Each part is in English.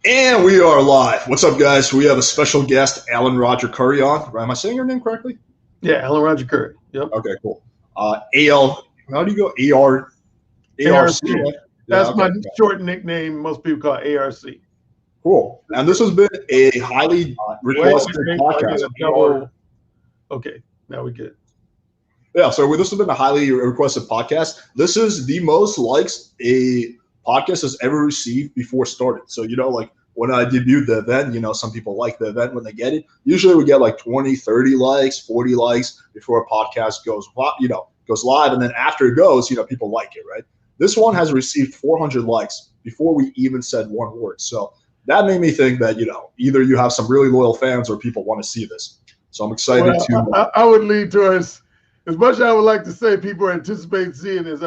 And we are live. What's up, guys? We have a special guest, Roger Currie, on. Am I saying your name correctly? Yeah, Roger Currie. Yep. Okay, cool. AL, how do you go? AR, ARC. Yeah. Right? That's my short nickname. Most people call it ARC. Cool. And this has been a highly requested podcast. Okay, now we get it. Yeah, so this has been a highly requested podcast. This is the most likes a podcast has ever received before starting. So, like when I debuted the event, some people like the event when they get it. Usually we get like 20, 30 likes, 40 likes before a podcast goes live. And then after it goes, people like it, right? This one has received 400 likes before we even said one word. So that made me think that, either you have some really loyal fans or people want to see this. So I'm excited I would lean towards, as much as I would like to say people anticipate seeing this,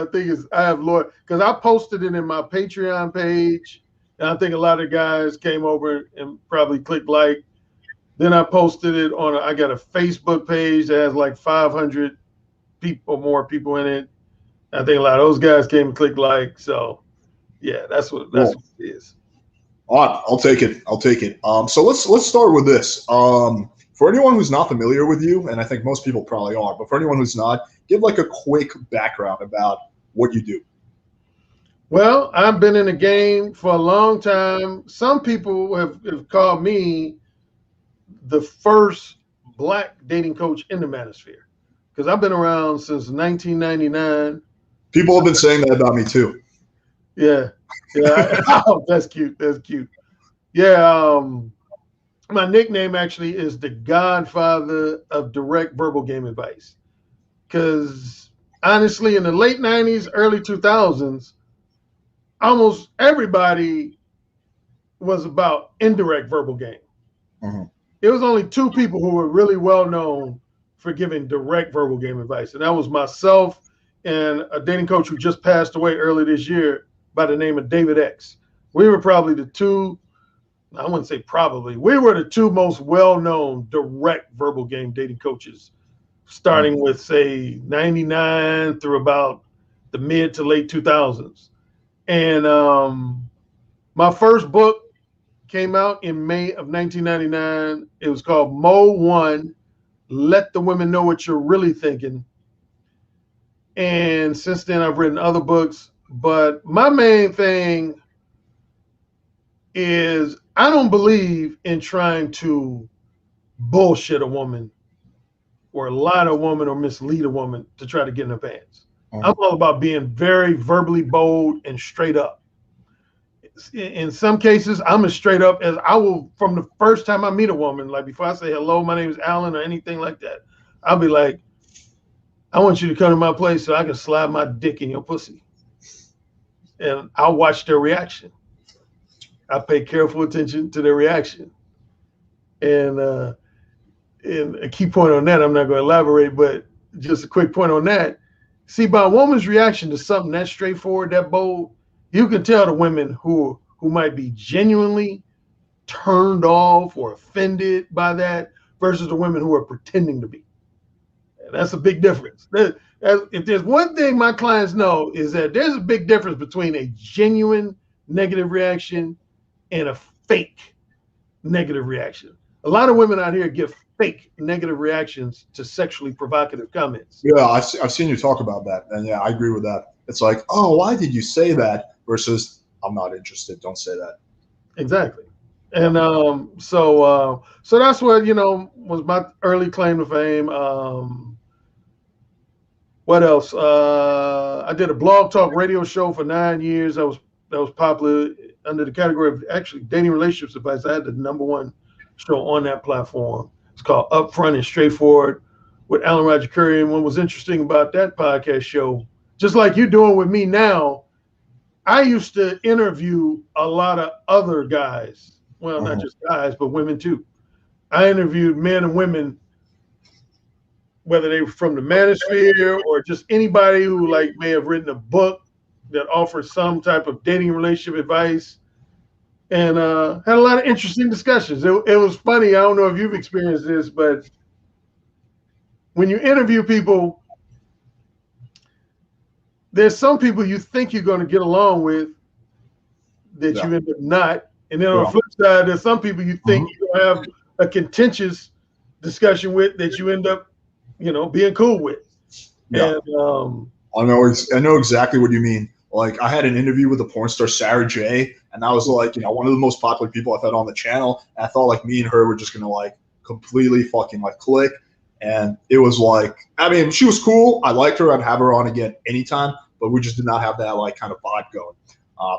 I have loyal, because I posted it in my Patreon page, and I think a lot of guys came over and probably clicked like. Then I posted it I got a Facebook page that has like 500 more people in it. I think a lot of those guys came and clicked like. So, yeah, that's what it is. All right, I'll take it. So let's start with this. For anyone who's not familiar with you, and I think most people probably are, but for anyone who's not, give like a quick background about what you do. Well, I've been in the game for a long time. Some people have called me the first black dating coach in the manosphere, because I've been around since 1999. People have been saying that about me too. Yeah. Oh, that's cute. Yeah. My nickname actually is the godfather of direct verbal game advice, because honestly, in the late 90s, early 2000s, almost everybody was about indirect verbal game. Mm-hmm. It was only two people who were really well known for giving direct verbal game advice, and that was myself and a dating coach who just passed away early this year by the name of David X. We were probably the two, I wouldn't say probably, we were the two most well-known direct verbal game dating coaches, starting with, say, 99 through about the mid to late 2000s. And my first book came out in May of 1999. It was called Mo 1, Let the Women Know What You're Really Thinking. And since then, I've written other books. But my main thing is I don't believe in trying to bullshit a woman or lie to a woman or mislead a woman to try to get in her pants. I'm all about being very verbally bold and straight up. In some cases, I'm as straight up as I will from the first time I meet a woman. Like before I say, hello, my name is Alan or anything like that, I'll be like, I want you to come to my place so I can slide my dick in your pussy. And I'll watch their reaction. I pay careful attention to their reaction. And a key point on that, I'm not going to elaborate, but just a quick point on that. See, by a woman's reaction to something that straightforward, that bold, you can tell the women who might be genuinely turned off or offended by that versus the women who are pretending to be. And that's a big difference. If there's one thing my clients know is that there's a big difference between a genuine negative reaction and a fake negative reaction. A lot of women out here give fake negative reactions to sexually provocative comments. Yeah, I've seen you talk about that. And yeah, I agree with that. It's like, oh, why did you say that? Versus, I'm not interested. Don't say that. Exactly. And so that's what, was my early claim to fame. What else? I did a blog talk radio show for 9 years. That was popular under the category of actually dating relationships advice. I had the #1 show on that platform. It's called Upfront and Straightforward with Roger Currie. And what was interesting about that podcast show, just like you're doing with me now, I used to interview a lot of other guys. Well, not just guys, but women too. I interviewed men and women, whether they were from the manosphere or just anybody who may have written a book that offers some type of dating relationship advice, and had a lot of interesting discussions. It was funny. I don't know if you've experienced this, but when you interview people, there's some people you think you're going to get along with that you end up not, And then on the flip side, there's some people you think you don't have a contentious discussion with that you end up, being cool with. Yeah. And I know exactly what you mean. Like, I had an interview with the porn star Sarah J, and that was like, one of the most popular people I've had on the channel. And I thought like me and her were just gonna like completely fucking like click. And it was like, I mean, she was cool. I liked her. I'd have her on again anytime, but we just did not have that like kind of vibe going.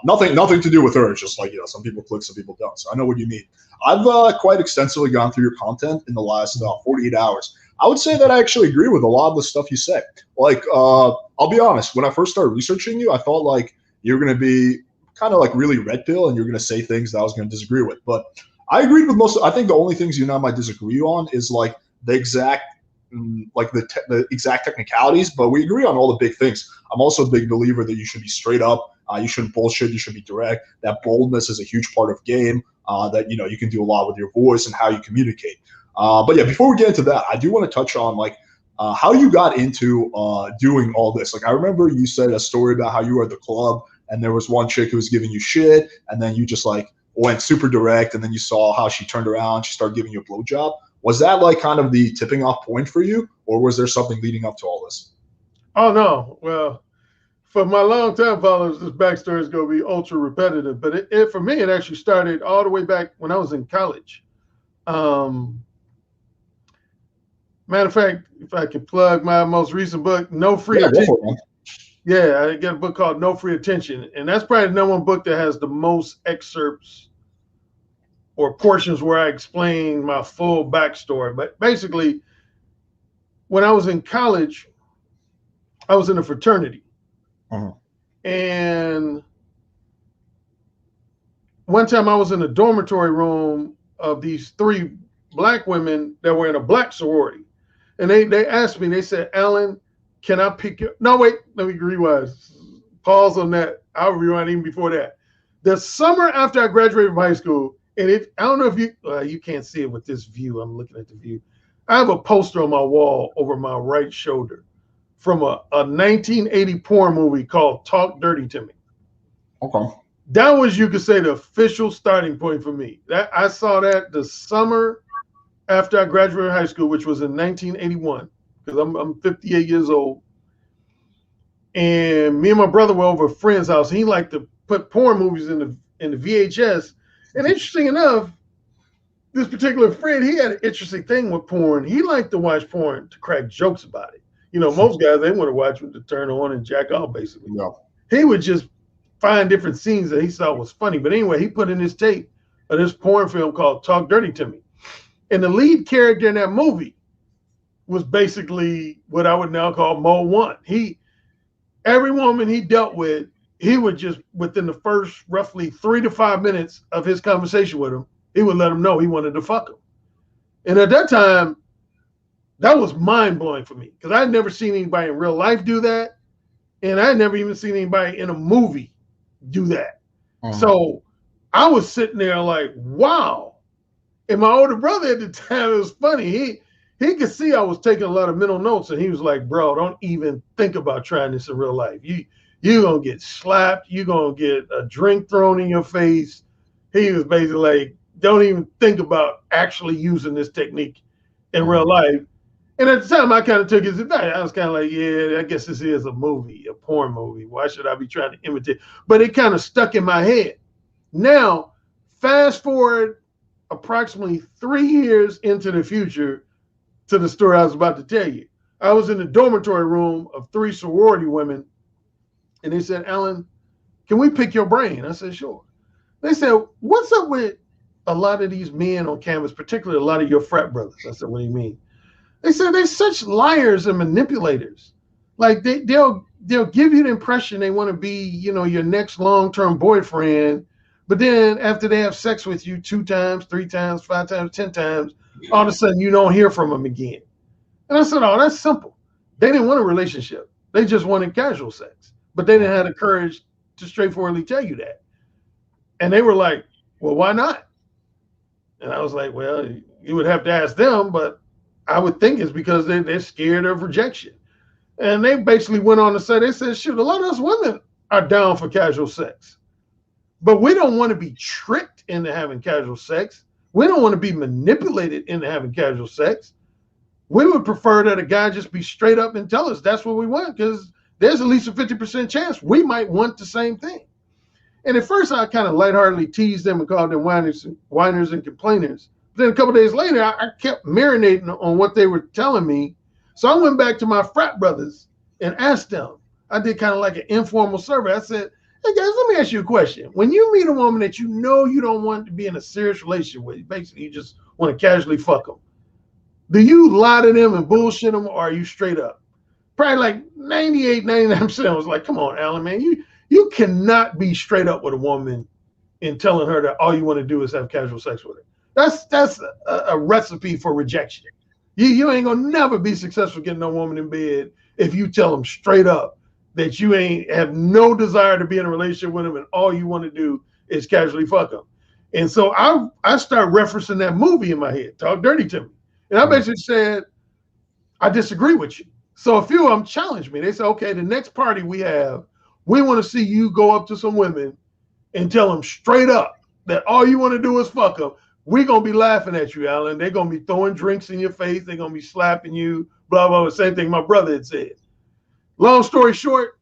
Nothing to do with her. It's just like, some people click, some people don't. So I know what you mean. I've quite extensively gone through your content in the last 48 hours. I would say that I actually agree with a lot of the stuff you say. Like, I'll be honest, when I first started researching you, I thought like you're going to be kind of like really red pill and you're going to say things that I was going to disagree with. But I agreed with most. I think the only things you and I might disagree on is like the exact the exact technicalities, but we agree on all the big things. I'm also a big believer that you should be straight up. You shouldn't bullshit. You should be direct. That boldness is a huge part of game. That you can do a lot with your voice and how you communicate. But yeah, before we get into that, I do want to touch on like how you got into doing all this. Like, I remember you said a story about how you were at the club and there was one chick who was giving you shit, and then you just like went super direct, and then you saw how she turned around, she started giving you a blowjob. Was that like kind of the tipping off point for you, or was there something leading up to all this? Oh no, well, for my long-time followers, this backstory is going to be ultra repetitive, but it for me, it actually started all the way back when I was in college. Matter of fact, if I could plug my most recent book, No Free Attention. Yeah, I got a book called No Free Attention, and that's probably the number one book that has the most excerpts or portions where I explain my full backstory. But basically, when I was in college, I was in a fraternity. And one time I was in a dormitory room of these 3 black women that were in a black sorority. And they asked me, they said, Alan, can I pick your... No, wait, let me rewind. Pause on that. I'll rewind even before that. The summer after I graduated from high school, and I don't know if you can't see it with this view. I'm looking at the view. I have a poster on my wall over my right shoulder from a 1980 porn movie called Talk Dirty to Me. Okay. That was, you could say, the official starting point for me. That I saw that the summer after I graduated high school, which was in 1981, because I'm 58 years old. And me and my brother were over a friend's house. He liked to put porn movies in the VHS. And interesting enough, this particular friend, he had an interesting thing with porn. He liked to watch porn to crack jokes about it. Most guys, they want to watch it to turn on and jack off, basically. Yeah. He would just find different scenes that he thought was funny. But anyway, he put in his tape of this porn film called Talk Dirty to Me. And the lead character in that movie was basically what I would now call Mo 1. Every woman he dealt with, he would just, within the first roughly 3 to 5 minutes of his conversation with him, he would let him know he wanted to fuck him. And at that time, that was mind-blowing for me, because I had never seen anybody in real life do that. And I had never even seen anybody in a movie do that. So I was sitting there like, wow. And my older brother at the time, it was funny. He could see I was taking a lot of mental notes, and he was like, bro, don't even think about trying this in real life. You're going to get slapped. You're going to get a drink thrown in your face. He was basically like, don't even think about actually using this technique in real life. And at the time, I kind of took his advice. I was kind of like, yeah, I guess this is a movie, a porn movie. Why should I be trying to imitate? But it kind of stuck in my head. Now, fast forward approximately 3 years into the future to the story I was about to tell you. I was in the dormitory room of 3 sorority women, and they said, Alan, can we pick your brain? I said, sure. They said, what's up with a lot of these men on campus, particularly a lot of your frat brothers? I said, what do you mean? They said they're such liars and manipulators. Like they'll give you the impression they want to be, your next long-term boyfriend. But then after they have sex with you 2 times, 3 times, 5 times, 10 times, all of a sudden you don't hear from them again. And I said, oh, that's simple. They didn't want a relationship. They just wanted casual sex. But they didn't have the courage to straightforwardly tell you that. And they were like, well, why not? And I was like, well, you would have to ask them, but I would think it's because they're scared of rejection. And they basically went on to say, they said, shoot, a lot of us women are down for casual sex. But we don't want to be tricked into having casual sex. We don't want to be manipulated into having casual sex. We would prefer that a guy just be straight up and tell us that's what we want, because there's at least a 50% chance we might want the same thing. And at first, I kind of lightheartedly teased them and called them whiners and complainers. But then a couple of days later, I kept marinating on what they were telling me. So I went back to my frat brothers and asked them. I did kind of like an informal survey. I said, hey guys, let me ask you a question. When you meet a woman that you know you don't want to be in a serious relationship with, basically you just want to casually fuck them, do you lie to them and bullshit them, or are you straight up? Probably like 98, 99% was like, come on, Alan, man, you cannot be straight up with a woman and telling her that all you want to do is have casual sex with her. That's a recipe for rejection. You ain't gonna never be successful getting no woman in bed if you tell them straight up that you ain't have no desire to be in a relationship with them and all you want to do is casually fuck them. And so I start referencing that movie in my head, Talk Dirty to Me. And I basically said, I disagree with you. So a few of them challenged me. They said, okay, the next party we have, we want to see you go up to some women and tell them straight up that all you want to do is fuck them. We're going to be laughing at you, Alan. They're going to be throwing drinks in your face. They're going to be slapping you, blah, blah, blah. Same thing my brother had said. Long story short,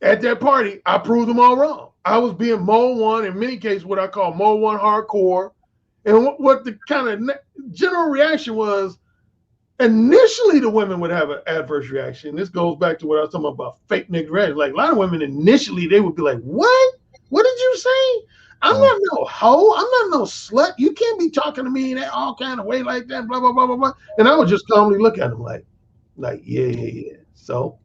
at that party, I proved them all wrong. I was being mode one, in many cases, what I call mode one hardcore. And what the kind of general reaction was, initially the women would have an adverse reaction. This goes back to what I was talking about fake nigga reaction. Like a lot of women initially, they would be like, what? What did you say? I'm not no hoe. I'm not no slut. You can't be talking to me in all kind of way like that, blah, blah, blah, blah, blah. And I would just calmly look at them like, yeah. So,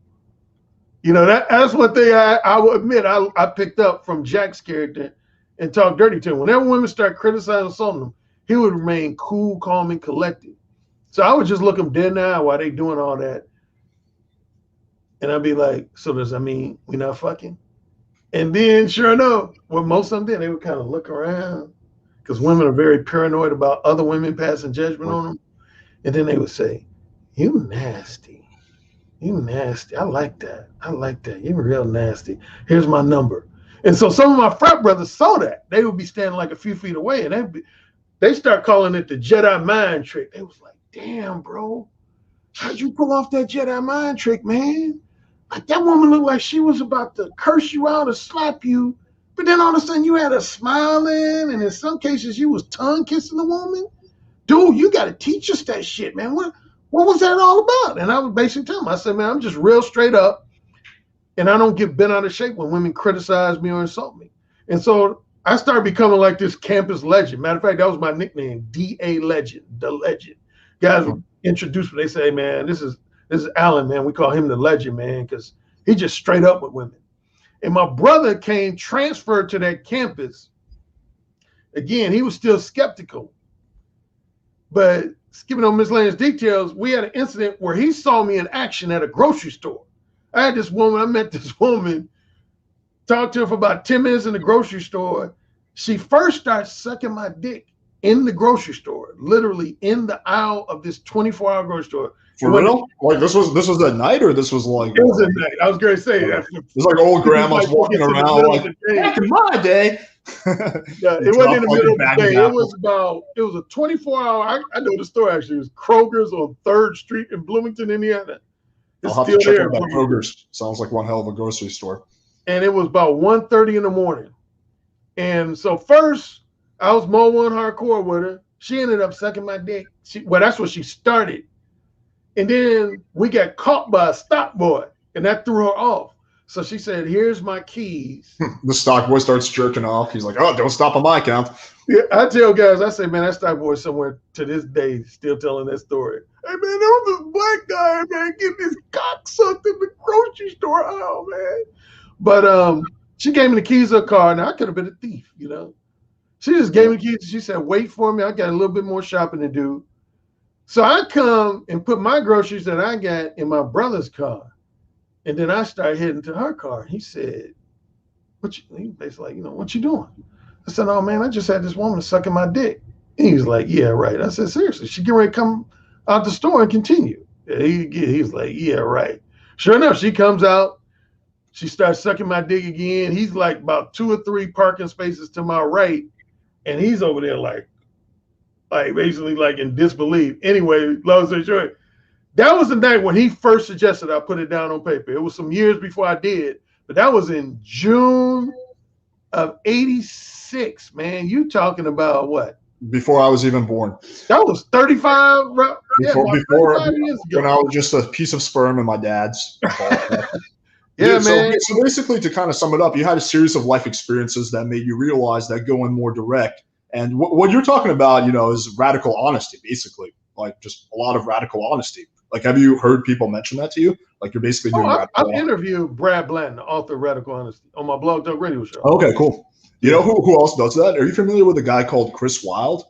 you know, that's one thing I will admit I picked up from Jack's character and Talk Dirty to him. Whenever women start criticizing something, he would remain cool, calm, and collected. So I would just look them dead in the eye while they doing all that. And I'd be like, so does that mean we not fucking? And then sure enough, what most of them did, they would kind of look around, because women are very paranoid about other women passing judgment on them. And then they would say, you nasty. You nasty. I like that. You're real nasty. Here's my number. And so some of my frat brothers saw that. They would be standing like a few feet away, and they start calling it the Jedi mind trick. They was like, damn, bro, how'd you pull off that Jedi mind trick, man? Like that woman looked like she was about to curse you out or slap you, but then all of a sudden you had her smiling, and in some cases you was tongue kissing the woman. Dude, you got to teach us that shit, man. What was that all about? And I was basically telling him, I said, man, I'm just real straight up, and I don't get bent out of shape when women criticize me or insult me. And so I started becoming like this campus legend. Matter of fact, that was my nickname, D.A. Legend, the legend. Guys would introduce me. They say, man, this is Alan, man. We call him the legend, man, because he just straight up with women. And my brother came transferred to that campus. Again, he was still skeptical. But skipping on miscellaneous details, we had an incident where he saw me in action at a grocery store. I met this woman, talked to her for about 10 minutes in the grocery store. She first starts sucking my dick in the grocery store, literally in the aisle of this 24-hour grocery store. For real? Like this was at night, or this was like? It was at night. I was going to say that. It's like old grandmas walking around like, back in my day. Yeah, it wasn't in the middle of the day. It was a 24-hour. I know the store actually. It was Kroger's on 3rd Street in Bloomington, Indiana. I'll have to check out that Kroger's. Sounds like one hell of a grocery store. And it was about 1:30 in the morning. And so first, I was Mo one hardcore with her. She ended up sucking my dick. That's what she started. And then we got caught by a stock boy, and that threw her off. So she said, here's my keys. The stock boy starts jerking off. He's like, oh, don't stop on my account. Yeah, I tell guys, I say, man, that stock boy somewhere to this day still telling that story. Hey, man, there was this black guy, man, getting his cock sucked in the grocery store aisle, man. But she gave me the keys of her car. Now, I could have been a thief, you know. She just gave me the keys. She said, wait for me. I got a little bit more shopping to do. So I come and put my groceries that I got in my brother's car. And then I started heading to her car. He said, he basically like, you know, what you doing? I said, oh, man, I just had this woman sucking my dick. And he was like, yeah, right. I said, seriously, she get ready to come out the store and continue. Yeah, he's like, yeah, right. Sure enough, she comes out. She starts sucking my dick again. He's like about 2 or 3 parking spaces to my right, and he's over there like basically like in disbelief. Anyway, long story short, that was the night when he first suggested I put it down on paper. It was some years before I did, but that was in June of '86. Man, you talking about what? Before I was even born. That was 35. Before when I was just a piece of sperm in my dad's. Yeah, man. So basically, to kind of sum it up, you had a series of life experiences that made you realize that going more direct. And what you're talking about, you know, is radical honesty, basically, like just a lot of radical honesty. Like, have you heard people mention that to you? Like, you're basically doing I've interviewed Brad Blanton, the author of Radical Honesty, on my Blog Talk Radio show. Okay, cool. You know who else does that? Are you familiar with a guy called Chris Wilde?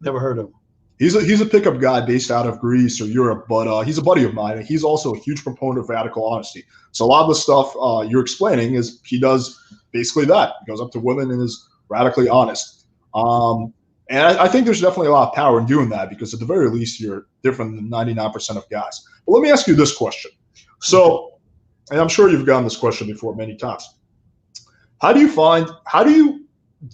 Never heard of him. He's a pickup guy based out of Greece or Europe, but he's a buddy of mine, and he's also a huge proponent of radical honesty. So a lot of the stuff you're explaining is he does basically that. He goes up to women and is radically honest. And I think there's definitely a lot of power in doing that because at the very least you're different than 99% of guys. But let me ask you this question. So, and I'm sure you've gotten this question before many times. How do you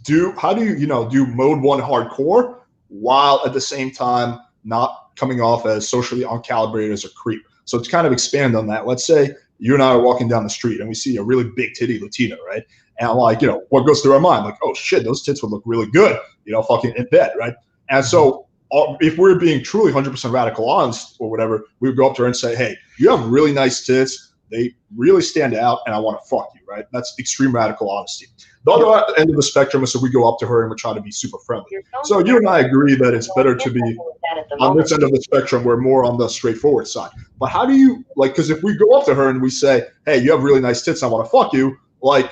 do mode 1 hardcore while at the same time not coming off as socially uncalibrated as a creep? So to kind of expand on that, let's say you and I are walking down the street and we see a really big titty Latina, right? And like, you know, what goes through our mind? Like, oh shit, those tits would look really good, you know, fucking in bed, right? And so if we're being truly 100% radical honest or whatever, we would go up to her and say, hey, you have really nice tits. They really stand out and I want to fuck you, right? That's extreme radical honesty. The other end of the spectrum is so we go up to her and we try to be super friendly. So you and I agree that it's better to be on this end of the spectrum. We're more on the straightforward side. But how do you, like, because if we go up to her and we say, hey, you have really nice tits, I want to fuck you, like,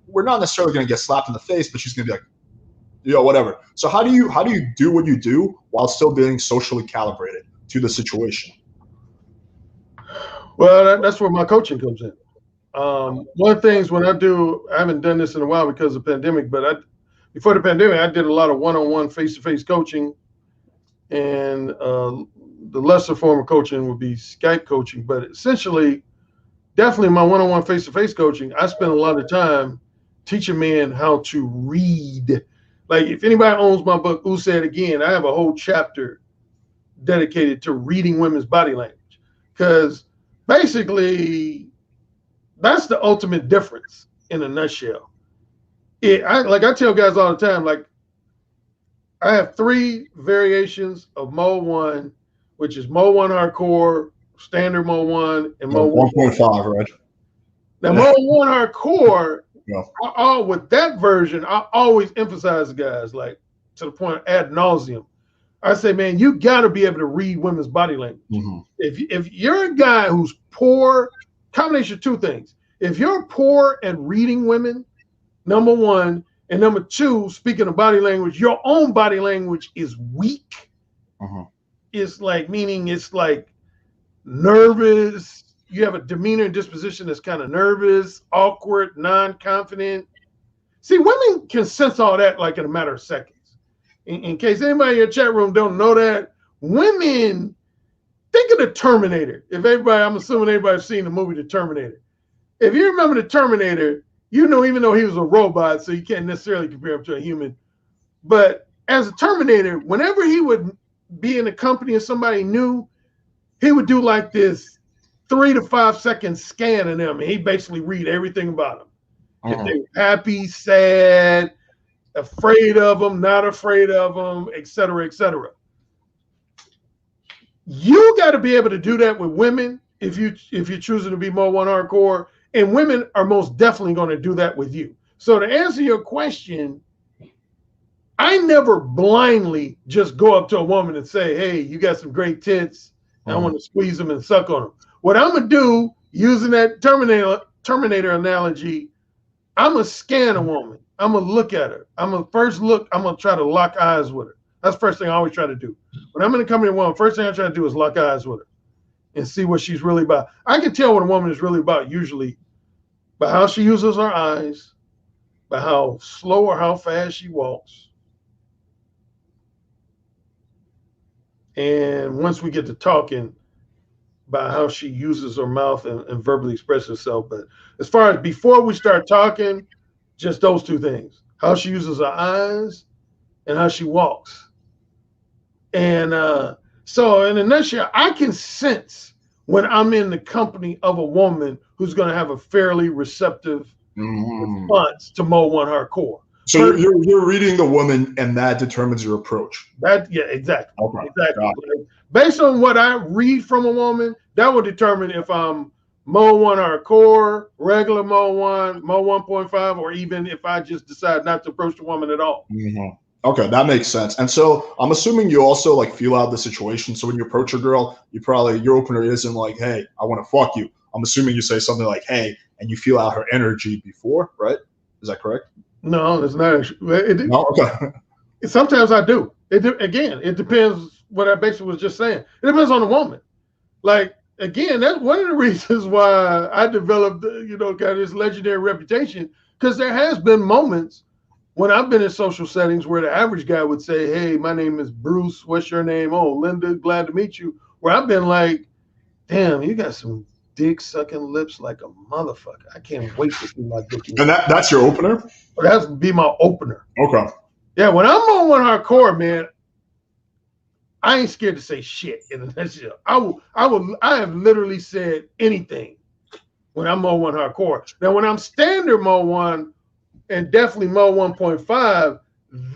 we're not necessarily going to get slapped in the face, but she's going to be like, you know, whatever. So how do you do what you do while still being socially calibrated to the situation? Well, that's where my coaching comes in. One of the things when I haven't done this in a while because of the pandemic, but before the pandemic, I did a lot of one-on-one, face-to-face coaching, and the lesser form of coaching would be Skype coaching. But essentially, definitely my one-on-one, face-to-face coaching, I spend a lot of time teaching men how to read. Like, if anybody owns my book, Who Said Again, I have a whole chapter dedicated to reading women's body language, because basically that's the ultimate difference in a nutshell. I tell guys all the time, like, I have 3 variations of Mode 1, which is Mode 1 Hardcore, Standard Mode 1, and Mode 1.5, right? Now, Mode 1 Hardcore, with that version, I always emphasize guys, like, to the point of ad nauseum. I say, man, you got to be able to read women's body language. Mm-hmm. If you're a guy who's poor, combination of 2 things. If you're poor at reading women, number 1, and number 2, speaking of body language, your own body language is weak. Uh-huh. It's like, meaning it's like nervous. You have a demeanor and disposition that's kind of nervous, awkward, non-confident. See, women can sense all that like in a matter of seconds. In case anybody in your chat room don't know that, women, think of the Terminator. I'm assuming everybody's seen the movie The Terminator. If you remember The Terminator, you know, even though he was a robot, so you can't necessarily compare him to a human, but as a Terminator, whenever he would be in the company of somebody new, he would do like this 3 to 5 second scan of them, and he basically read everything about them. Uh-huh. If they were happy, sad, afraid of them, not afraid of them, et cetera, et cetera. You got to be able to do that with women if you're choosing to be Mode 1 Hardcore, and women are most definitely going to do that with you. So to answer your question, I never blindly just go up to a woman and say, hey, you got some great tits, and I want to squeeze them and suck on them. What I'm going to do, using that Terminator analogy, I'm going to scan a woman. I'm going to look at her. I'm going to try to lock eyes with her. That's the first thing I always try to do. When I'm in a company with a woman, first thing I try to do is lock eyes with her and see what she's really about. I can tell what a woman is really about usually by how she uses her eyes, by how slow or how fast she walks. And once we get to talking, by how she uses her mouth and verbally expresses herself. But as far as before we start talking, just those two things: how she uses her eyes and how she walks. And so, in a nutshell, I can sense when I'm in the company of a woman who's going to have a fairly receptive response to Mo One Hardcore. So you're reading the woman, and that determines your approach. Exactly. Okay. Exactly. Like, based on what I read from a woman, that will determine if I'm Mo One Hardcore, regular Mo One, Mo 1.5, or even if I just decide not to approach the woman at all. Okay, that makes sense. And so I'm assuming you also like feel out the situation. So when you approach a girl, your opener isn't like, "Hey, I want to fuck you." I'm assuming you say something like, "Hey," and you feel out her energy before, right? Is that correct? No, it's not. No, okay. Sometimes I do. It depends. What I basically was just saying. It depends on the woman. Like, again, that's one of the reasons why I developed, kind of this legendary reputation. Because there has been moments when I've been in social settings where the average guy would say, "Hey, my name is Bruce. What's your name?" "Oh, Linda. Glad to meet you." Where I've been like, "Damn, you got some dick sucking lips like a motherfucker. I can't wait to see my dick." And that's your opener? That's be my opener. Okay. Yeah, when I'm on One Hardcore, man, I ain't scared to say shit in a nutshell. I have literally said anything when I'm Mo One Hardcore. Now, when I'm standard Mo One and definitely Mo 1.5,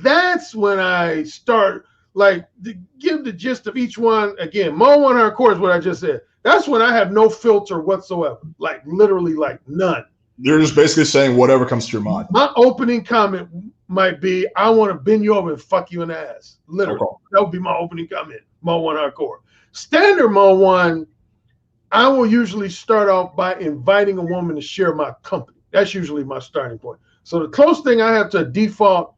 that's when I start like to give the gist of each one. Again, Mo One Hardcore is what I just said. That's when I have no filter whatsoever, like literally like none. You're just basically saying whatever comes to your mind. My opening comment might be, "I want to bend you over and fuck you in the ass." Literally. Okay. That would be my opening comment, Mo One Hardcore. Standard Mo One, I will usually start off by inviting a woman to share my company. That's usually my starting point. So the closest thing I have to a default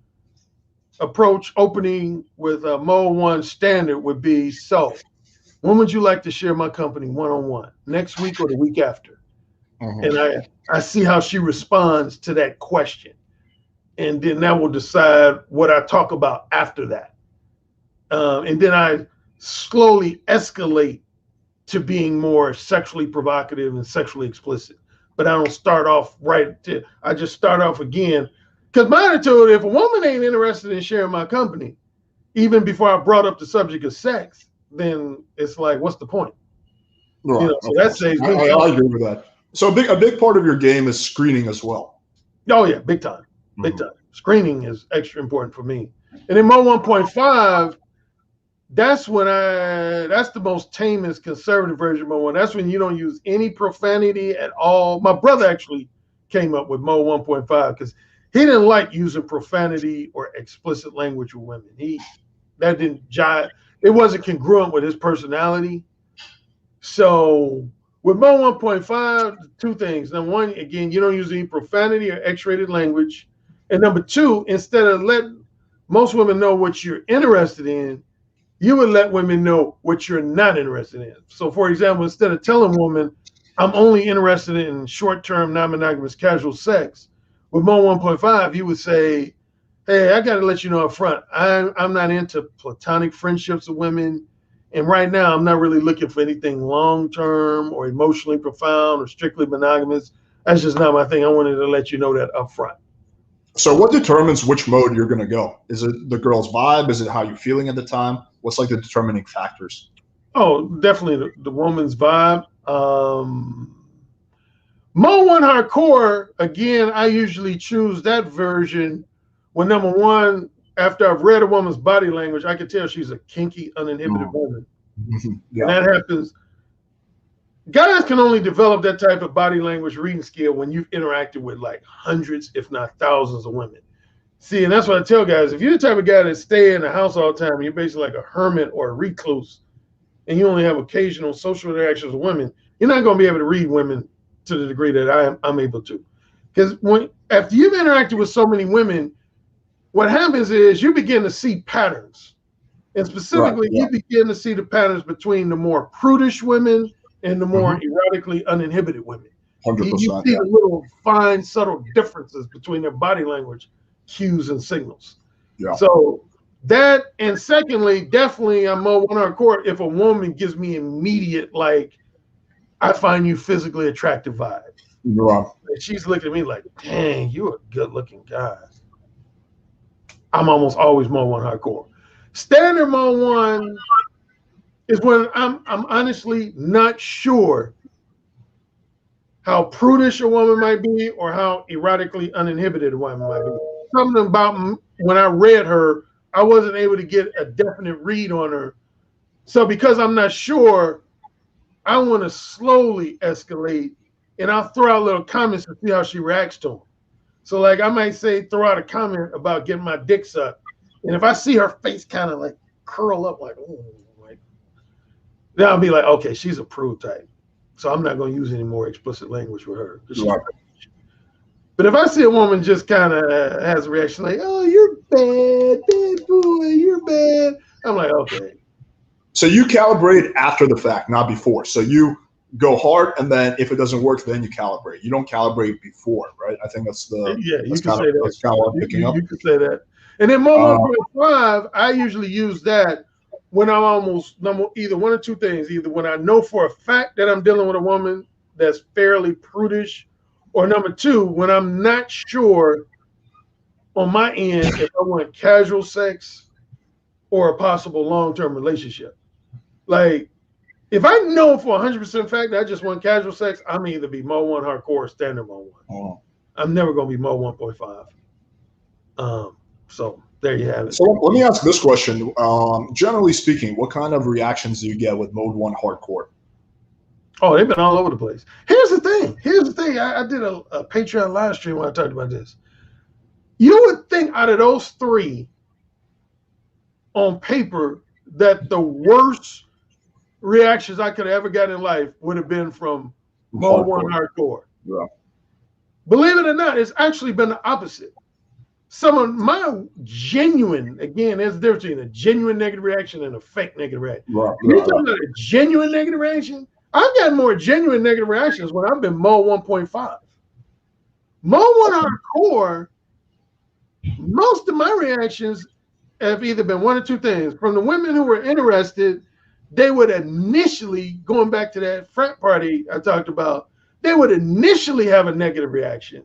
approach opening with a Mo One standard would be, "So, when would you like to share my company one-on-one? Next week or the week after?" And I see how she responds to that question. And then that will decide what I talk about after that. And then I slowly escalate to being more sexually provocative and sexually explicit. But I don't start off I just start off again. Because my attitude, if a woman ain't interested in sharing my company, even before I brought up the subject of sex, then it's like, what's the point? Right. So that saves me. I agree with that. So a big part of your game is screening as well. Oh yeah, big time. Big time. Screening is extra important for me. And in Mo 1.5, that's the most tamest conservative version of Mo 1. That's when you don't use any profanity at all. My brother actually came up with Mo 1.5 because he didn't like using profanity or explicit language with women. That didn't jive. It wasn't congruent with his personality. So with Mo 1.5, two things. Number one, again, you don't use any profanity or X-rated language. And number two, instead of letting most women know what you're interested in, you would let women know what you're not interested in. So, for example, instead of telling women, "I'm only interested in short-term, non-monogamous, casual sex," with Mo 1.5, you would say, "Hey, I got to let you know up front, I'm not into platonic friendships with women. And right now, I'm not really looking for anything long-term or emotionally profound or strictly monogamous. That's just not my thing. I wanted to let you know that up front." So what determines which mode you're going to go? Is it the girl's vibe? Is it how you're feeling at the time? What's like the determining factors? Oh, definitely the woman's vibe. Mo One Hardcore, again, I usually choose that version when, number one, after I've read a woman's body language, I can tell she's a kinky, uninhibited woman. Yeah. And that happens. Guys can only develop that type of body language reading skill when you've interacted with like hundreds, if not thousands of women. See, and that's what I tell guys. If you're the type of guy that stay in the house all the time, and you're basically like a hermit or a recluse, and you only have occasional social interactions with women, you're not going to be able to read women to the degree that I'm able to. Because after you've interacted with so many women, what happens is you begin to see patterns. And specifically, you begin to see the patterns between the more prudish women and the more erotically uninhibited women. 100%, you see the little fine, subtle differences between their body language cues and signals. Yeah. So that, and secondly, definitely I'm Mo One Hardcore if a woman gives me immediate, like, I find you physically attractive vibe. Right. And she's looking at me like, dang, you a good looking guy. I'm almost always mode 1 hardcore. Standard mode 1 is when I'm honestly not sure how prudish a woman might be or how erotically uninhibited a woman might be. Something about when I read her, I wasn't able to get a definite read on her. So because I'm not sure, I want to slowly escalate, and I'll throw out little comments to see how she reacts to them. So like I might say, throw out a comment about getting my dick sucked, and if I see her face kind of like curl up, like, oh, like, then I'll be like, okay, she's a prude type. So I'm not going to use any more explicit language with her. Right. But if I see a woman just kind of has a reaction like, oh, you're bad boy, you're bad, I'm like, okay. So you calibrate after the fact, not before. So you go hard, and then if it doesn't work, then you calibrate. You don't calibrate before, right? I think that's the you can say that. That's kind of what I'm picking up. You can say that. And then mode 1.5, I usually use that when I'm almost either one or two things. Either when I know for a fact that I'm dealing with a woman that's fairly prudish, or number two, when I'm not sure on my end if I want casual sex or a possible long-term relationship. Like, if I know for 100% fact that I just want casual sex, I'm either be mode 1 hardcore or standard mode 1. Oh. I'm never going to be mode 1.5. So there you have it. So let me ask this question. Generally speaking, what kind of reactions do you get with mode 1 hardcore? Oh, they've been all over the place. Here's the thing. I did a Patreon live stream when I talked about this. You would think out of those three on paper that the worst reactions I could have ever got in life would have been from mode 1 hardcore. Yeah. Believe it or not, it's actually been the opposite. Some of my genuine, again, there's a difference between a genuine negative reaction and a fake negative reaction. You're talking about a genuine negative reaction? I've got more genuine negative reactions when I've been mode 1.5. Mode 1 hardcore, most of my reactions have either been one or two things. From the women who were interested, they would initially, going back to that frat party I talked about, they would initially have a negative reaction.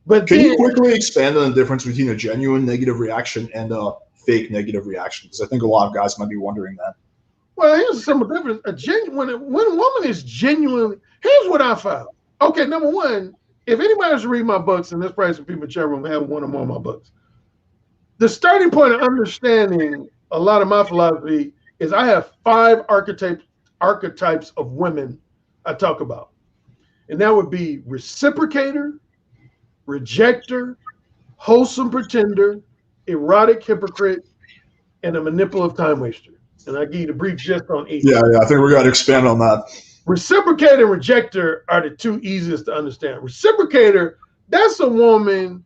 But can you quickly expand on the difference between a genuine negative reaction and a fake negative reaction? Because I think a lot of guys might be wondering that. Well, here's a simple difference. When a woman is genuinely, here's what I found. Okay, number one, if anybody's reading my books, and there's probably some people in the chat room have one or more of my books, the starting point of understanding a lot of my philosophy is I have 5 archetypes of women I talk about. And that would be reciprocator, rejector, wholesome pretender, erotic hypocrite, and a manipulative time waster. And I give you the brief gist on each. Yeah, I think we got to expand on that. Reciprocator and rejector are the two easiest to understand. Reciprocator, that's a woman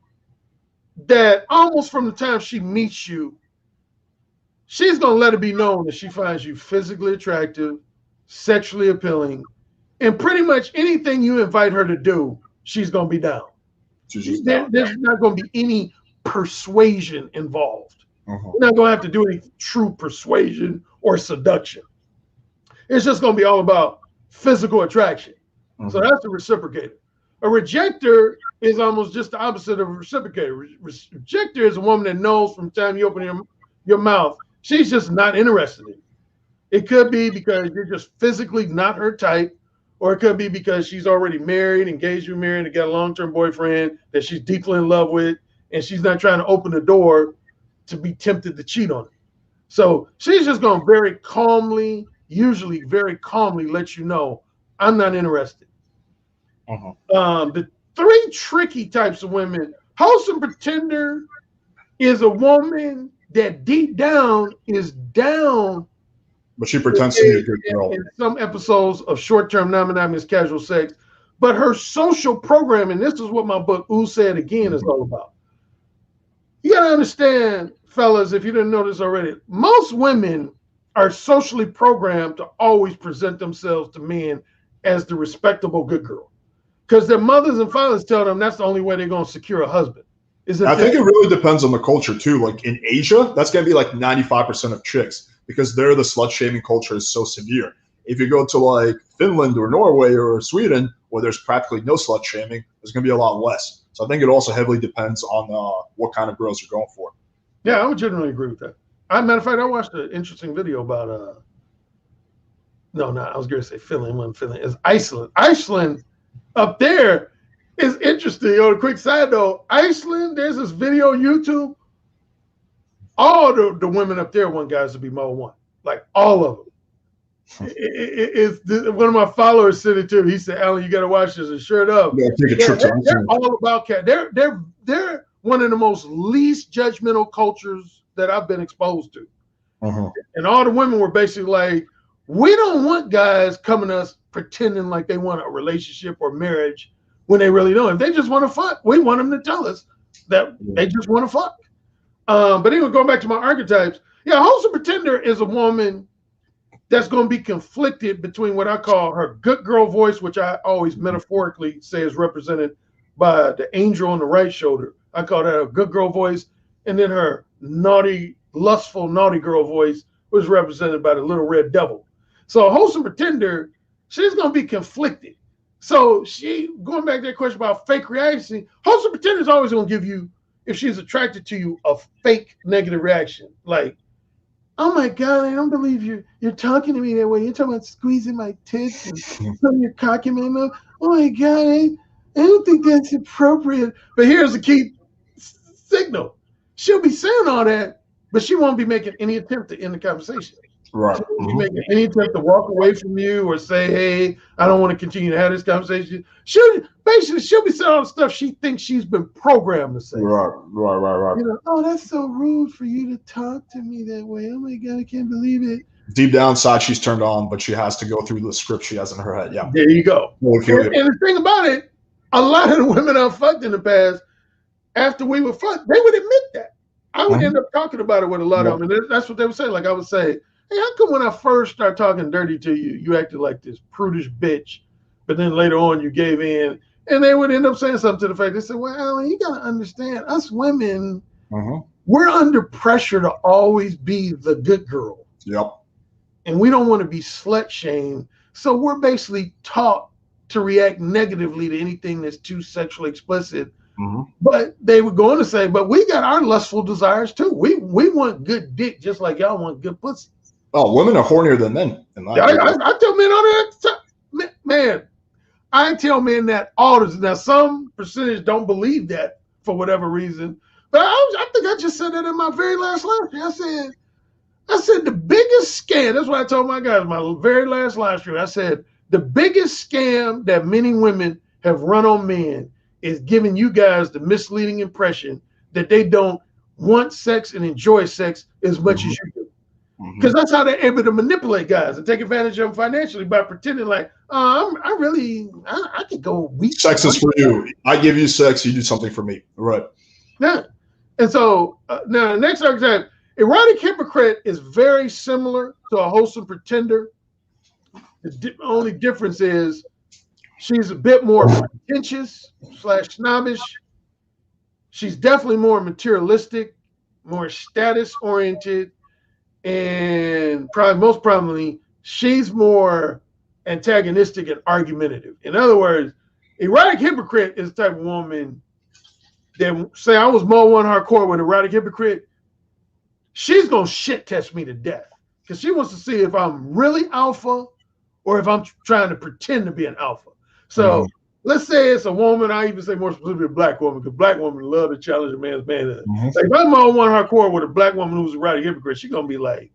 that almost from the time she meets you, she's going to let it be known that she finds you physically attractive, sexually appealing, and pretty much anything you invite her to do, she's going to be down. There's not going to be any persuasion involved. You're not going to have to do any true persuasion or seduction. It's just going to be all about physical attraction. So that's a reciprocator. A rejector is almost just the opposite of a reciprocator. Rejector is a woman that knows from the time you open your mouth, she's just not interested in you. It could be because you're just physically not her type, or it could be because she's already married, engaged to married, and got a long-term boyfriend that she's deeply in love with, and she's not trying to open the door to be tempted to cheat on him. So she's just going to very calmly, usually very calmly let you know, I'm not interested. The 3 tricky types of women, wholesome pretender is a woman that deep down is down, but she pretends to be a good girl. In some episodes of short-term non-monogamous casual sex, but her social programming, this is what my book, Ooh Said Again, is all about. You got to understand, fellas, if you didn't know this already, most women are socially programmed to always present themselves to men as the respectable good girl. Because their mothers and fathers tell them that's the only way they're going to secure a husband. I think it really depends on the culture, too. Like in Asia, that's going to be like 95% of chicks because there the slut-shaming culture is so severe. If you go to like Finland or Norway or Sweden, where there's practically no slut shaming, there's going to be a lot less. So I think it also heavily depends on what kind of girls you're going for. Yeah, I would generally agree with that. As a matter of fact, I watched an interesting video about I was going to say Finland. Wasn't Finland? It's Iceland. Iceland up there is interesting. On a quick side note, Iceland, there's this video on YouTube. All the women up there want guys to be Mo 1. Like all of them. One of my followers sent it to me. He said, Alan, you got to watch this. And sure enough, they're all about cat. They're one of the most least judgmental cultures that I've been exposed to. And all the women were basically like, we don't want guys coming to us pretending like they want a relationship or marriage when they really don't. If they just want to fuck, we want them to tell us that they just want to fuck. But anyway, going back to my archetypes, a wholesome pretender is a woman that's going to be conflicted between what I call her good girl voice, which I always metaphorically say is represented by the angel on the right shoulder. I call that a good girl voice. And then her naughty, lustful, naughty girl voice was represented by the little red devil. So a wholesome pretender, she's going to be conflicted. So going back to that question about fake reaction, wholesome pretender is always going to give you, if she's attracted to you, a fake negative reaction. Like, oh my God, I don't believe you're talking to me that way. You're talking about squeezing my tits and putting your cock in my mouth. Oh my God, I don't think that's appropriate. But here's the key signal. She'll be saying all that, but she won't be making any attempt to end the conversation. Right. She won't be making any attempt to walk away from you or say, hey, I don't want to continue to have this conversation. She'll be saying all the stuff she thinks she's been programmed to say. Right. Oh, that's so rude for you to talk to me that way. Oh my God, I can't believe it. Deep down inside, she's turned on, but she has to go through the script she has in her head. Yeah. There you go. And the thing about it, a lot of the women I've fucked in the past, after we were fucked, they would admit that. I would end up talking about it with a lot of them. And that's what they would say. Like I would say, hey, how come when I first started talking dirty to you, you acted like this prudish bitch, but then later on you gave in? And they would end up saying something to the fact, they said, well, Alan, you got to understand, us women, we're under pressure to always be the good girl. Yep. And we don't want to be slut shamed. So we're basically taught to react negatively to anything that's too sexually explicit. But they were going to say, but we got our lustful desires too. We want good dick just like y'all want good pussy. Oh, women are hornier than men. I tell men all that. Man, I tell men that all the time. Now, some percentage don't believe that for whatever reason. But I think I just said that in my very last live stream. I said the biggest scam, that's what I told my guys, my very last live stream. I said the biggest scam that many women have run on men is giving you guys the misleading impression that they don't want sex and enjoy sex as much as you do. Because that's how they're able to manipulate guys and take advantage of them financially by pretending like, I could go weak. Sex is for you. I give you sex, you do something for me. Right. Yeah. And so now the next archetype, erotic hypocrite, is very similar to a wholesome pretender. The only difference is she's a bit more pretentious / snobbish. She's definitely more materialistic, more status oriented, and probably most prominently, she's more antagonistic and argumentative. In other words, erotic hypocrite is the type of woman that, say I was Mo 1 hardcore with erotic hypocrite, she's gonna shit test me to death because she wants to see if I'm really alpha or if I'm trying to pretend to be an alpha. So let's say it's a woman, I even say more specifically a black woman, because black women love to challenge a man's manhood. Like if I'm Mo 1 hardcore with a black woman who's a erotic hypocrite, she's gonna be like,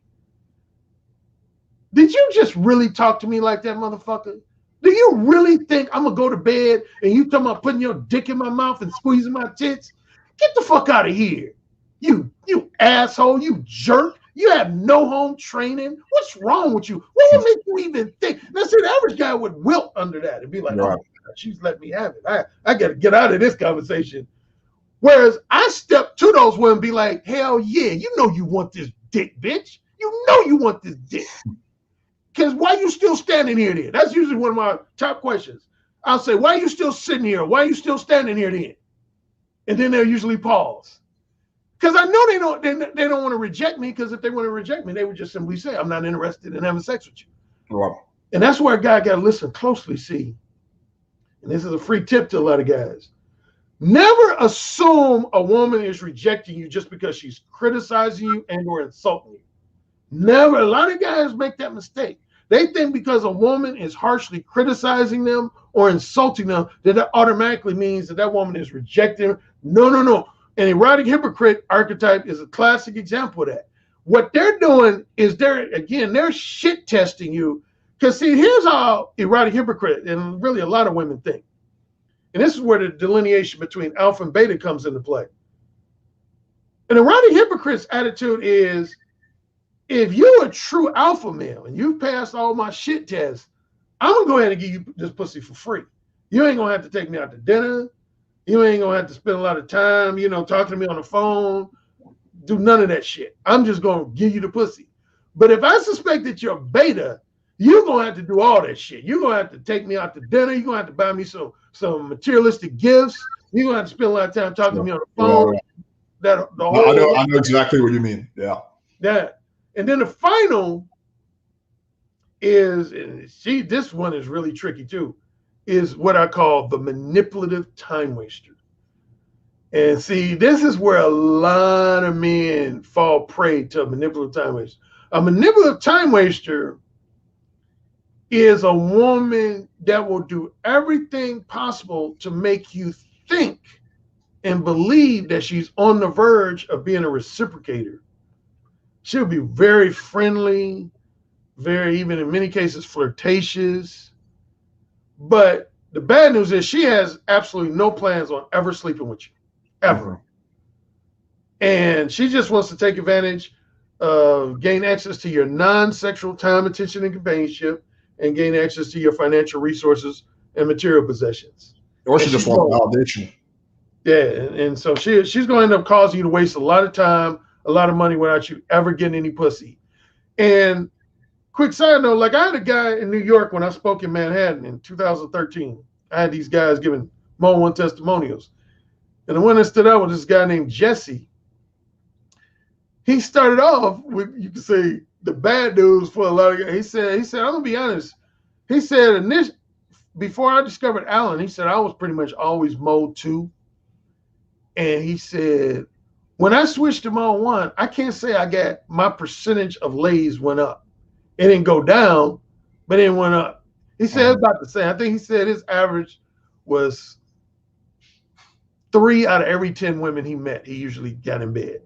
did you just really talk to me like that, motherfucker? Do you really think I'm gonna go to bed and you talking about putting your dick in my mouth and squeezing my tits? Get the fuck out of here. You asshole, you jerk. You have no home training. What's wrong with you? What would make you even think? Now, see, the average guy would wilt under that and be like, oh, she's let me have it. I got to get out of this conversation. Whereas I step to those women and be like, hell yeah, you know you want this dick, bitch. You know you want this dick. Because why you still standing here then? That's usually one of my top questions. I'll say, why are you still sitting here? Why are you still standing here then? And then they'll usually pause. Because I know they don't want to reject me, because if they want to reject me, they would just simply say, I'm not interested in having sex with you. Wow. And that's where a guy got to listen closely, see. And this is a free tip to a lot of guys. Never assume a woman is rejecting you just because she's criticizing you and or insulting you. Never. A lot of guys make that mistake. They think because a woman is harshly criticizing them or insulting them, that automatically means that that woman is rejecting them. No, no, no. An erotic hypocrite archetype is a classic example of that. What they're doing is they're shit testing you. Because see, here's how erotic hypocrite and really a lot of women think. And this is where the delineation between alpha and beta comes into play. An erotic hypocrite's attitude is, if you're a true alpha male and you've passed all my shit tests, I'm going to go ahead and give you this pussy for free. You ain't going to have to take me out to dinner. You ain't going to have to spend a lot of time, talking to me on the phone. Do none of that shit. I'm just going to give you the pussy. But if I suspect that you're beta, you're going to have to do all that shit. You're going to have to take me out to dinner. You're going to have to buy me some materialistic gifts. You're going to have to spend a lot of time talking to me on the phone. I know exactly what you mean. Yeah. Yeah. And then the final is, and see, this one is really tricky too, is what I call the manipulative time waster. And see, this is where a lot of men fall prey to a manipulative time waster. A manipulative time waster is a woman that will do everything possible to make you think and believe that she's on the verge of being a reciprocator. She'll be very friendly, very, even in many cases, flirtatious. But the bad news is she has absolutely no plans on ever sleeping with you, ever. Mm-hmm. And she just wants to take advantage of, gain access to your non-sexual time, attention, and companionship, and gain access to your financial resources and material possessions. Or she just wants validation. Yeah, and so she's going to end up causing you to waste a lot of time, a lot of money without you ever getting any pussy. And quick side note, like I had a guy in New York when I spoke in Manhattan in 2013. I had these guys giving Mo one testimonials. And the one that stood out was this guy named Jesse. He started off with, you could say, the bad news for a lot of guys. He said, I'm gonna be honest. He said, before I discovered Alan, he said I was pretty much always mode 2. And he said, when I switched to mode 1, I can't say I got my percentage of lays went up. It didn't go down, but it went up. He said it's about the same. I think he said his average was 3 out of every 10 women he met, he usually got in bed.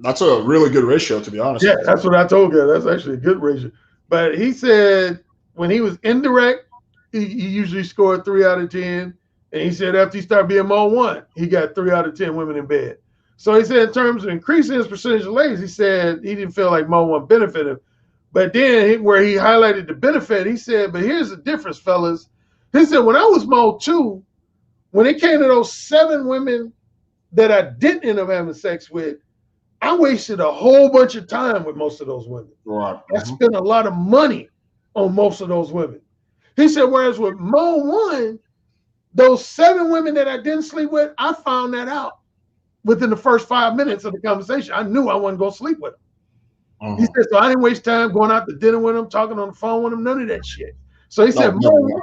That's a really good ratio, to be honest. Yeah, that's what I told you. That's actually a good ratio. But he said when he was indirect, he usually scored 3 out of 10. And he said after he started being mode 1, he got 3 out of 10 women in bed. So he said in terms of increasing his percentage of ladies, he said he didn't feel like mode 1 benefited him. But then where he highlighted the benefit, he said, but here's the difference, fellas. He said, when I was mode 2, when it came to those 7 women that I didn't end up having sex with, I wasted a whole bunch of time with most of those women. Right. I spent a lot of money on most of those women. He said, whereas with mode 1, those 7 women that I didn't sleep with, I found that out within the first 5 minutes of the conversation. I knew I wasn't going to sleep with them. He said, so I didn't waste time going out to dinner with them, talking on the phone with them, none of that shit. So he said, mode 1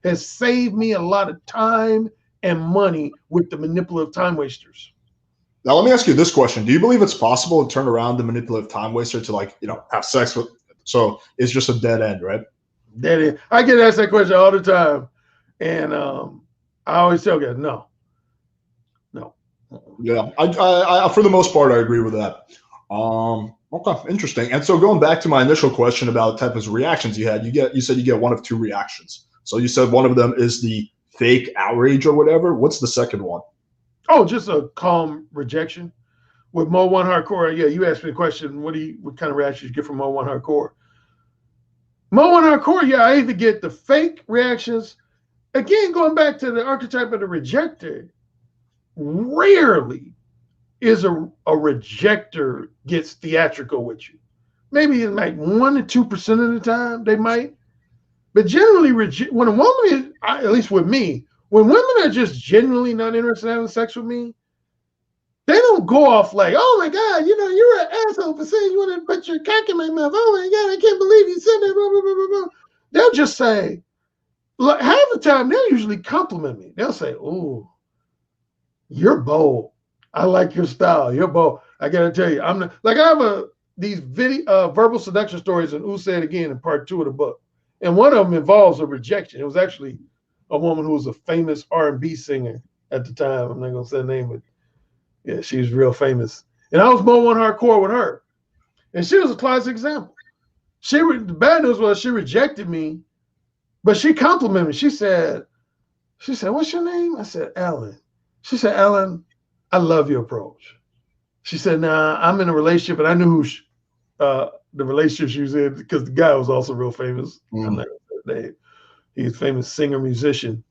has saved me a lot of time and money with the manipulative time wasters. Now, let me ask you this question. Do you believe it's possible to turn around the manipulative time waster to have sex with? So it's just a dead end, right? Dead end. I get asked that question all the time. And I always tell guys, no. Yeah, I for the most part, I agree with that. Okay, interesting. And so going back to my initial question about the type of reactions you had, you said you get one of 2 reactions. So you said one of them is the fake outrage or whatever. What's the second one? Oh, just a calm rejection. With Mo 1 Hardcore, yeah, you asked me the question, what kind of reactions you get from Mo 1 Hardcore? Mo 1 Hardcore, yeah, I either get the fake reactions. Again, going back to the archetype of the rejector, rarely is a rejector gets theatrical with you. Maybe like 1 to 2% of the time they might. But generally, when a woman is, at least with me, when women are just genuinely not interested in having sex with me, they don't go off like, oh my God, you're an asshole for saying you want to put your cock in my mouth. Oh my God, I can't believe you said that. Blah, blah, blah, blah, blah. they'll just say, look, half the time they'll usually compliment me. They'll say, "Ooh, you're bold. I like your style. You're bold." I gotta tell you, I'm not, like I have these verbal seduction stories in Who Said Again in part 2 of the book, and one of them involves a rejection. It was actually a woman who was a famous R&B singer at the time. I'm not gonna say the name, but yeah, she was real famous. And I was more one hardcore with her, and she was a classic example. The bad news was she rejected me, but she complimented me. She said, "What's your name?" I said, "Alan." She said, "Alan, I love your approach." She said, "Nah, I'm in a relationship," and I knew who the relationship she was in because the guy was also real famous. I'm not gonna say his name. He's a famous singer, musician.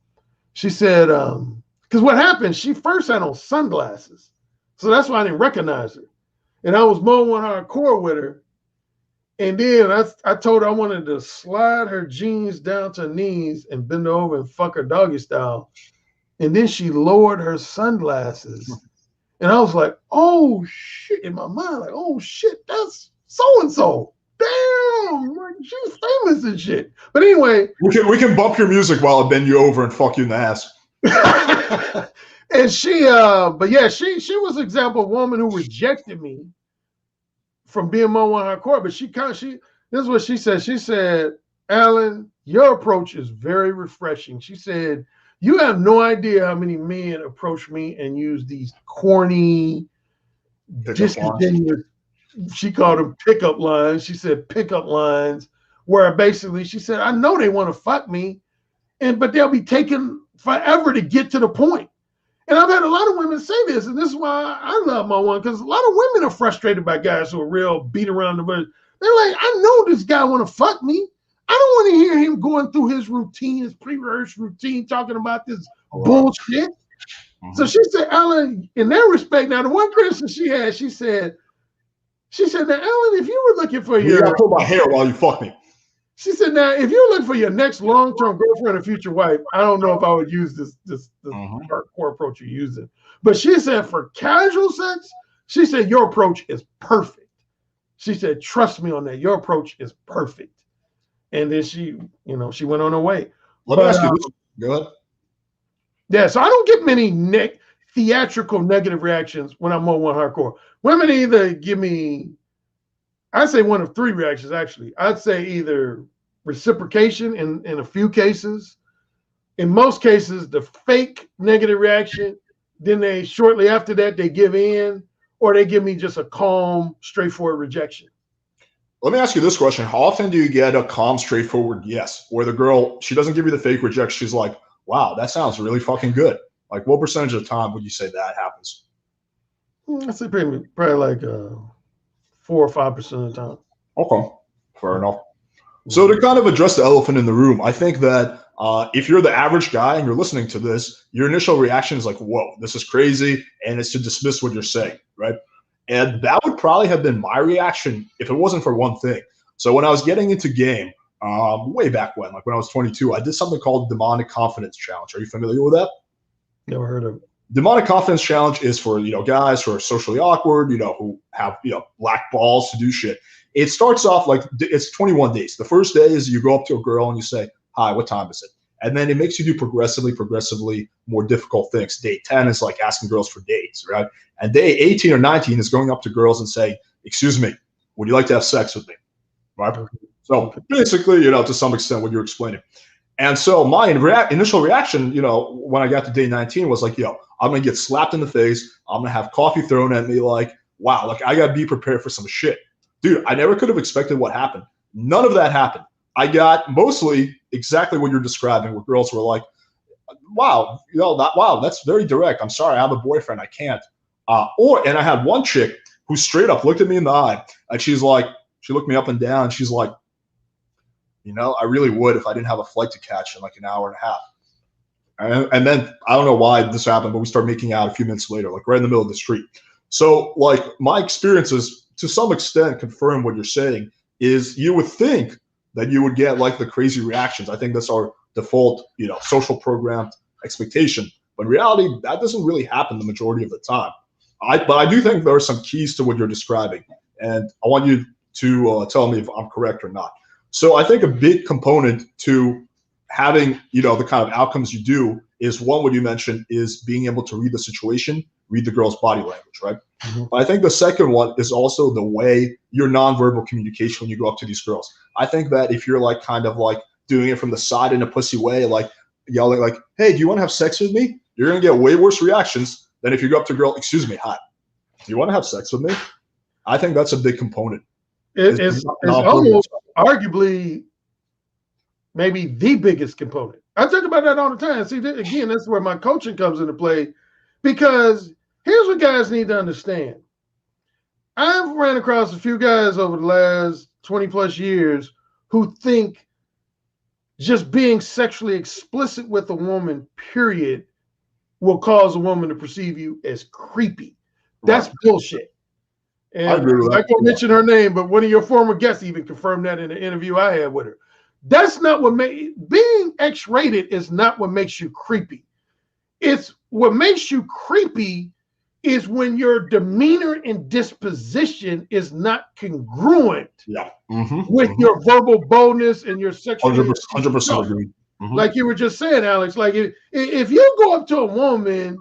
She said, because what happened, she first had on sunglasses. So that's why I didn't recognize her. And I was more one hardcore with her. And then I told her I wanted to slide her jeans down to her knees and bend over and fuck her doggy style. And then she lowered her sunglasses. And I was like, oh shit, in my mind, like, oh shit, that's so-and-so. Damn, like, she's famous and shit. But anyway. We can bump your music while I bend you over and fuck you in the ass. And but yeah, she was an example of a woman who rejected me from being more one hardcore. But this is what she said. She said, "Alan, your approach is very refreshing." She said, "You have no idea how many men approach me and use these corny, disingenuous," she called them pickup lines. She said pickup lines, where basically she said, "I know they want to fuck me, but they'll be taking forever to get to the point." And I've had a lot of women say this, and this is why I love my one, because a lot of women are frustrated by guys who are real beat around the bush. They're like, "I know this guy want to fuck me. I don't want to hear him going through his routine, his pre-rehearsed routine, talking about this bullshit." So she said, "Alan, in that respect," now the one criticism she said, "Now, Alan, if you were looking for you gotta pull my hair while you fuck me." She said, "Now, if you're looking for your next long-term girlfriend or future wife, I don't know if I would use this hardcore approach you're using." But she said, for casual sex, she said, your approach is perfect. She said, "Trust me on that. Your approach is perfect." And then she went on her way. Let me ask you this. Go ahead. Yeah, so I don't get many theatrical negative reactions when I'm on one hardcore. Women either give me, I'd say one of 3 reactions, actually. I'd say either reciprocation in a few cases. In most cases, the fake negative reaction. Then they, shortly after that, they give in, or they give me just a calm, straightforward rejection. Let me ask you this question. How often do you get a calm, straightforward yes, where the girl, she doesn't give you the fake rejection, she's like, "Wow, that sounds really fucking good"? Like, what percentage of the time would you say that happens? I'd say probably like 4 or 5% of the time. Okay, fair enough. So to kind of address the elephant in the room, I think that if you're the average guy and you're listening to this, your initial reaction is like, "Whoa, this is crazy," and it's to dismiss what you're saying, right? And that would probably have been my reaction if it wasn't for one thing. So when I was getting into game, way back when, like when I was 22, I did something called Demonic Confidence Challenge. Are you familiar with that? Never heard of it. Demonic Confidence Challenge is for, guys who are socially awkward, who have, black balls to do shit. It starts off like it's 21 days. The first day is you go up to a girl and you say, "Hi, what time is it?" And then it makes you do progressively more difficult things. Day 10 is like asking girls for dates, right? And day 18 or 19 is going up to girls and saying, "Excuse me, would you like to have sex with me?" Right? So basically, to some extent what you're explaining. And so my initial reaction, when I got to day 19 was like, I'm going to get slapped in the face. I'm going to have coffee thrown at me like, wow, like I got to be prepared for some shit. Dude, I never could have expected what happened. None of that happened. I got mostly exactly what you're describing, where girls were like, "Wow, wow, that's very direct. I'm sorry, I have a boyfriend. I can't." And I had one chick who straight up looked at me in the eye, and she looked me up and down, and she's like, "I really would if I didn't have a flight to catch in like an hour and a half." And then I don't know why this happened, but we started making out a few minutes later, like right in the middle of the street. So like my experiences to some extent confirm what you're saying. Is you would think that you would get like the crazy reactions. I think that's our default, social programmed expectation. But in reality, that doesn't really happen the majority of the time. But I do think there are some keys to what you're describing, and I want you to tell me if I'm correct or not. So I think a big component to having, the kind of outcomes you do is one, what you mentioned is being able to read the situation, read the girl's body language, right? Mhm. But I think the second one is also the way your nonverbal communication when you go up to these girls. I think that if you're like kind of like doing it from the side in a pussy way, like yelling like, hey, do you want to have sex with me? You're going to get way worse reactions than if you go up to a girl, excuse me, hi, do you want to have sex with me? I think that's a big component. It's almost arguably maybe the biggest component. I talk about that all the time. See, again, that's where my coaching comes into play, because here's what guys need to understand. I've ran across a few guys over the last 20 plus years who think just being sexually explicit with a woman, period, will cause a woman to perceive you as creepy. That's bullshit. And I agree with that. I can't mention her name, but one of your former guests even confirmed that in an interview I had with her. That's not what being X-rated is not what makes you creepy. It's what makes you creepy is when your demeanor and disposition is not congruent with your verbal boldness and your sexual 100% agree. Like you were just saying, Alex, like if you go up to a woman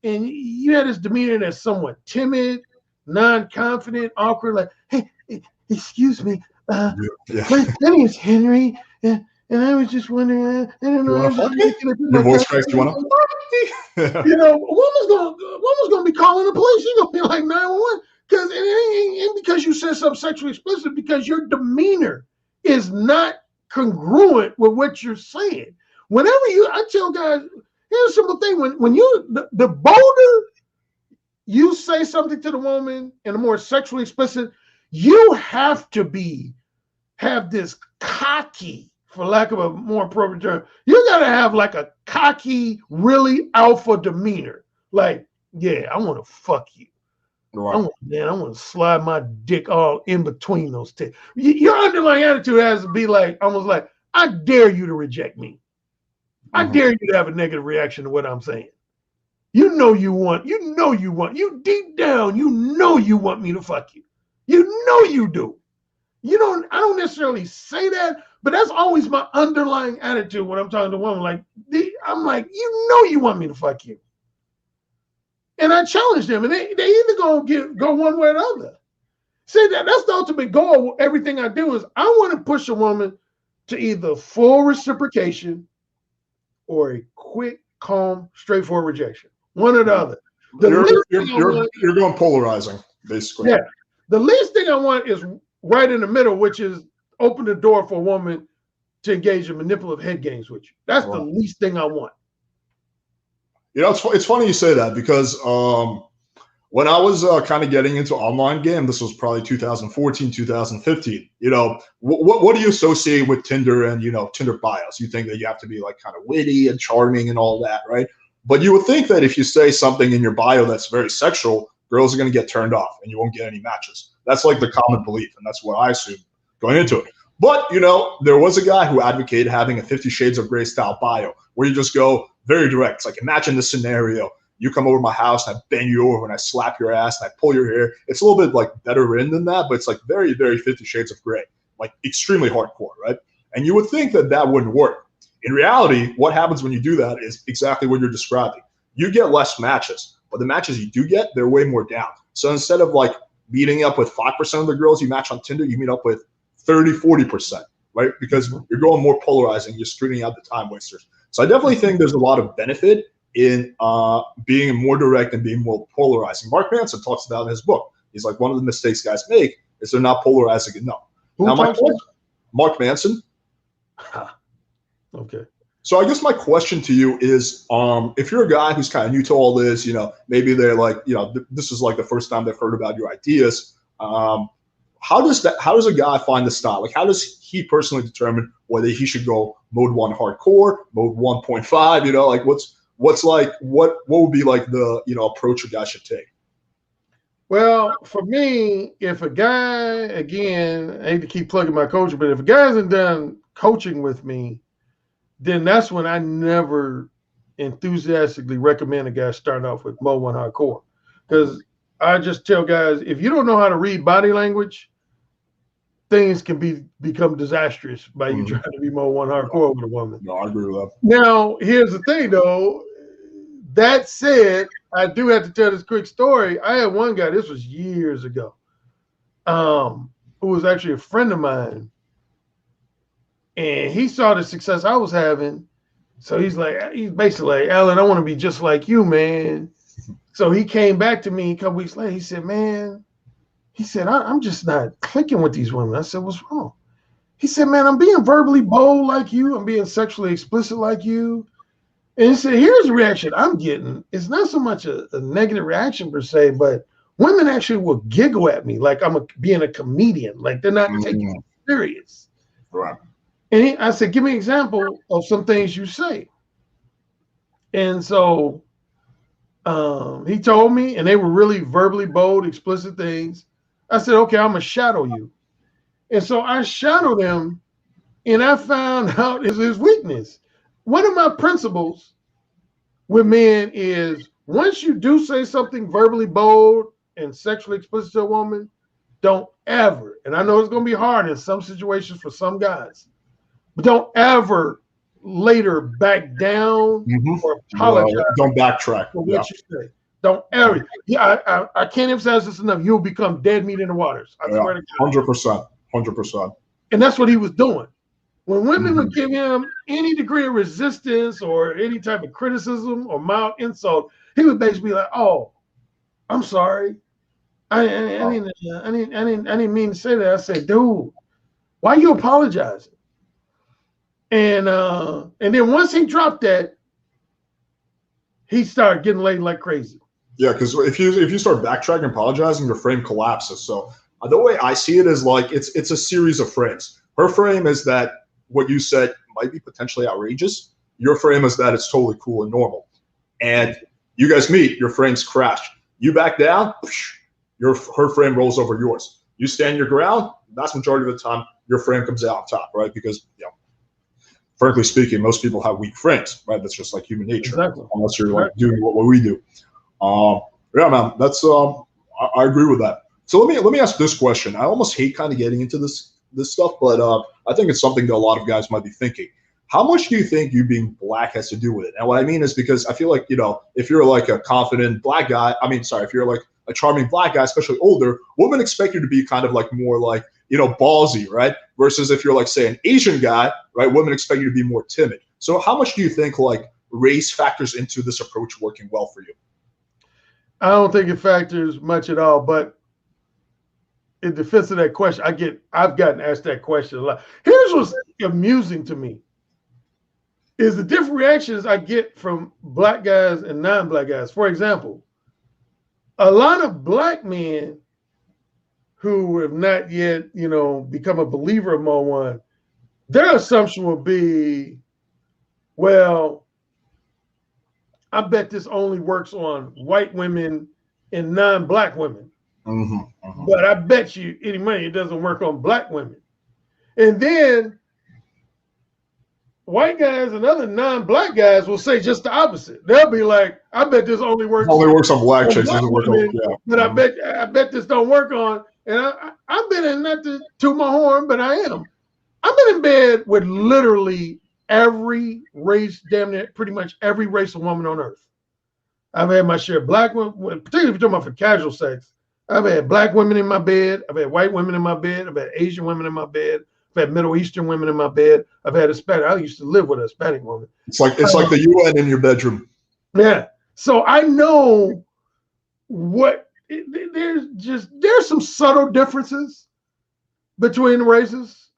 and you had this demeanor that's somewhat timid, non-confident, awkward, like, hey, excuse me, my name is Henry, and I was just wondering, I don't know. Your voice cracks, you want to? A woman's gonna be calling the police. She's gonna be like 911, because it ain't because you said something sexually explicit, because your demeanor is not congruent with what you're saying. Whenever I tell guys, here's a simple thing: when you the bolder you say something to the woman in a more sexually explicit, you have to have this cocky, for lack of a more appropriate term, you gotta have like a cocky, really alpha demeanor. Like, yeah, I want to fuck you. Right. I want to slide my dick all in between those tits. Your underlying attitude has to be like, almost like, I dare you to reject me. I dare you to have a negative reaction to what I'm saying. You deep down, you want me to fuck you. You do. I don't necessarily say that, but that's always my underlying attitude when I'm talking to a woman. Like, I'm like, you want me to fuck you. And I challenge them, and they either go one way or the other. See, that's the ultimate goal. Everything I do is I want to push a woman to either full reciprocation or a quick, calm, straightforward rejection. One or the other. You're going polarizing, basically. Yeah. The least thing I want is right in the middle, which is open the door for a woman to engage in manipulative head games with you. That's the least thing I want. It's funny you say that, because when I was kind of getting into online game, this was probably 2014, 2015. What do you associate with Tinder and Tinder bios? You think that you have to be like kind of witty and charming and all that, right? But you would think that if you say something in your bio that's very sexual, girls are going to get turned off and you won't get any matches. That's like the common belief, and that's what I assumed going into it. But there was a guy who advocated having a 50 Shades of Grey style bio, where you just go very direct. It's like, imagine this scenario. You come over to my house and I bang you over and I slap your ass and I pull your hair. It's a little bit like better written than that, but it's like very, very 50 Shades of Grey, like extremely hardcore, right? And you would think that that wouldn't work. In reality, what happens when you do that is exactly what you're describing. You get less matches, but the matches you do get, they're way more down. So instead of like meeting up with 5% of the girls you match on Tinder, you meet up with 30, 40%, right? Because you're going more polarizing, you're screening out the time wasters. So I definitely think there's a lot of benefit in being more direct and being more polarizing. Mark Manson talks about in his book. He's like, one of the mistakes guys make is they're not polarizing enough. Mark Manson. Okay. So I guess my question to you is, if you're a guy who's kind of new to all this, maybe they're like, this is like the first time they've heard about your ideas. How does a guy find the style? Like, how does he personally determine whether he should go mode 1 hardcore, mode 1.5? Like what would be like the approach a guy should take? Well, for me, if a guy, again, I hate to keep plugging my coach, but if a guy hasn't done coaching with me, then that's when I never enthusiastically recommend a guy starting off with mode 1 hardcore. Because I just tell guys, if you don't know how to read body language, things can become disastrous by you trying to be more one hardcore with a woman. No, I agree with that. Now, here's the thing, though. That said, I do have to tell this quick story. I had one guy, this was years ago, who was actually a friend of mine. And he saw the success I was having. So he's basically like, Alan, I want to be just like you, man. So he came back to me a couple weeks later. He said, man, I'm just not clicking with these women. I said, what's wrong? He said, man, I'm being verbally bold like you. I'm being sexually explicit like you. And he said, here's the reaction I'm getting. It's not so much a negative reaction per se, but women actually will giggle at me like I'm being a comedian. Like they're not taking it serious. Right. And I said, give me an example of some things you say. And so he told me, and they were really verbally bold, explicit things. I said, okay, I'm going to shadow you. And so I shadowed him, and I found out his weakness. One of my principles with men is once you do say something verbally bold and sexually explicit to a woman, don't ever, and I know it's going to be hard in some situations for some guys, but don't ever later back down or apologize. Don't backtrack for what you say. Don't ever. Yeah, I can't emphasize this enough. You'll become dead meat in the waters. I swear to God. 100%. And that's what he was doing. When women would give him any degree of resistance or any type of criticism or mild insult, he would basically be like, "Oh, I'm sorry. I didn't mean to say that." I said, "Dude, why are you apologizing?" And then once he dropped that, he started getting laid like crazy. Yeah, because if you start backtracking and apologizing, your frame collapses. So the way I see it is like it's a series of frames. Her frame is that what you said might be potentially outrageous. Your frame is that it's totally cool and normal. And you guys meet, your frames crash. You back down, her frame rolls over yours. You stand your ground, vast majority of the time, your frame comes out on top, right? Because, frankly speaking, most people have weak frames, right? That's just like human nature, unless you're like doing what we do. Yeah, man, that's I agree with that. So let me ask this question. I almost hate kind of getting into this stuff, but I think it's something that a lot of guys might be thinking. How much do you think you being black has to do with it? And what I mean is because I feel like, if you're like a confident black guy, if you're like a charming black guy, especially older, women expect you to be kind of like more like, ballsy, right? Versus if you're like, say, an Asian guy, right? Women expect you to be more timid. So how much do you think like race factors into this approach working well for you? I don't think it factors much at all, but in defense of that question, I've gotten asked that question a lot. Here's what's amusing to me is the different reactions I get from black guys and non-black guys. For example, a lot of black men who have not yet, become a believer of Mo One, their assumption will be, well, I bet this only works on white women and non-black women. But I bet you any money it doesn't work on black women. And then white guys and other non-black guys will say just the opposite. They'll be like, I bet this only works on black chicks, doesn't work on but I bet this don't work on. And I've been in, not to toot my horn, but I've been in bed with literally every race, damn near pretty much every race of woman on earth. I've had my share of black women, particularly if you're talking about for casual sex. I've had black women in my bed. I've had white women in my bed. I've had Asian women in my bed. I've had Middle Eastern women in my bed. I've had Hispanic. I used to live with a Hispanic woman. It's like the UN in your bedroom. Yeah. So I know there's some subtle differences between the races.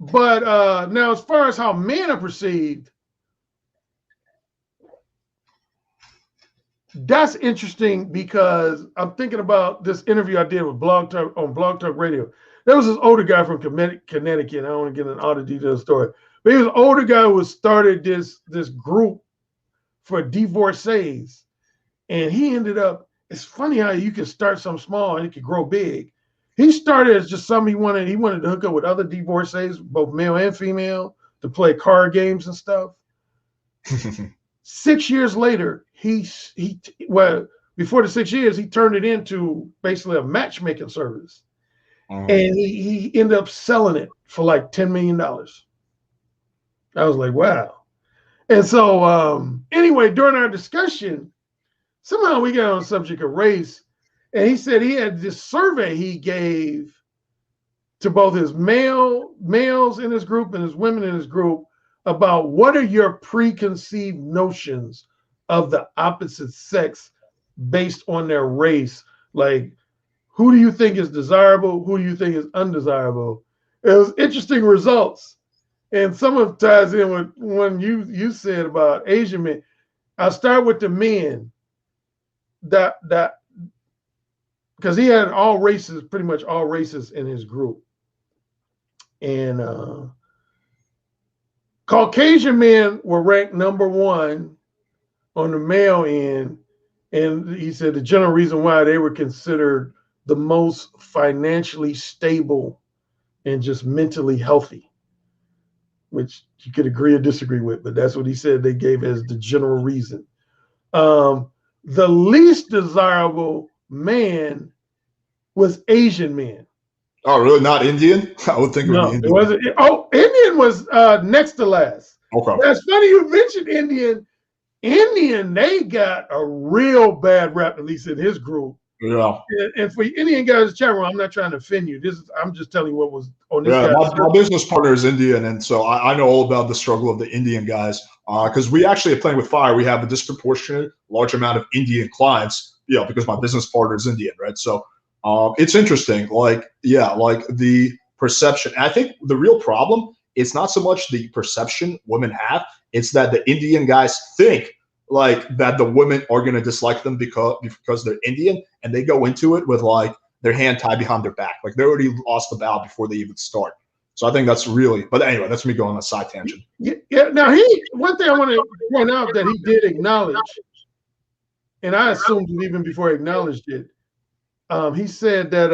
But now as far as how men are perceived, that's interesting because I'm thinking about this interview I did with Blog Talk Radio. There was this older guy from Connecticut. I don't want to get into all the details of the story, but he was an older guy who started this group for divorcees, and he ended up. It's funny how you can start something small and it can grow big. He started as just something he wanted to hook up with other divorcees, both male and female, to play card games and stuff. 6 years later, before the 6 years, he turned it into basically a matchmaking service. and he ended up selling it for like $10 million. I was like, wow. And so anyway, during our discussion, somehow we got on the subject of race, and he said he had this survey he gave to both his males in his group and his women in his group about what are your preconceived notions of the opposite sex based on their race. Like, who do you think is desirable? Who do you think is undesirable? It was interesting results. And some of it ties in with one you said about Asian men. I'll start with the men. That because he had all races, pretty much all races in his group. And Caucasian men were ranked number one on the male end. And he said the general reason why they were considered the most financially stable and just mentally healthy, which you could agree or disagree with, but that's what he said they gave as the general reason. The least desirable man was Asian men. Oh, really? Not Indian? I would think it would be Indian. It wasn't. Oh, Indian was next to last. Okay. That's funny you mentioned Indian. Indian, they got a real bad rap, at least in his group. Yeah. And for Indian guys in the chat room, I'm not trying to offend you. I'm just telling you what was on this. Yeah, my business partner is Indian, and so I know all about the struggle of the Indian guys. Because we actually at Playing with Fire, we have a disproportionate large amount of Indian clients. Because my business partner is Indian, right? So it's interesting. Like the perception. I think the real problem, it's not so much the perception women have, it's that the Indian guys think like that the women are going to dislike them because they're Indian, and they go into it with like their hand tied behind their back. Like they already lost the battle before they even start. So I think that's really, but anyway, that's me going on a side tangent. Yeah. Now one thing I want to point out that he did acknowledge, and I assumed it even before he acknowledged it. He said that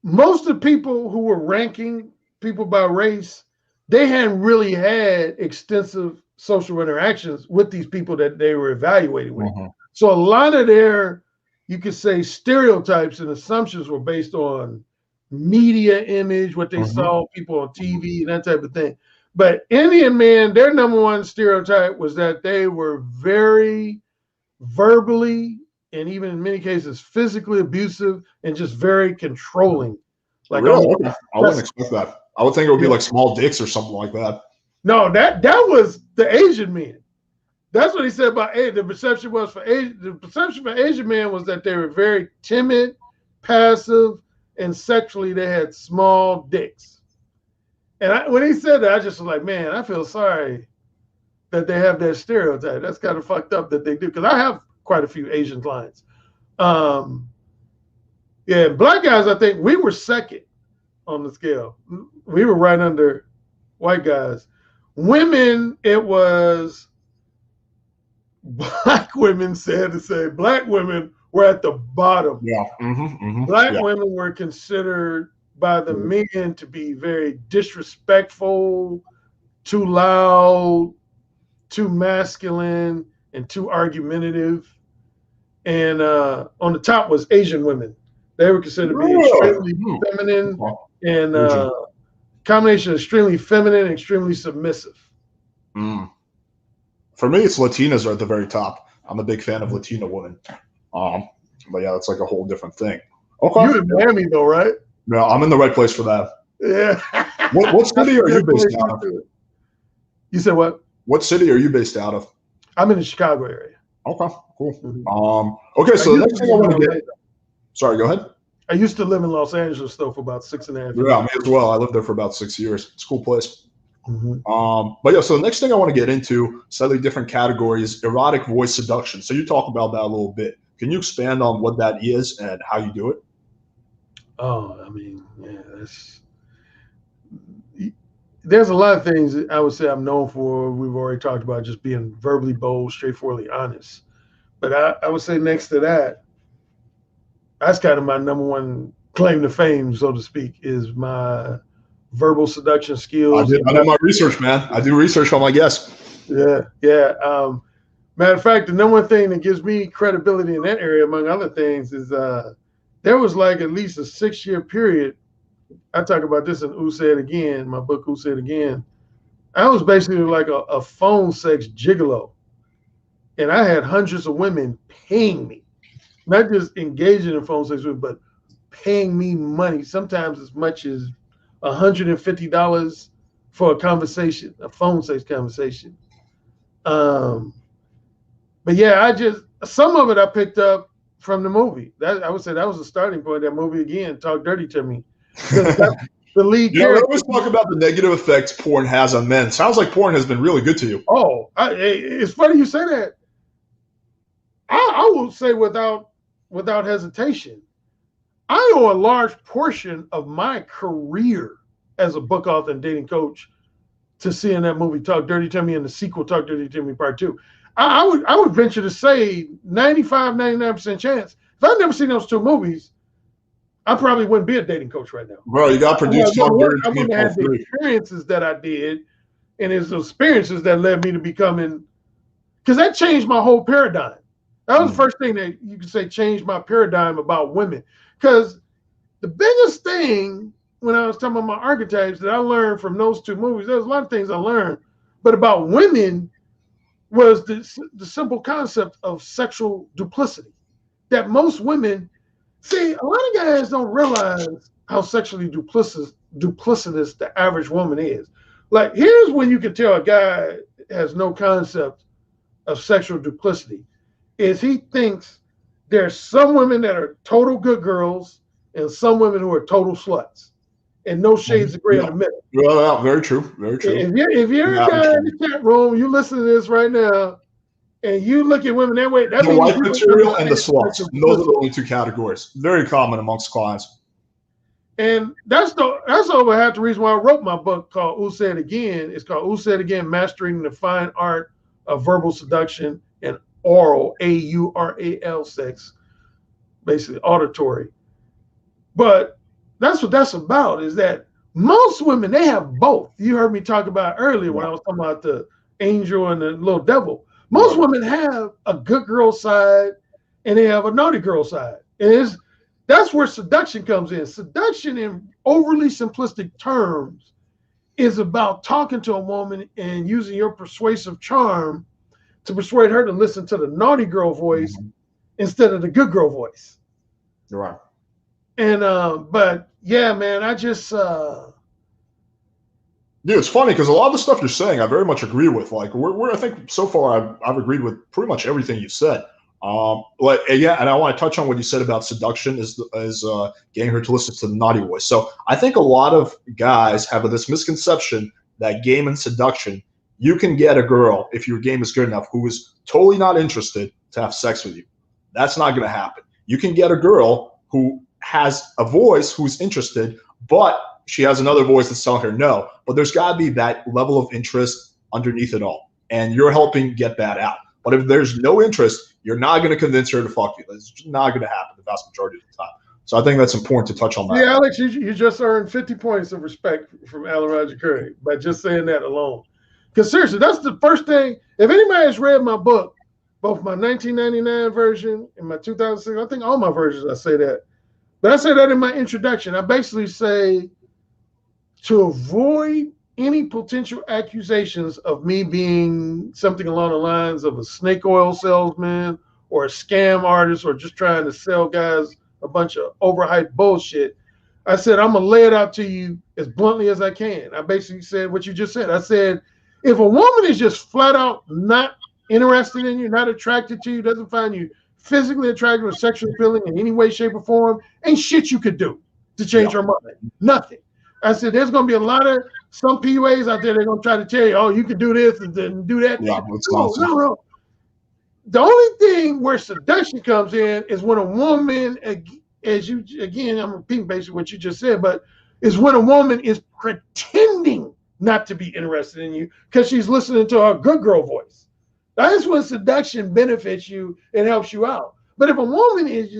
most of the people who were ranking people by race, they hadn't really had extensive social interactions with these people that they were evaluating with. Mm-hmm. So a lot of their, you could say, stereotypes and assumptions were based on media image, what they saw people on TV and that type of thing. But Indian men, their number one stereotype was that they were very verbally and even in many cases physically abusive and just very controlling. Like, really? I wouldn't expect that. I would think it would be like small dicks or something like that. No, that was the Asian men. That's what he said about the perception was for Asian. The perception for Asian men was that they were very timid, passive, and sexually they had small dicks. And when he said that, I just was like, man, I feel sorry that they have that stereotype. That's kind of fucked up that they do, because I have quite a few Asian clients. Yeah, black guys, I think we were second on the scale. We were right under white guys. Women, it was black women, sad to say, black women were at the bottom. Yeah. Black women were considered by the men to be very disrespectful, too loud, too masculine, and too argumentative. And on the top was Asian women. They were considered to be extremely feminine and combination of extremely feminine and extremely submissive. For me, it's Latinas are at the very top. I'm a big fan of Latina women. But yeah, that's like a whole different thing. Okay. You're in Miami though, right? No, I'm in the right place for that. Yeah. What city are you based out of? You said what? What city are you based out of? I'm in the Chicago area. Okay, cool. Okay, so the next thing I want to get. Sorry, go ahead. I used to live in Los Angeles though for about 6.5 years. Yeah, me as well. I lived there for about 6 years. It's a cool place. But yeah, so the next thing I want to get into, slightly different categories, erotic voice seduction. So you talk about that a little bit. Can you expand on what that is and how you do it? Oh, I mean, yeah, there's a lot of things I would say I'm known for. We've already talked about just being verbally bold, straightforwardly honest. But I would say next to that, that's kind of my number one claim to fame, so to speak, is my verbal seduction skills. I do my research, man. I do research on my guests. Yeah. Matter of fact, the number one thing that gives me credibility in that area, among other things, is there was like at least a 6-year period. I talk about this in Who Said Again, my book Who Said Again. I was basically like a phone sex gigolo. And I had hundreds of women paying me, not just engaging in phone sex with, but paying me money, sometimes as much as $150 for a conversation, a phone sex conversation. But yeah, some of it I picked up from the movie. That I would say that was the starting point. That movie again, Talk Dirty to Me. The lead character. We always talk about the negative effects porn has on men. Sounds like porn has been really good to you. Oh, it's funny you say that. I will say without hesitation, I owe a large portion of my career as a book author and dating coach to seeing that movie Talk Dirty to Me and the sequel Talk Dirty to Me Part 2. I would venture to say 95, 99% chance. If I'd never seen those two movies, I probably wouldn't be a dating coach right now. Bro, you got produced Talk Dirty to Me. I wouldn't have the experiences that I did, and it's those experiences that led me to becoming, because that changed my whole paradigm. That was the first thing that you could say changed my paradigm about women. Because the biggest thing when I was talking about my archetypes that I learned from those two movies, there was a lot of things I learned, but about women was the simple concept of sexual duplicity. That most women, see, a lot of guys don't realize how sexually duplicitous the average woman is. Like, here's when you can tell a guy has no concept of sexual duplicity. Is he thinks there's some women that are total good girls and some women who are total sluts, and no shades of gray in the middle. Well, very true, very true. If you're a guy in the chat room, you listen to this right now, and you look at women that way, that the white material and the sluts. Those are the only two categories. Very common amongst clients. And that's over half the reason why I wrote my book called Who Said Again. It's called Who Said Again: Mastering the Fine Art of Verbal Seduction and Oral, AURAL sex, basically auditory. But that's what that's about, is that most women, they have both. You heard me talk about earlier when I was talking about the angel and the little devil. Most women have a good girl side and they have a naughty girl side. And that's where seduction comes in. Seduction, in overly simplistic terms, is about talking to a woman and using your persuasive charm to persuade her to listen to the naughty girl voice instead of the good girl voice. Right. And but yeah, man, I just dude, it's funny because a lot of the stuff you're saying I very much agree with. Like we're I think so far I've agreed with pretty much everything you said. Like yeah, and I want to touch on what you said about seduction is getting her to listen to the naughty voice. So I think a lot of guys have this misconception that game and seduction, you can get a girl, if your game is good enough, who is totally not interested to have sex with you. That's not going to happen. You can get a girl who has a voice who's interested, but she has another voice that's telling her no. But there's got to be that level of interest underneath it all. And you're helping get that out. But if there's no interest, you're not going to convince her to fuck you. That's just not going to happen the vast majority of the time. So I think that's important to touch on that. Yeah, Alex, you just earned 50 points of respect from Alan Roger Currie by just saying that alone. Because seriously, that's the first thing. If anybody has read my book, both my 1999 version and my 2006, I think all my versions I say that. But I say that in my introduction. I basically say to avoid any potential accusations of me being something along the lines of a snake oil salesman or a scam artist or just trying to sell guys a bunch of overhyped bullshit, I said, I'm going to lay it out to you as bluntly as I can. I basically said what you just said. I said, if a woman is just flat out not interested in you, not attracted to you, doesn't find you physically attractive or sexually appealing in any way, shape, or form, ain't shit you could do to change her mind. Nothing. I said, there's going to be a lot of some PUAs out there. They're going to try to tell you, oh, you can do this and then do that. Yeah, no. The only thing where seduction comes in is when a woman, as you, again, I'm repeating basically what you just said, but is when a woman is pretending not to be interested in you because she's listening to her good girl voice. That's when seduction benefits you and helps you out. But if a woman is,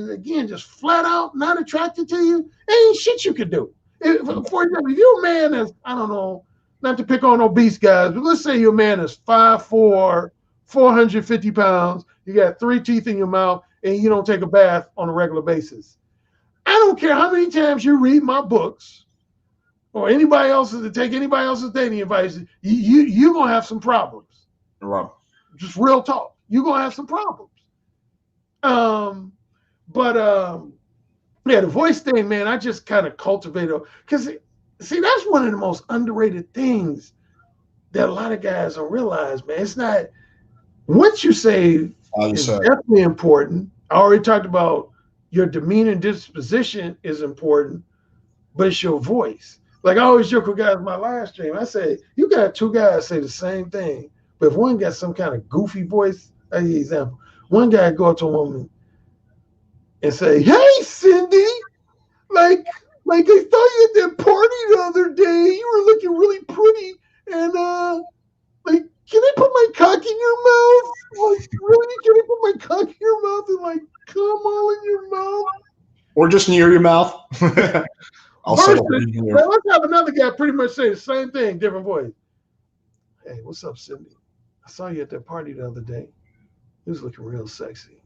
just flat out not attracted to you, ain't shit you could do. For example, if you're a man that's, I don't know, not to pick on obese guys, but let's say you're a man that's 5'4", 450 pounds, you got 3 teeth in your mouth, and you don't take a bath on a regular basis. I don't care how many times you read my books or anybody else's to take anybody else's dating advice, you're going to have some problems. Right. Just real talk. You're going to have some problems. Yeah, the voice thing, man, I just kind of cultivated, because see, that's one of the most underrated things that a lot of guys don't realize, man. It's not, what you say is definitely important. I already talked about your demeanor and disposition is important, but it's your voice. Like I always joke with guys in my live stream. I say, you got two guys say the same thing, but if one got some kind of goofy voice, I'll give you an example. One guy go up to a woman and say, "Hey, Cindy, like I saw you at that party the other day. You were looking really pretty, and like, can I put my cock in your mouth? Like, really? Can I put my cock in your mouth and like come all in your mouth, or just near your mouth?" Let's have another guy pretty much say the same thing, different voice. "Hey, what's up, Cindy? I saw you at that party the other day. You was looking real sexy.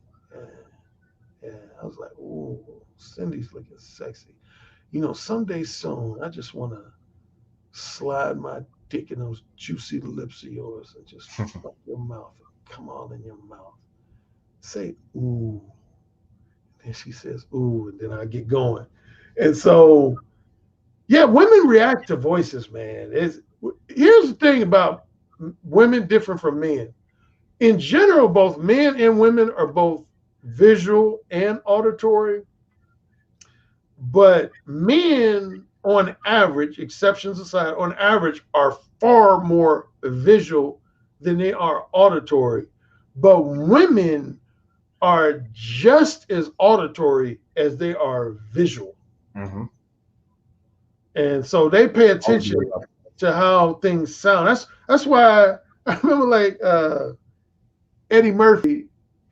Yeah, I was like, ooh, Cindy's looking sexy. You know, someday soon, I just want to slide my dick in those juicy lips of yours and just fuck your mouth and come all in your mouth. Say, ooh." And she says, ooh, and then I get going. And so, yeah, women react to voices, man. Here's the thing about women different from men. In general, both men and women are both visual and auditory, but men on average, exceptions aside, on average are far more visual than they are auditory, but women are just as auditory as they are visual. Mm-hmm. And so they pay attention to how things sound. That's why I remember, like, Eddie Murphy,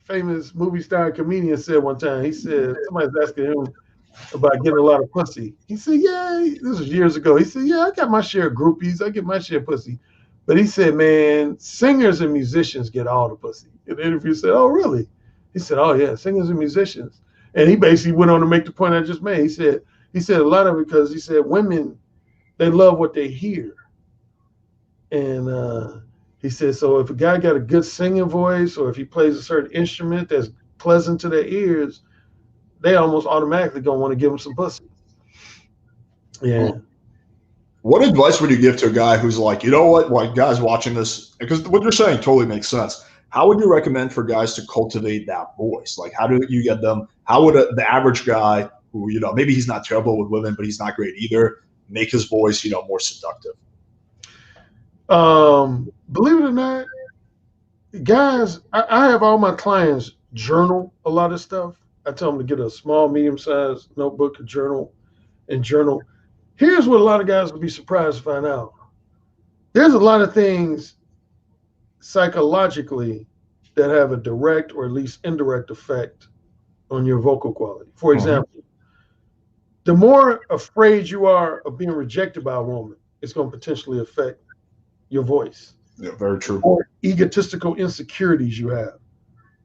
famous movie star and comedian, said one time, he said, somebody's asking him about getting a lot of pussy. He said, yeah, this was years ago. He said, yeah, I got my share of groupies. I get my share of pussy. But he said, man, singers and musicians get all the pussy. And the interview said, oh, really? He said, oh, yeah, singers and musicians. And he basically went on to make the point I just made. He said a lot of it because he said women, they love what they hear. And he said, so if a guy got a good singing voice or if he plays a certain instrument that's pleasant to their ears, they almost automatically gonna want to give him some pussy. Yeah. What advice would you give to a guy who's like, you know what, like guys watching this, because what you're saying totally makes sense. How would you recommend for guys to cultivate that voice? Like, how do you get them? How would the average guy who, you know, maybe he's not terrible with women, but he's not great either, make his voice, you know, more seductive? Believe it or not, guys, I have all my clients journal a lot of stuff. I tell them to get a small, medium-sized notebook, a journal, and journal. Here's what a lot of guys will be surprised to find out. There's a lot of things psychologically that have a direct or at least indirect effect on your vocal quality. For example, the more afraid you are of being rejected by a woman, it's going to potentially affect your voice. Yeah, very true. Or egotistical insecurities you have.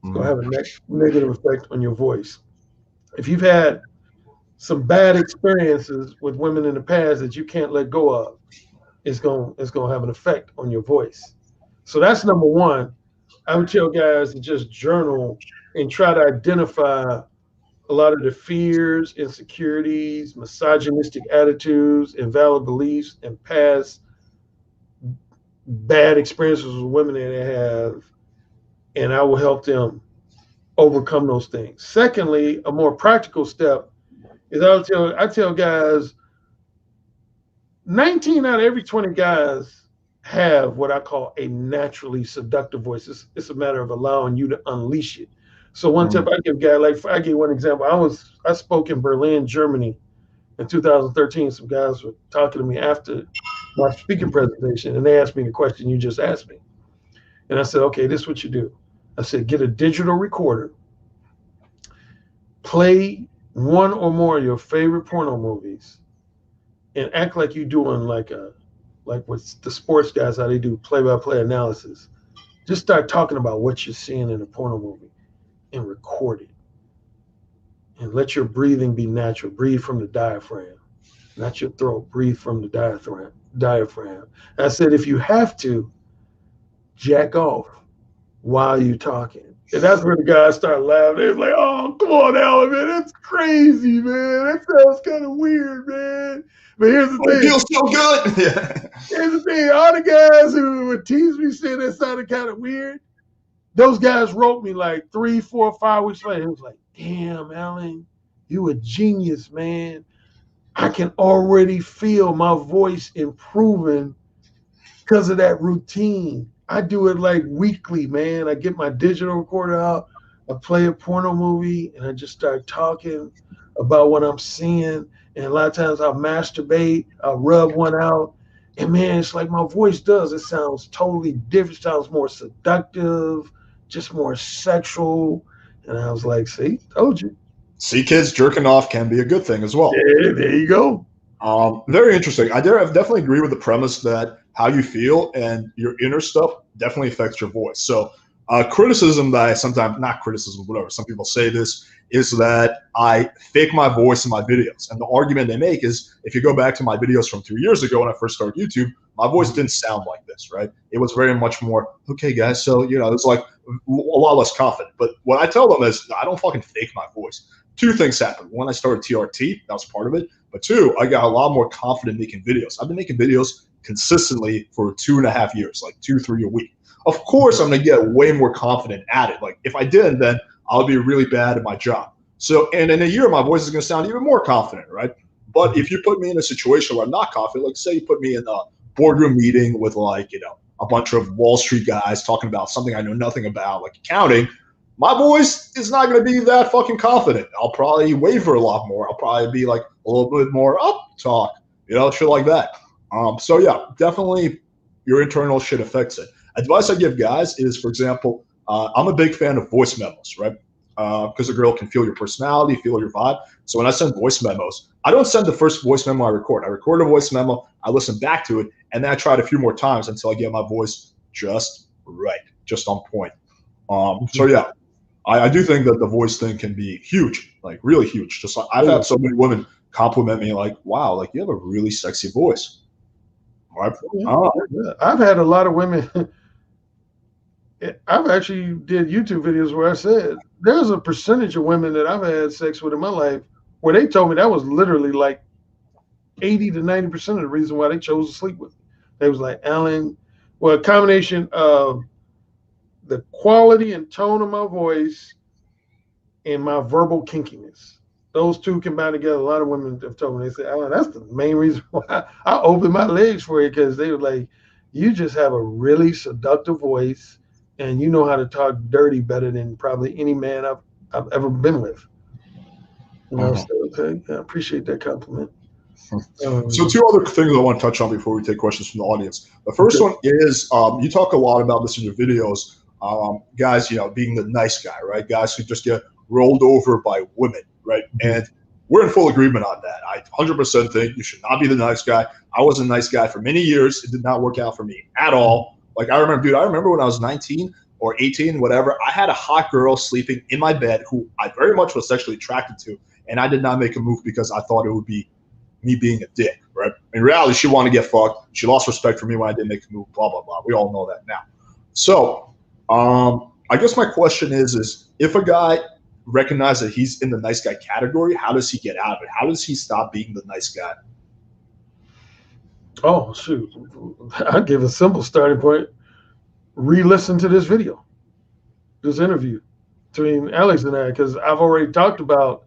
It's going to have a negative effect on your voice. If you've had some bad experiences with women in the past that you can't let go of, it's going to have an effect on your voice. So that's number one. I would tell guys to just journal and try to identify a lot of the fears, insecurities, misogynistic attitudes, invalid beliefs, and past bad experiences with women that they have, and I will help them overcome those things. Secondly, a more practical step is I tell guys, 19 out of every 20 guys have what I call a naturally seductive voice. It's a matter of allowing you to unleash it. So one tip I give guy, like I give one example. I spoke in Berlin, Germany in 2013. Some guys were talking to me after my speaking presentation, and they asked me the question you just asked me. And I said, okay, this is what you do. I said, get a digital recorder, play one or more of your favorite porno movies, and act like you're doing like with the sports guys, how they do play-by-play analysis. Just start talking about what you're seeing in a porno movie and record it. and let your breathing be natural. Breathe from the diaphragm, not your throat. Breathe from the diaphragm. I said, if you have to, jack off while you're talking. And that's where the guys start laughing. They're like, oh, come on, Alan, man. That's crazy, man. That sounds kind of weird, man. But here's the thing. It feels so good. Yeah. Here's the thing. All the guys who would tease me saying that sounded kind of weird, those guys wrote me like 3, 4, 5 weeks later. It was like, damn, Alan, you a genius, man. I can already feel my voice improving because of that routine. I do it like weekly, man. I get my digital recorder out, I play a porno movie, and I just start talking about what I'm seeing. And a lot of times I'll masturbate, I'll rub one out. And man, it's like my voice does. It sounds totally different. It sounds more seductive, just more sexual. And I was like, see, told you. See, kids, jerking off can be a good thing as well. Yeah, there you go. Very interesting. I definitely agree with the premise that how you feel and your inner stuff definitely affects your voice. So criticism that I sometimes, not criticism, whatever, some people say this, is that I fake my voice in my videos. And the argument they make is if you go back to my videos from 2 years ago when I first started YouTube, my voice didn't sound like this, right? It was very much more, okay, guys, so, you know, it's like a lot less confident. But what I tell them is I don't fucking fake my voice. 2 things happened. One, I started TRT. That was part of it. But 2, I got a lot more confident making videos. I've been making videos consistently for 2.5 years, like 2, 3 a week. Of course, I'm going to get way more confident at it. Like if I didn't, then I'll be really bad at my job. So, and in a year, my voice is going to sound even more confident, right? But if you put me in a situation where I'm not confident, like say you put me in a boardroom meeting with like, you know, a bunch of Wall Street guys talking about something I know nothing about, like accounting, my voice is not going to be that fucking confident. I'll probably waver a lot more. I'll probably be like a little bit more up talk, you know, shit like that. So yeah, definitely your internal shit affects it. Advice I give guys is, for example, I'm a big fan of voice memos, right? Because a girl can feel your personality, feel your vibe. So when I send voice memos, I don't send the first voice memo I record. I record a voice memo, I listen back to it, and then I try it a few more times until I get my voice just right, just on point. So yeah, I do think that the voice thing can be huge, like really huge. Just like I've had so many women compliment me, like, "Wow, like you have a really sexy voice." Right? I've had a lot of women. I've actually did YouTube videos where I said there's a percentage of women that I've had sex with in my life where they told me that was literally like 80 to 90% of the reason why they chose to sleep with me. They was like, Alan, well, a combination of the quality and tone of my voice and my verbal kinkiness. Those 2 combined together, a lot of women have told me, they say, Alan, that's the main reason why I opened my legs for you, because they were like, you just have a really seductive voice and you know how to talk dirty better than probably any man I've ever been with. You know, so, okay, I appreciate that compliment. So 2 other things I want to touch on before we take questions from the audience. The first one is you talk a lot about this in your videos, guys, you know, being the nice guy, right? Guys who just get rolled over by women, right? And we're in full agreement on that. I 100% think you should not be the nice guy. I was a nice guy for many years. It did not work out for me at all. Like I remember when I was 19 or 18, whatever, I had a hot girl sleeping in my bed who I very much was sexually attracted to. And I did not make a move because I thought it would be me being a dick, right? In reality, she wanted to get fucked. She lost respect for me when I didn't make a move, blah, blah, blah. We all know that now. So I guess my question is if a guy recognizes that he's in the nice guy category, how does he get out of it? How does he stop being the nice guy? Oh, shoot. I'd give a simple starting point. Re-listen to this video, this interview between Alex and I, because I've already talked about,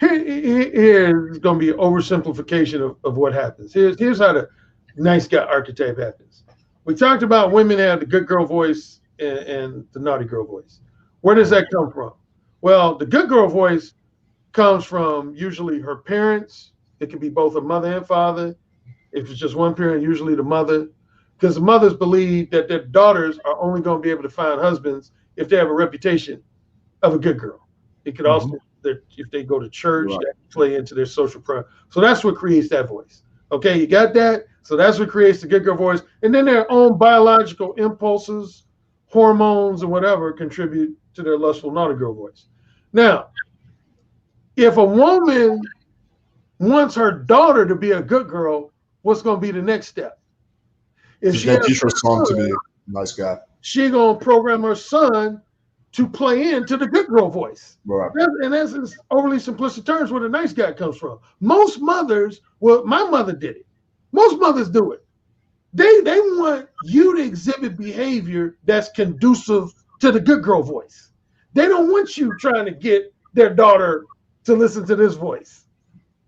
here's going to be an oversimplification of what happens. Here's how the nice guy archetype happens. We talked about women have the good girl voice and the naughty girl voice. Where does that come from? Well, the good girl voice comes from usually her parents. It can be both a mother and father. If it's just one parent, usually the mother, because the mothers believe that their daughters are only going to be able to find husbands if they have a reputation of a good girl. It could also, if they go to church, that play into their social pride. So that's what creates that voice. Okay, you got that? So that's what creates the good girl voice. And then their own biological impulses, hormones, and whatever contribute to their lustful naughty girl voice. Now, if a woman wants her daughter to be a good girl, what's going to be the next step? If She's she going to has teach her a son to son, be a nice guy. she going to program her son to play into the good girl voice. Right. And that's in overly simplistic terms where the nice guy comes from. Most mothers, well, my mother did it. Most mothers do it. They want you to exhibit behavior that's conducive to the good girl voice. They don't want you trying to get their daughter to listen to this voice,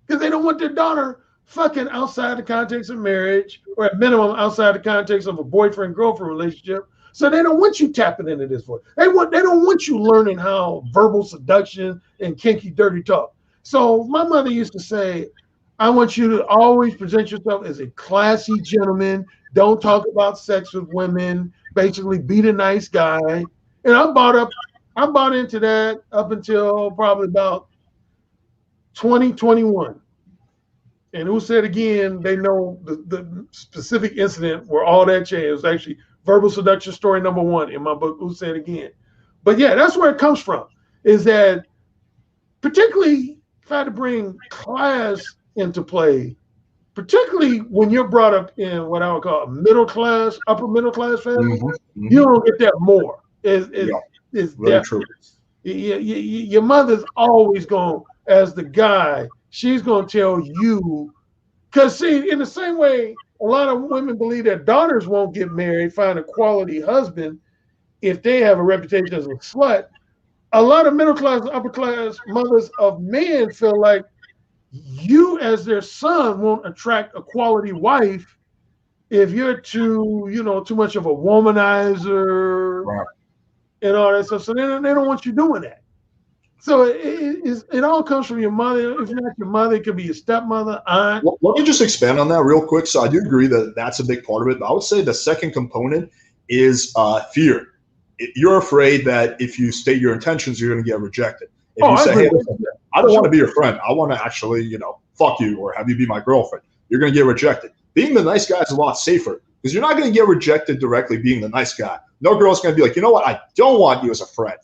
because they don't want their daughter fucking outside the context of marriage, or at minimum outside the context of a boyfriend-girlfriend relationship. So they don't want you tapping into this voice. They don't want you learning how verbal seduction and kinky dirty talk. So my mother used to say, I want you to always present yourself as a classy gentleman. Don't talk about sex with women. Basically, be the nice guy. And I bought into that up until probably about 2021. And who said again, they know the specific incident where all that changed. It was actually verbal seduction story number 1 in my book, Who Said Again. But yeah, that's where it comes from, is that particularly if I had to bring class into play, particularly when you're brought up in what I would call a middle class, upper middle class family, you don't get that more. It's very true. Your mother's always going, as the guy, she's going to tell you, because see, in the same way, a lot of women believe their daughters won't get married, find a quality husband if they have a reputation as a slut. A lot of middle class and upper class mothers of men feel like you as their son won't attract a quality wife if you're too much of a womanizer, right, and all that stuff. So they don't want you doing that. So it all comes from your mother. If not your mother, it could be your stepmother, aunt. Well, let me just expand on that real quick. So I do agree that that's a big part of it. But I would say the second component is fear. You're afraid that if you state your intentions, you're going to get rejected. If you say, hey, listen, I don't want to be your friend. I want to actually, fuck you or have you be my girlfriend. You're going to get rejected. Being the nice guy is a lot safer because you're not going to get rejected directly being the nice guy. No girl's going to be like, you know what? I don't want you as a friend.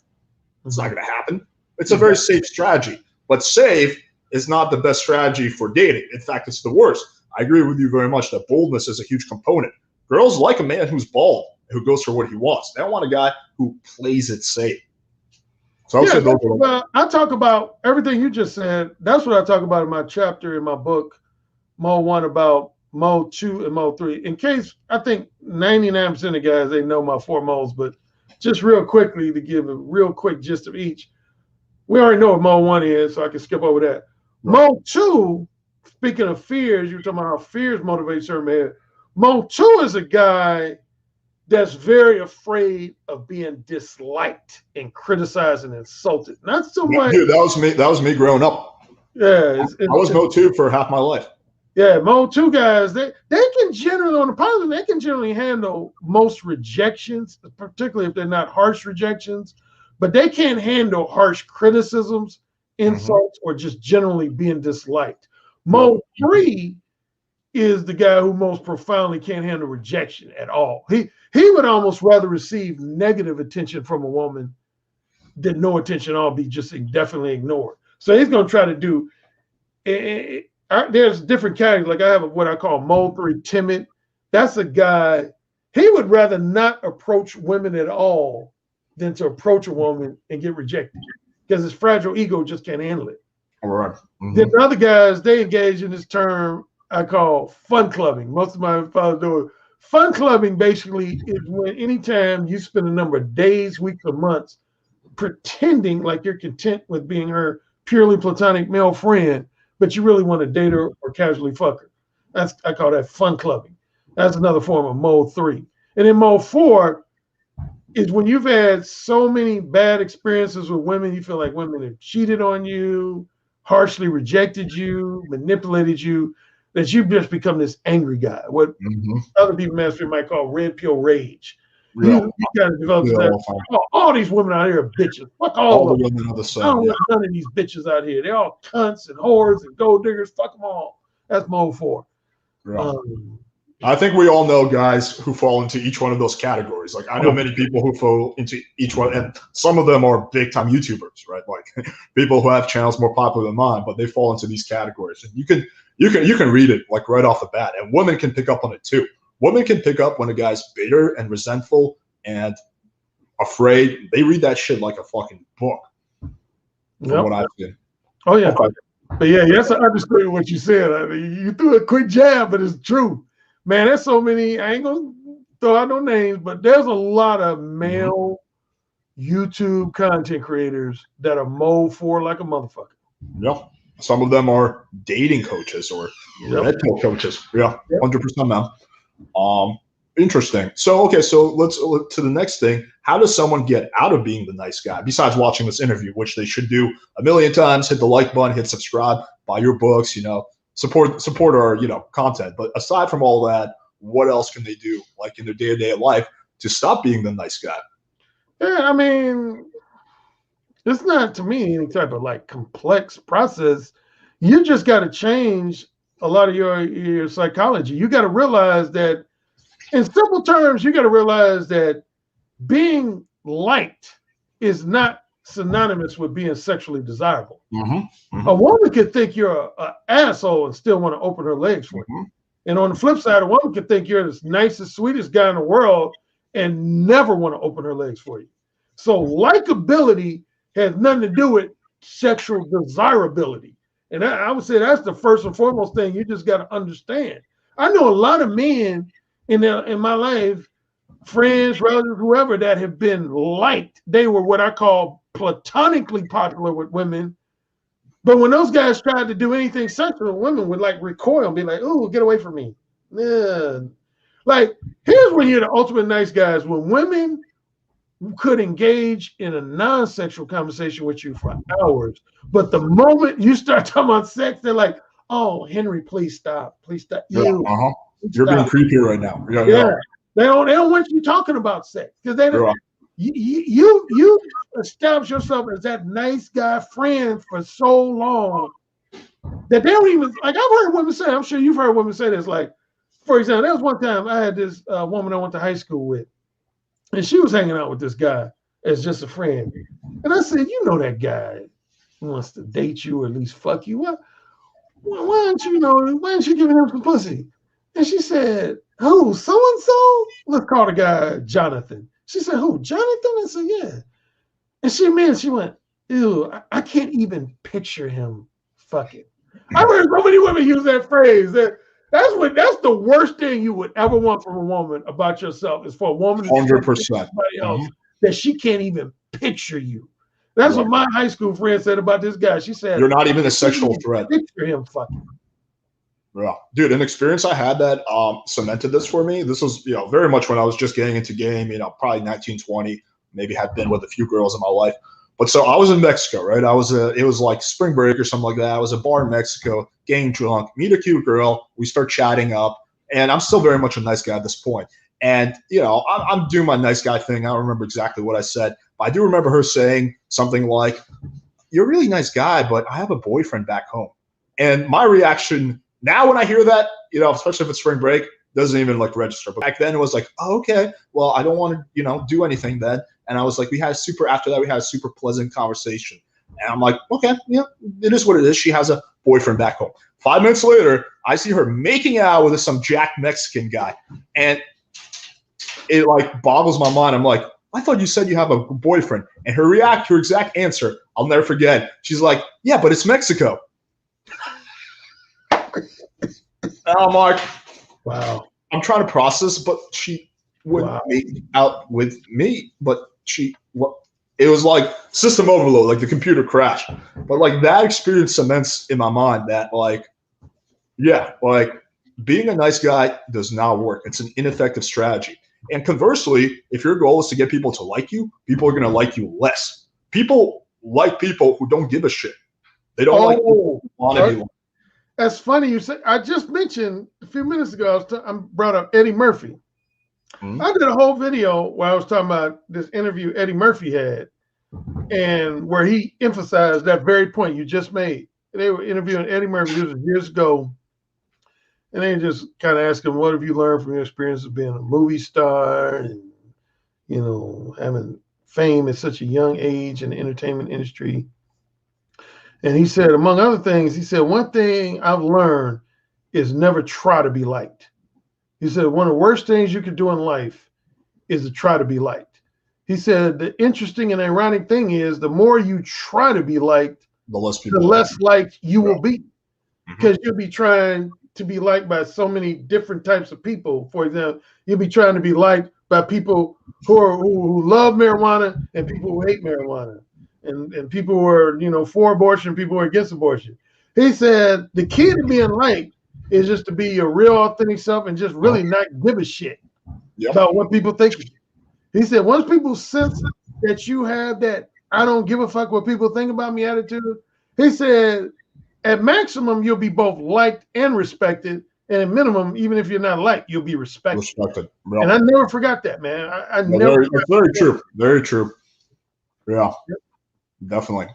It's not going to happen. It's a very safe strategy. But safe is not the best strategy for dating. In fact, it's the worst. I agree with you very much that boldness is a huge component. Girls like a man who's bold, who goes for what he wants. They don't want a guy who plays it safe. So I talk about everything you just said. That's what I talk about in my chapter in my book, Mode 1, about Mode 2 and Mode 3. In case, I think 99% of guys, they know my 4 modes, but just real quickly to give a real quick gist of each. We already know what Mode 1 is, so I can skip over that. Right. Mode 2, speaking of fears, you were talking about how fears motivate certain men. Mode 2 is a guy that's very afraid of being disliked and criticized and insulted. Not so much. Dude, that was me growing up. Yeah, I was Mode 2 for half my life. Yeah, Mode 2 guys, they can generally, on the positive, they can generally handle most rejections, particularly if they're not harsh rejections, but they can't handle harsh criticisms, insults, or just generally being disliked. Mode 3 is the guy who most profoundly can't handle rejection at all. He would almost rather receive negative attention from a woman than no attention at all, be just indefinitely ignored. So he's going to try to do, there's different categories. Like I have what I call Mode 3 timid. That's a guy, he would rather not approach women at all than to approach a woman and get rejected because his fragile ego just can't handle it. All right. Then the other guys, they engage in this term I call fun clubbing. Most of my fathers do it. Fun clubbing basically is when anytime you spend a number of days, weeks, or months pretending like you're content with being her purely platonic male friend, but you really want to date her or casually fuck her. I call that fun clubbing. That's another form of Mode 3. And then Mode 4 is when you've had so many bad experiences with women, you feel like women have cheated on you, harshly rejected you, manipulated you, that you've just become this angry guy. What other people might call red pill rage. You got to develop that. All these women out here are bitches. Fuck all of them. Women are the same. I don't want none of these bitches out here. They're all cunts and whores and gold diggers. Fuck them all. That's Mode 4. Right. I think we all know guys who fall into each one of those categories. Like I know many people who fall into each one, and some of them are big time YouTubers, right? Like people who have channels more popular than mine, but they fall into these categories. And you can read it like right off the bat, and women can pick up on it too. Women can pick up when a guy's bitter and resentful and afraid. They read that shit like a fucking book. From what I've seen. Oh yeah. Okay. But yeah, yes, I understood what you said. I mean, you threw a quick jab, but it's true. Man, there's so many, I ain't gonna throw out no names, but there's a lot of male YouTube content creators that are mowed for like a motherfucker. Yeah. Some of them are dating coaches or mental coaches. Yeah, 100%, man. Interesting. So, okay, so let's look to the next thing. How does someone get out of being the nice guy besides watching this interview, which they should do a million times? Hit the like button, hit subscribe, buy your books, support our, content. But aside from all that, what else can they do, like in their day-to-day life, to stop being the nice guy? Yeah, I mean, it's not, to me, any type of like complex process. You just got to change a lot of your psychology. You got to realize that, in simple terms, you got to realize that being liked is not synonymous with being sexually desirable. A woman could think you're an asshole and still want to open her legs for you. And on the flip side, a woman could think you're the nicest, sweetest guy in the world and never want to open her legs for you. So likability has nothing to do with sexual desirability. And I would say that's the first and foremost thing you just got to understand. I know a lot of men in my life, friends, relatives, whoever, that have been liked. They were what I call platonically popular with women. But when those guys tried to do anything sexual, women would like recoil and be like, "Ooh, get away from me." Yeah. Like, here's when you're the ultimate nice guys, when women could engage in a non-sexual conversation with you for hours. But the moment you start talking about sex, they're like, "Oh, Henry, please stop. Please stop." You're being creepy right now. Yeah. They don't want you talking about sex because they don't. You establish yourself as that nice guy friend for so long that they don't even, like, I've heard women say, I'm sure you've heard women say this, like, for example, there was one time I had this woman I went to high school with, and she was hanging out with this guy as just a friend. And I said, "You know that guy wants to date you or at least fuck you. Why aren't you giving him some pussy?" And she said, "Who, so-and-so? Let's call the guy Jonathan." She said, "Who, Jonathan?" I said, "Yeah." And she went, "Ew, I can't even picture him fucking." I've heard so many women use that phrase. That's the worst thing you would ever want from a woman about yourself, is for a woman to 100%. somebody else that she can't even picture you. That's what my high school friend said about this guy. She said, "You're not even a sexual threat. Picture him fucking." Yeah, dude, an experience I had that cemented this for me. This was, very much when I was just getting into game, probably 19, 20, maybe had been with a few girls in my life. But so I was in Mexico, right? It was like spring break or something like that. I was at a bar in Mexico, getting drunk, meet a cute girl. We start chatting up, and I'm still very much a nice guy at this point. And, I'm doing my nice guy thing. I don't remember exactly what I said, but I do remember her saying something like, "You're a really nice guy, but I have a boyfriend back home." And my reaction now when I hear that, especially if it's spring break, doesn't even like register. But back then it was like, "Oh, okay, well, I don't want to, do anything then." And I was like, after that, we had a super pleasant conversation. And I'm like, okay, yeah, it is what it is. She has a boyfriend back home. 5 minutes later, I see her making out with some jack Mexican guy. And it like boggles my mind. I'm like, "I thought you said you have a boyfriend." And her exact answer, I'll never forget. She's like, "Yeah, but it's Mexico." And I'm like, wow. I'm trying to process, but she wouldn't make out with me. But it was like system overload, like the computer crashed. But like that experience cements in my mind that being a nice guy does not work. It's an ineffective strategy. And conversely, if your goal is to get people to like you, people are going to like you less. People like people who don't give a shit. They don't like people who want to be liked. That's funny you said. I just mentioned a few minutes ago, I brought up Eddie Murphy. I did a whole video where I was talking about this interview Eddie Murphy had, and where he emphasized that very point you just made. They were interviewing Eddie Murphy, this was years ago, And they just kind of ask him, what have you learned from your experience of being a movie star and, you know, having fame at such a young age in the entertainment industry? And he said, among other things, he said, one thing I've learned is never try to be liked. He said, one of the worst things you could do in life is to try to be liked. He said, the interesting and ironic thing is the more you try to be liked, the less liked you will be. Because you'll be trying to be liked by so many different types of people. For example, you'll be trying to be liked by people who love marijuana and people who hate marijuana, and people who are, you know, for abortion, people who are against abortion. He said the key to being liked is just to be your real authentic self and just really not give a shit about what people think of you. He said once people sense that you have that I don't give a fuck what people think about me attitude, he said at maximum, you'll be both liked and respected. And at minimum, even if you're not liked, you'll be respected. Yep. And I never forgot that, man. I never. It's very true. Very true. Yeah, definitely.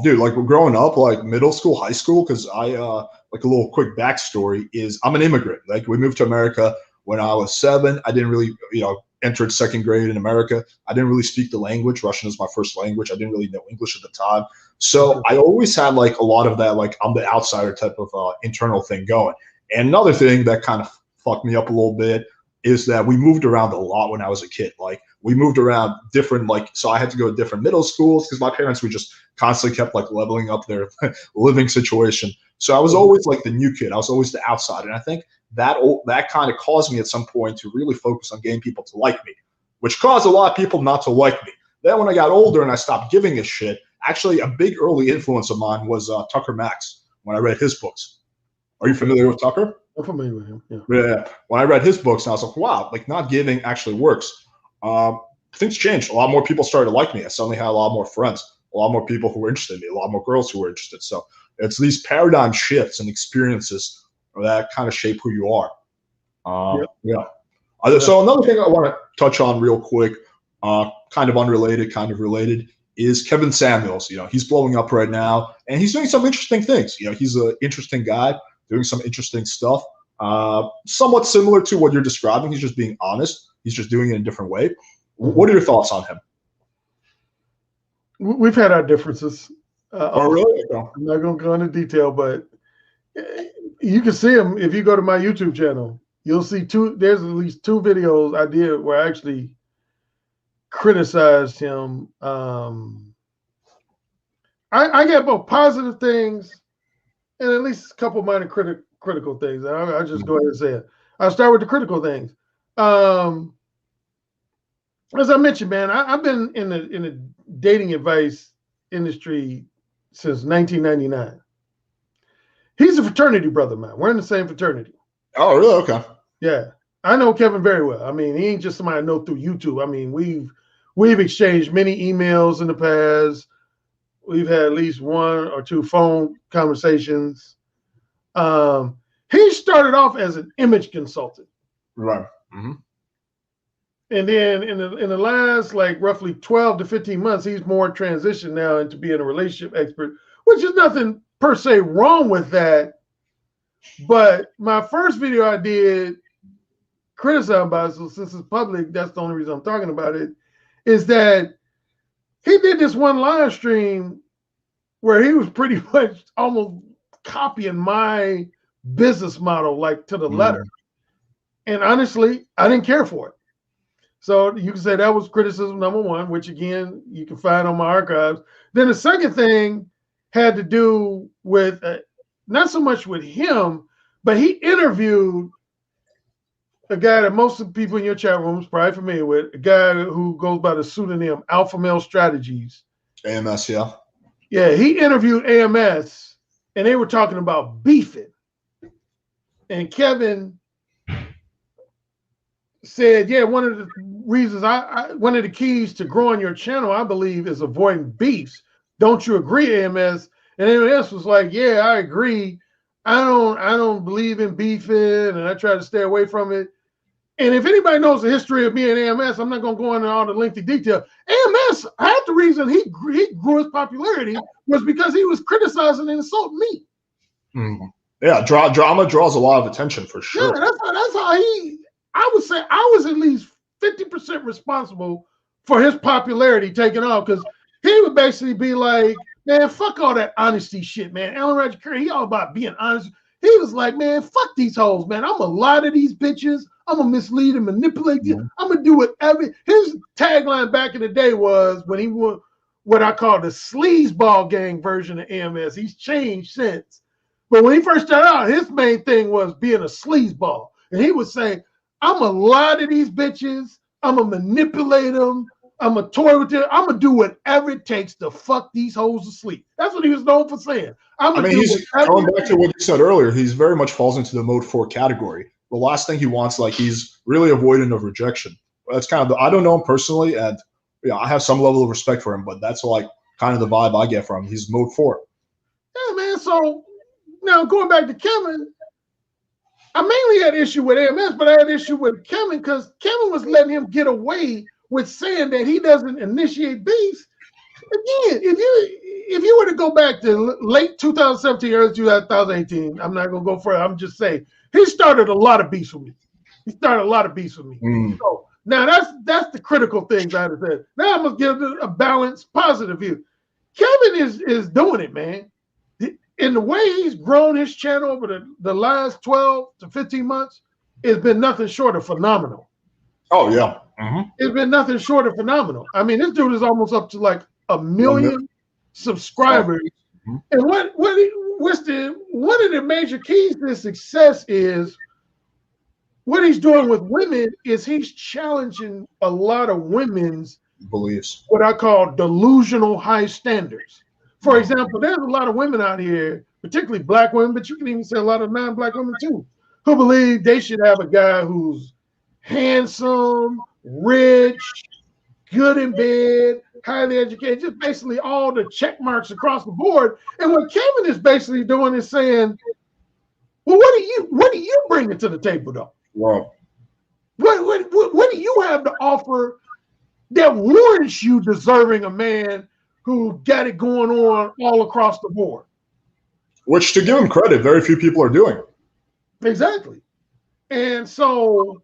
Dude, like growing up, like middle school, high school, because I like a little quick backstory is I'm an immigrant. Like we moved to America when I was 7. I didn't really, you know, entered 2nd grade in America. I didn't really speak the language. Russian is my first language. I didn't really know English at the time. So I always had like a lot of that, like I'm the outsider type of internal thing going. And another thing that kind of fucked me up a little bit is that we moved around a lot when I was a kid. Like we moved around different, like, so I had to go to different middle schools because my parents were just constantly kept like leveling up their living situation. So I was always like the new kid. I was always the outsider. And I think that kind of caused me at some point to really focus on getting people to like me, which caused a lot of people not to like me. Then when I got older and I stopped giving a shit, actually a big early influence of mine was Tucker Max when I read his books. Are you familiar with Tucker? I'm familiar with him, yeah. When I read his books, I was like, wow, like not giving actually works. Things changed. A lot more people started to like me. I suddenly had a lot more friends, a lot more people who were interested in me, a lot more girls who were interested. So it's these paradigm shifts and experiences that kind of shape who you are. So another thing I want to touch on real quick, kind of unrelated, kind of related, is Kevin Samuels. You know, he's blowing up right now, and he's doing some interesting things. You know, he's an interesting guy doing some interesting stuff. Somewhat similar to what you're describing. He's just being honest. He's just doing it in a different way. What are your thoughts on him? We've had our differences. Really? I'm not going to go into detail, but you can see him if you go to my YouTube channel. You'll see there's at least 2 videos I did where I actually criticized him. I get both positive things and at least a couple minor critical things. I'll just go ahead and say it. I'll start with the critical things. As I mentioned, man, I've been in the dating advice industry since 1999. He's a fraternity brother of mine. We're in the same fraternity. Oh, really? Okay. Yeah. I know Kevin very well. I mean, he ain't just somebody I know through YouTube. I mean, we've exchanged many emails in the past. We've had at least 1 or 2 phone conversations. He started off as an image consultant. Right. And then in the last like roughly 12 to 15 months, he's more transitioned now into being a relationship expert, which is nothing per se wrong with that. But my first video I did criticize about it, so since it's public, that's the only reason I'm talking about it, is that he did this one live stream where he was pretty much almost copying my business model, like to the letter. And honestly, I didn't care for it. So you can say that was criticism number 1, which again, you can find on my archives. Then the second thing had to do with, not so much with him, but he interviewed a guy that most of the people in your chat room is probably familiar with, a guy who goes by the pseudonym Alpha Male Strategies. AMS, yeah. Yeah, he interviewed AMS, and they were talking about beefing. And Kevin said, yeah, one of the reasons one of the keys to growing your channel, I believe, is avoiding beefs. Don't you agree, AMS? And AMS was like, yeah, I agree. I don't believe in beefing, and I try to stay away from it. And if anybody knows the history of me and AMS, I'm not going to go into all the lengthy detail. AMS, half the reason he grew his popularity was because he was criticizing and insulting me. Yeah, drama draws a lot of attention for sure. Yeah, that's how he. I would say I was at least 50% responsible for his popularity taking off, because he would basically be like, man, fuck all that honesty shit, man. Roger Currie, he all about being honest. He was like, man, fuck these hoes, man. I'm gonna lie to these bitches. I'm gonna mislead and manipulate them. I'm gonna do whatever. His tagline back in the day was, when he was what I call the sleazeball gang version of AMS. He's changed since. But when he first started out, his main thing was being a sleazeball. And he would say, I'm going to lie to these bitches. I'm going to manipulate them. I'm going to toy with them. I'm going to do whatever it takes to fuck these hoes to sleep. That's what he was known for saying. He's going back to what you said earlier. He's very much falls into the mode 4 category. The last thing he wants, like, he's really avoidant of rejection. That's kind of I don't know him personally, and I have some level of respect for him, but that's like kind of the vibe I get from him. He's mode 4. Yeah, man. So now going back to Kevin, I mainly had issue with AMS, but I had issue with Kevin because Kevin was letting him get away with saying that he doesn't initiate beefs. Again, if you were to go back to late 2017, early 2018, I'm not gonna go further. I'm just saying he started a lot of beefs with me. So now that's the critical things I have said. Now I'm gonna give it a balanced, positive view. Kevin is doing it, man. In the way he's grown his channel over the last 12 to 15 months, it's been nothing short of phenomenal. Oh, yeah. It's been nothing short of phenomenal. I mean, this dude is almost up to like 1 million subscribers. And one of the major keys to success is what he's doing with women is he's challenging a lot of women's beliefs, what I call delusional high standards. For example, there's a lot of women out here, particularly black women, but you can even say a lot of non-black women too, who believe they should have a guy who's handsome, rich, good in bed, highly educated, just basically all the check marks across the board. And what Kevin is basically doing is saying, well, what do you bring to the table though? Wow. What do you have to offer that warrants you deserving a man who got it going on all across the board? Which, to give him credit, very few people are doing. Exactly. And so,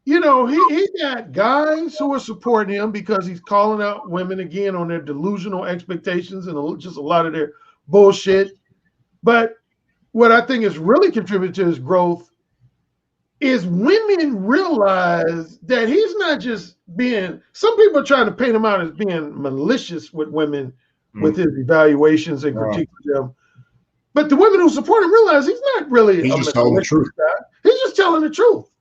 he got guys who are supporting him because he's calling out women again on their delusional expectations and just a lot of their bullshit. But what I think has really contributed to his growth is women realize that he's not just being, some people are trying to paint him out as being malicious with women with his evaluations and critiques of them. But the women who support him realize he's not really he's just telling the truth. Guy. He's just telling the truth.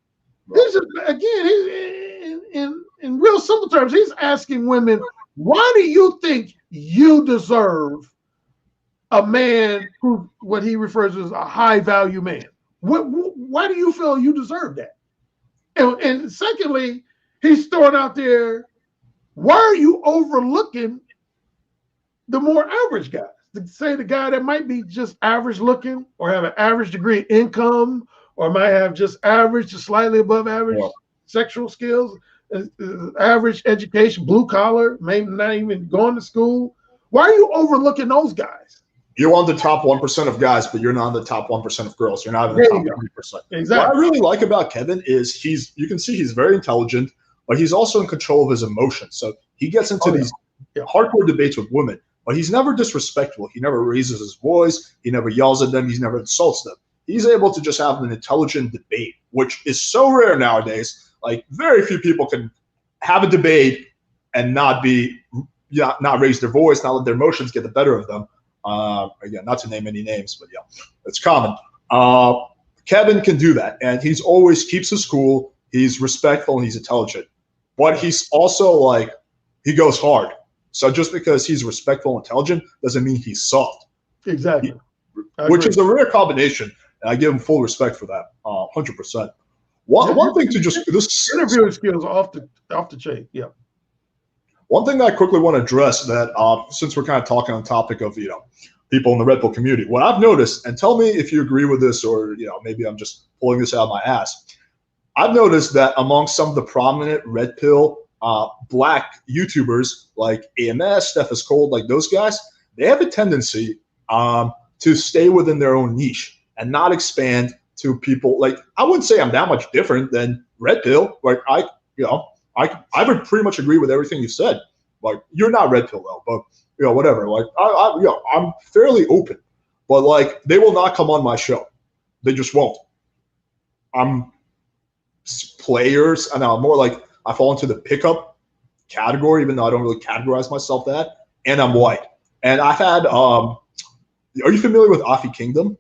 He's just, again, he's in real simple terms, he's asking women, why do you think you deserve a man who, what he refers to as a high value man? Why do you feel you deserve that? And secondly, he's throwing out there, why are you overlooking the more average guys? To say the guy that might be just average looking or have an average degree of income or might have just average to slightly above average sexual skills, average education, blue collar, maybe not even going to school. Why are you overlooking those guys? You're on the top 1% of guys, but you're not in the top 1% of girls. You're not in the top 1%. Exactly. What I really like about Kevin is you can see he's very intelligent, but he's also in control of his emotions. So he gets into these hardcore debates with women, but he's never disrespectful. He never raises his voice. He never yells at them. He never insults them. He's able to just have an intelligent debate, which is so rare nowadays. Like, very few people can have a debate and not raise their voice, not let their emotions get the better of them. Again, not to name any names, but yeah, it's common. Kevin can do that, and he's always keeps his cool. He's respectful and he's intelligent, but he's also like, he goes hard. So just because he's respectful and intelligent doesn't mean he's soft. Exactly. Which is a rare combination, and I give him full respect for that, 100%. One thing to just this interviewing skills off the chain, yeah. One thing that I quickly want to address that since we're kind of talking on the topic of people in the Red Pill community, what I've noticed, and tell me if you agree with this or maybe I'm just pulling this out of my ass. I've noticed that among some of the prominent Red Pill black YouTubers like AMS, Steph is Cold, like those guys, they have a tendency to stay within their own niche. and not expand to people. Like, I wouldn't say I'm that much different than Red Pill. Like, I would pretty much agree with everything you said. Like, you're not Red Pill though, but whatever. Like, I'm fairly open, but like, they will not come on my show. They just won't. I'm players, and I'm more like, I fall into the pickup category, even though I don't really categorize myself that. And I'm white. And I've had, are you familiar with Afi Kingdom?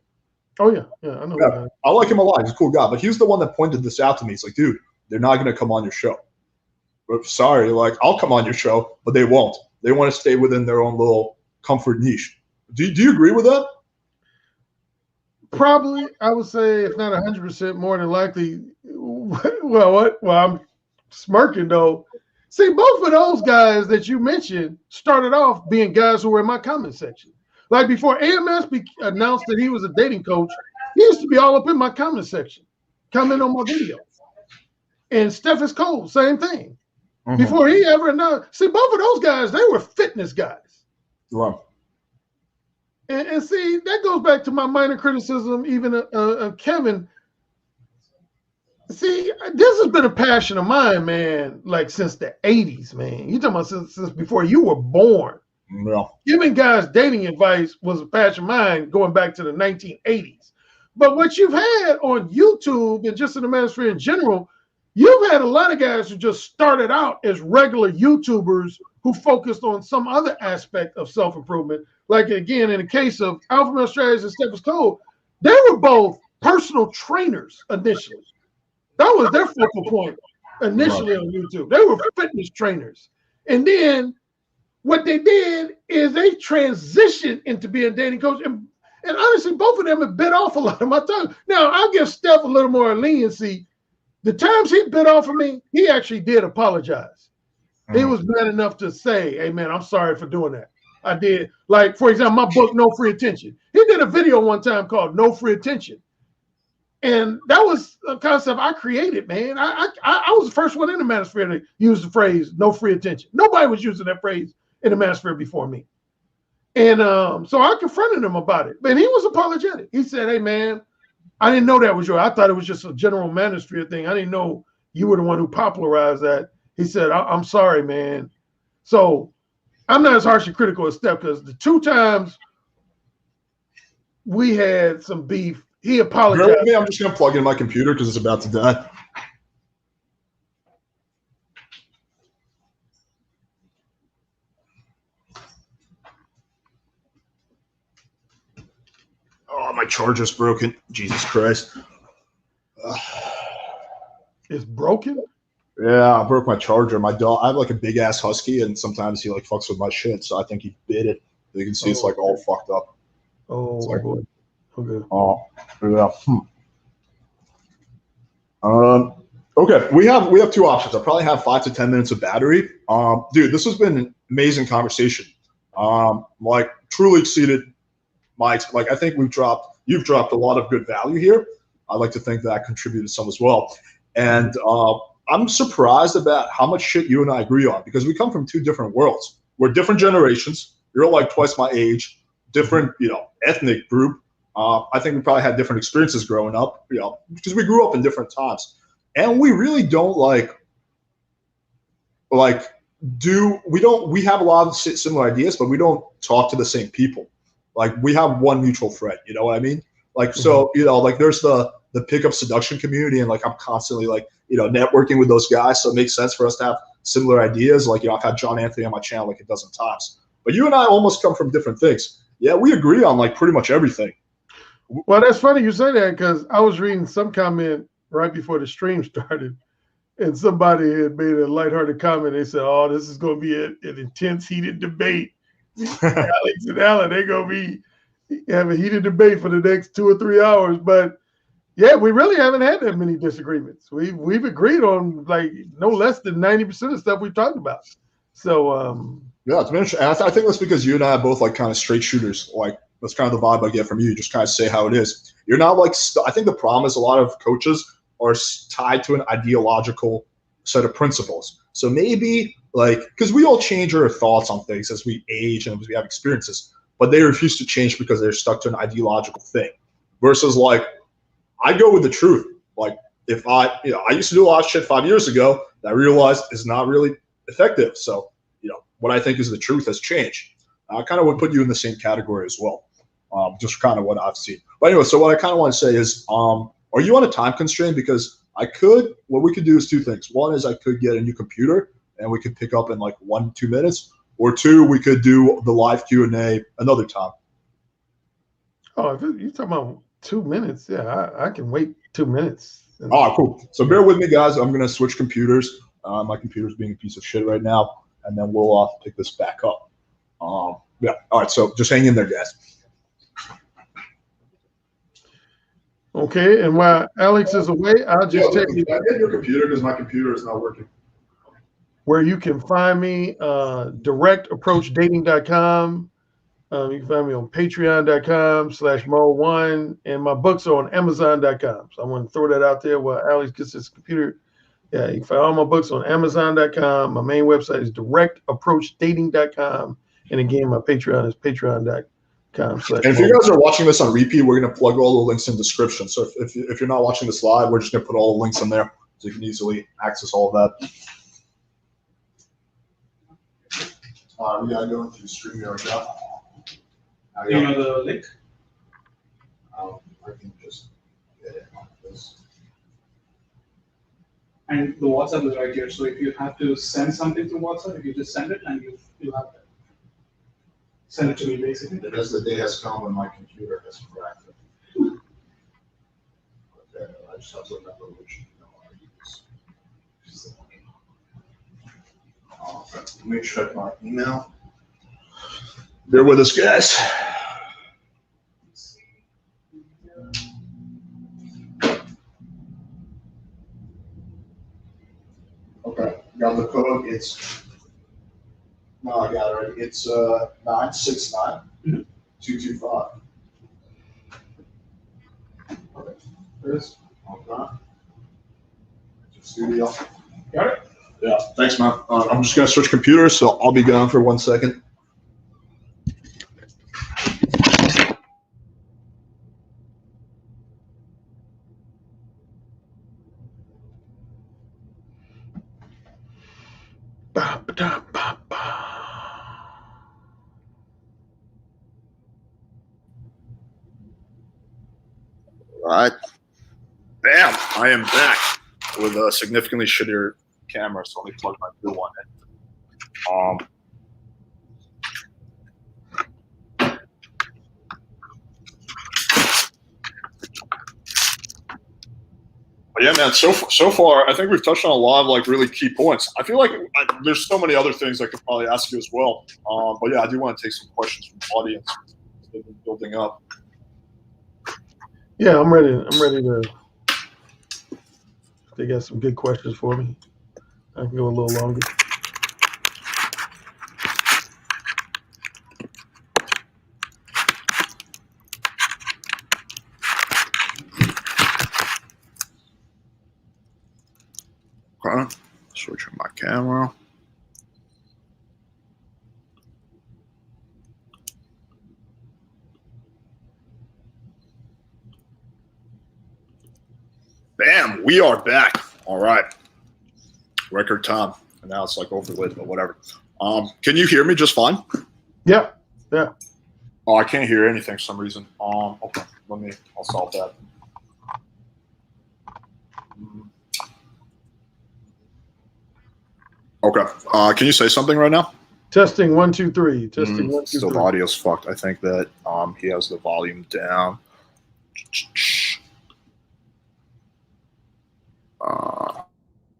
Oh yeah, I know. Yeah, I like him a lot. He's a cool guy. But he's the one that pointed this out to me. He's like, dude, they're not going to come on your show. But sorry, like, I'll come on your show, but they won't. They want to stay within their own little comfort niche. Do you agree with that? Probably, I would say, if not 100%, more than likely. Well, I'm smirking though. See, both of those guys that you mentioned started off being guys who were in my comment section. Like, before AMS announced that he was a dating coach, he used to be all up in my comment section, comment on my videos. And Steph Cole, same thing. Mm-hmm. Before he ever announced. See, both of those guys, they were fitness guys. Wow. And see, that goes back to my minor criticism, even of Kevin. See, this has been a passion of mine, man, like since the 80s, man. You're talking about since before you were born. Yeah. Giving guys dating advice was a passion of mine going back to the 1980s. But what you've had on YouTube and just in the manosphere in general, you've had a lot of guys who just started out as regular YouTubers who focused on some other aspect of self-improvement. Like, again, in the case of Alpha Male Strategies and Steph Cole, they were both personal trainers initially. That was their focal point initially on YouTube. They were fitness trainers. And then what they did is they transitioned into being dating coach. And honestly, both of them have bit off a lot of my time. Now, I'll give Steph a little more leniency. The times he bit off of me, he actually did apologize. He was man enough to say, hey, man, I'm sorry for doing that. I did. Like, for example, my book, No Free Attention. He did a video one time called No Free Attention. And that was a concept I created, man. I was the first one in the manosphere to use the phrase no free attention. Nobody was using that phrase in the manosphere before me. And so I confronted him about it. And he was apologetic. He said, hey, man, I didn't know that was yours. I thought it was just a general manosphere thing. I didn't know you were the one who popularized that. He said, I'm sorry, man. So I'm not as harsh and critical as Steph, because the two times we had some beef, he apologized. Bear with me, I'm just going to plug in my computer because it's about to die. Oh, my charger's broken. Jesus Christ. It's broken? Yeah, I broke my charger. My dog, I have like a big ass husky, and sometimes he like fucks with my shit. So I think he bit it. You can see it's like all fucked up. Oh, like, boy. Okay. Oh, yeah. Okay, we have two options. I probably have 5 to 10 minutes of battery. Dude, this has been an amazing conversation. Like, truly exceeded my, like, I think you've dropped a lot of good value here. I'd like to think that I contributed some as well. And I'm surprised about how much shit you and I agree on, because we come from two different worlds. We're different generations. You're like twice my age, different, ethnic group. I think we probably had different experiences growing up, because we grew up in different times. And we really don't we have a lot of similar ideas, but we don't talk to the same people. Like, we have one mutual friend, you know what I mean? Like, so, like, there's the pickup seduction community, and like, I'm constantly like, networking with those guys. So it makes sense for us to have similar ideas. Like, I've had John Anthony on my channel like a dozen times, but you and I almost come from different things. Yeah, we agree on like pretty much everything. Well, that's funny you say that, because I was reading some comment right before the stream started, and somebody had made a lighthearted comment. They said, oh, this is going to be an intense, heated debate. Alex and Alan, they're going to be having a heated debate for the next 2 or 3 hours. But yeah, we really haven't had that many disagreements. We've agreed on like no less than 90% of stuff we've talked about. So yeah, it's been interesting. And I think that's because you and I are both like kind of straight shooters. Like, that's kind of the vibe I get from you. Just kind of say how it is. You're not like, I think the problem is a lot of coaches are tied to an ideological set of principles. So maybe like, because we all change our thoughts on things as we age and as we have experiences, but they refuse to change because they're stuck to an ideological thing. versus like I go with the truth. Like if I used to do a lot of shit 5 years ago that I realized is not really effective. So, what I think is the truth has changed. I kind of would put you in the same category as well. Just kind of what I've seen. But anyway, so what I kind of want to say is, are you on a time constraint? Because what we could do is two things. One is I could get a new computer and we could pick up in like 1-2 minutes, or two, we could do the live Q&A another time. Oh, if you're talking about 2 minutes, yeah, I can wait 2 minutes. Oh, cool. So bear with me, guys. I'm going to switch computers. My computer's being a piece of shit right now, and then we'll pick this back up. Yeah. All right. So just hang in there, guys. Okay. And while Alex is away, I'll just tell you. Can I get your computer because my computer is not working? Where you can find me, directapproachdating.com. You can find me on patreon.com/mo1, and my books are on amazon.com. So I want to throw that out there while Alex gets his computer. Yeah, you can find all my books on amazon.com. My main website is directapproachdating.com. And again, my Patreon is patreon.com. And if you guys are watching this on repeat, we're going to plug all the links in the description. So if you're not watching this live, we're just going to put all the links in there so you can easily access all of that. We got to go into the stream here right now. Do you know the link? I can just get it on this. And the WhatsApp is right here. So if you have to send something through WhatsApp, if you just send it and you have that. Send it to me basically. Because the day has come when my computer has cracked. Okay, I just have to remember which email I use. Let me check my email. Bear with us, guys. Okay, got the code. I got it right. It's 969-225. Okay. There it is. Okay. Studio. Got it? Yeah. Thanks, man. I'm just gonna switch computers, so I'll be gone for 1 second. All right. Bam! I am back with a significantly shittier camera, so let me plug my new one in. But yeah, man. So far, I think we've touched on a lot of like really key points. I feel like there's so many other things I could probably ask you as well. But yeah, I do want to take some questions from the audience. They've been building up. Yeah, I'm ready. To. They got some good questions for me. I can go a little longer. Okay. Switching my camera. Bam, we are back. All right. Record time. And now it's like overlit, but whatever. Can you hear me just fine? Yeah. Oh, I can't hear anything for some reason. Okay, I'll solve that. Okay. Can you say something right now? Testing 1 2 3. Testing 1 2 3. Still the audio's fucked. I think that he has the volume down.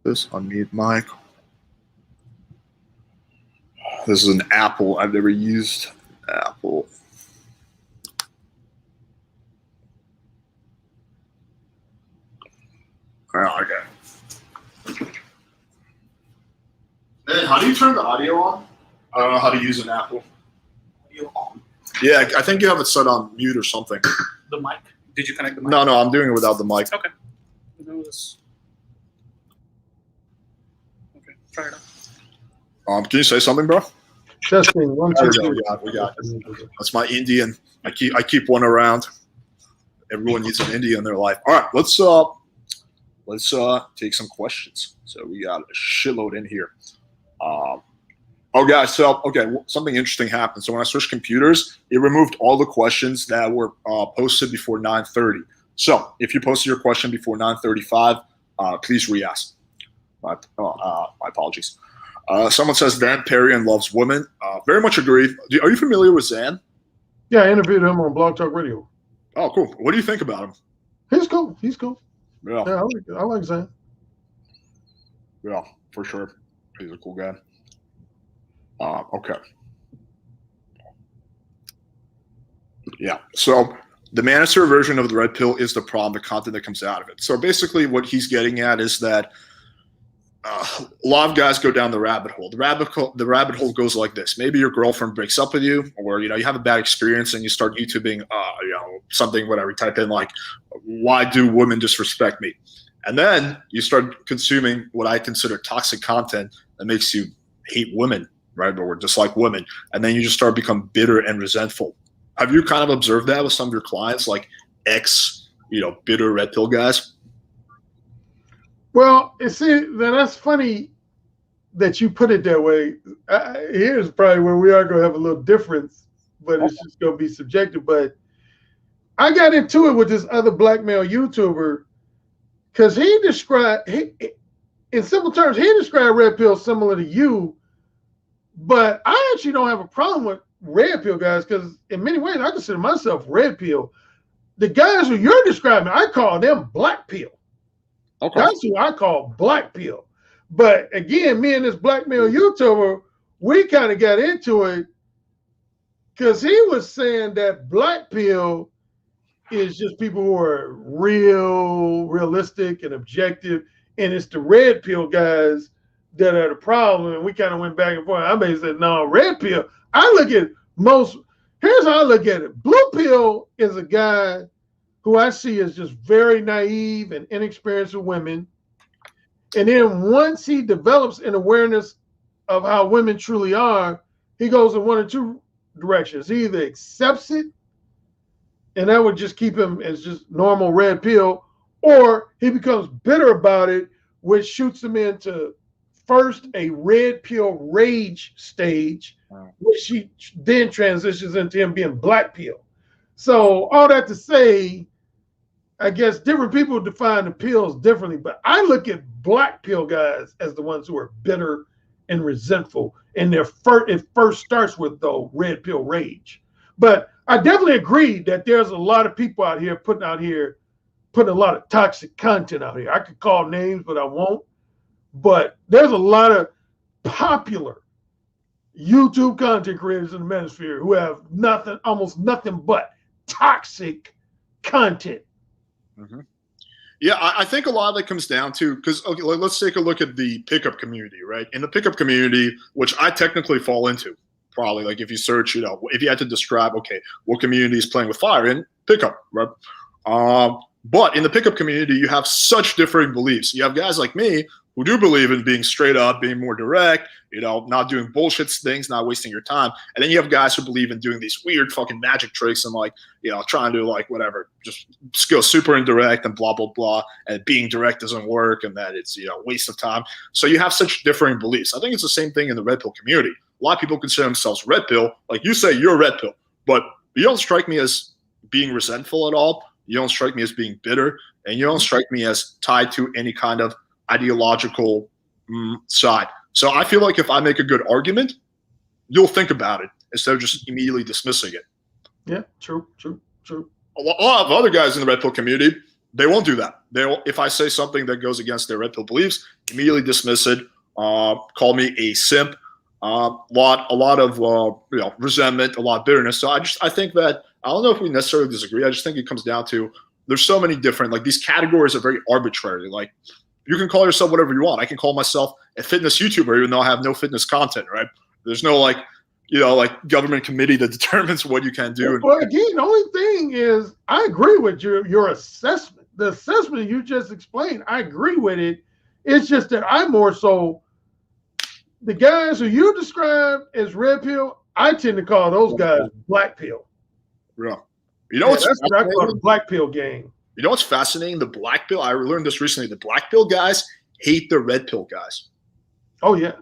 This unmute mic. This is an Apple. I've never used Apple. Oh, okay. Man, how do you turn the audio on? I don't know how to use an Apple. Audio on. Yeah, I think you have it set on mute or something. The mic? Did you connect the mic? No, I'm doing it without the mic. Okay. Okay, try it out. Can you say something, bro? Testing 1 2 3. We got it. That's my Indian. I keep one around. everyone needs an India in their life. All right, let's take some questions. So we got a shitload in here. Guys, something interesting happened. So when I switched computers, it removed all the questions that were posted before 9:30. So if you posted your question before 9:35, please re-ask. My apologies. Someone says Van Perrion loves women. Very much agree. Are you familiar with Zan? Yeah, I interviewed him on Blog Talk Radio. Oh, cool. What do you think about him? He's cool. He's cool. Yeah, I like Zan. Yeah, for sure. He's a cool guy. Okay. Yeah. So the manosphere version of the red pill is the problem, the content that comes out of it. So basically what he's getting at is that a lot of guys go down the rabbit hole. The rabbit hole goes like this. Maybe your girlfriend breaks up with you, or you have a bad experience and you start YouTubing something, whatever, you type in like, why do women disrespect me? And then you start consuming what I consider toxic content that makes you hate women, right? Or dislike women. And then you just start becoming bitter and resentful. Have you kind of observed that with some of your clients, like bitter red pill guys? Well, that's funny that you put it that way. Here's probably where we are going to have a little difference, but it's just going to be subjective. But I got into it with this other black male YouTuber because in simple terms, he described red pill similar to you, but I actually don't have a problem with red pill guys because in many ways I consider myself red pill. The guys who you're describing, I call them black pill. Okay. That's who I call black pill. But again, me and this black male YouTuber, we kind of got into it because he was saying that black pill is just people who are realistic and objective, and it's the red pill guys that are the problem. And we kind of went back and forth. I basically said, no, red pill. Here's how I look at it. Blue pill is a guy who I see as just very naive and inexperienced with women. And then once he develops an awareness of how women truly are, he goes in one or two directions. He either accepts it, and that would just keep him as just normal red pill, or he becomes bitter about it, which shoots him into first a red pill rage stage, which he then transitions into him being black pill. So all that to say, I guess different people define the pills differently, but I look at black pill guys as the ones who are bitter and resentful. And it first starts with the red pill rage. But I definitely agree that there's a lot of people out here putting a lot of toxic content out here. I could call names, but I won't. But there's a lot of popular YouTube content creators in the manosphere who have almost nothing but toxic content. Mm-hmm. Yeah, I think a lot of that comes down to let's take a look at the pickup community, right? In the pickup community, which I technically fall into, probably like if you search, if you had to describe, what community is playing with fire in pickup, right? But in the pickup community, you have such differing beliefs. You have guys like me who do believe in being straight up, being more direct, not doing bullshit things, not wasting your time. And then you have guys who believe in doing these weird fucking magic tricks and trying to whatever, just go super indirect and blah, blah, blah. And being direct doesn't work and that it's, waste of time. So you have such differing beliefs. I think it's the same thing in the red pill community. A lot of people consider themselves red pill. Like you say, you're red pill, but you don't strike me as being resentful at all. You don't strike me as being bitter, and you don't strike me as tied to any kind of ideological side. So I feel like if I make a good argument, you'll think about it instead of just immediately dismissing it. Yeah, true. A lot of other guys in the red pill community, they won't do that. If I say something that goes against their red pill beliefs, immediately dismiss it, call me a simp, a lot of resentment, a lot of bitterness. So I think that, I don't know if we necessarily disagree. I just think it comes down to there's so many different, these categories are very arbitrary. Like you can call yourself whatever you want. I can call myself a fitness YouTuber even though I have no fitness content, right? There's no government committee that determines what you can do. Well, again, the only thing is I agree with your assessment. The assessment you just explained, I agree with it. It's just that I'm more so the guys who you describe as red pill, I tend to call those guys black pill. Yeah. You know Yeah, what's that's what I call the fascinating? black pill game. You know what's fascinating? The black pill. I learned this recently. The black pill guys hate the red pill guys. Oh yeah,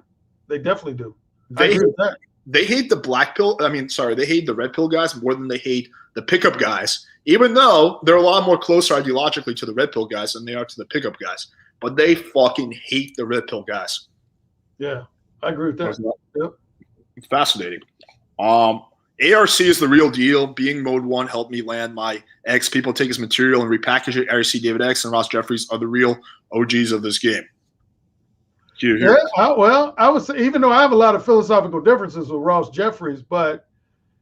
they definitely do. I They agree with that. they hate the black pill. I mean, sorry, they hate the red pill guys more than they hate the pickup guys. Even though they're a lot more closer ideologically to the red pill guys than they are to the pickup guys, but they fucking hate the red pill guys. Yeah, I agree with that. Yep. It's fascinating. ARC is the real deal. Being Mode 1 helped me land my X. People take his material and repackage it. ARC, David X, and Ross Jeffries are the real OGs of this game. Yeah, I would say, even though I have a lot of philosophical differences with Ross Jeffries, but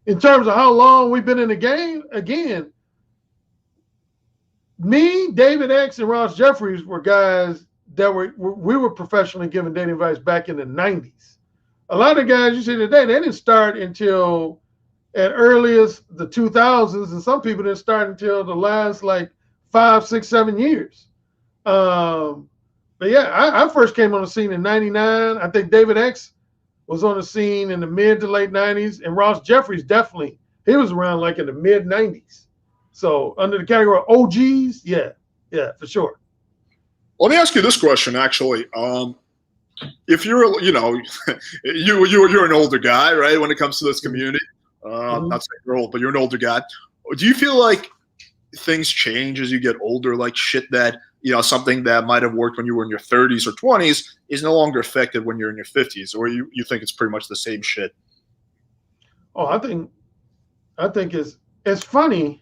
in terms of how long we've been in the game, again, me, David X, and Ross Jeffries were guys that we were professionally giving dating advice back in the 90s. A lot of guys you see today, they didn't start until at earliest the 2000s, and some people didn't start until the last like 5, 6, 7 years. But yeah, I first came on the scene in 99. I think David X was on the scene in the mid to late 90s, and Ross Jeffries definitely, he was around like in the mid 90s. So under the category of OGs, yeah, for sure. Let me ask you this question, actually. If you're, you're an older guy, right? When it comes to this community, not saying you're old, but you're an older guy. Do you feel like things change as you get older? Like shit that, something that might have worked when you were in your 30s or 20s is no longer effective when you're in your 50s, or you think it's pretty much the same shit? Oh, I think it's funny.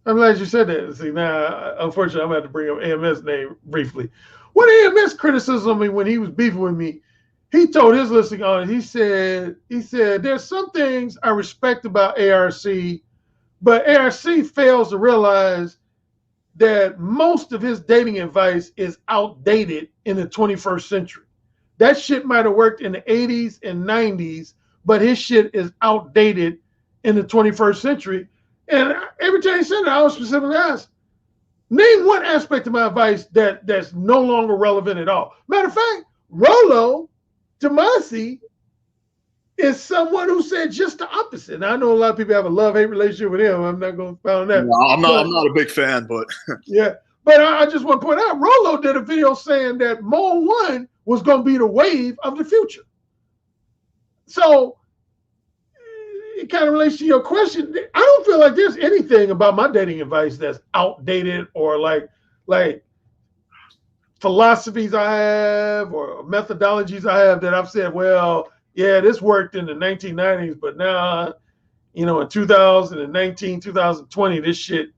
I'm glad you said that. See, now, unfortunately, I'm going to have to bring up AMS name briefly. When AMS criticized me when he was beefing with me, he told his listening audience, he said, there's some things I respect about ARC, but ARC fails to realize that most of his dating advice is outdated in the 21st century. That shit might have worked in the 80s and 90s, but his shit is outdated in the 21st century. And every time he said it, I was specifically asked, name one aspect of my advice that's no longer relevant at all. Matter of fact, Rollo Tomasi is someone who said just the opposite. Now, I know a lot of people have a love-hate relationship with him. I'm not going to found that. No, I'm not a big fan, but yeah. But I just want to point out, Rollo did a video saying that Mode 1 was going to be the wave of the future. So it kind of relates to your question. I don't feel like there's anything about my dating advice that's outdated or like philosophies I have or methodologies I have that I've said, well, yeah, this worked in the 1990s, but now, in 2019, 2020, this shit,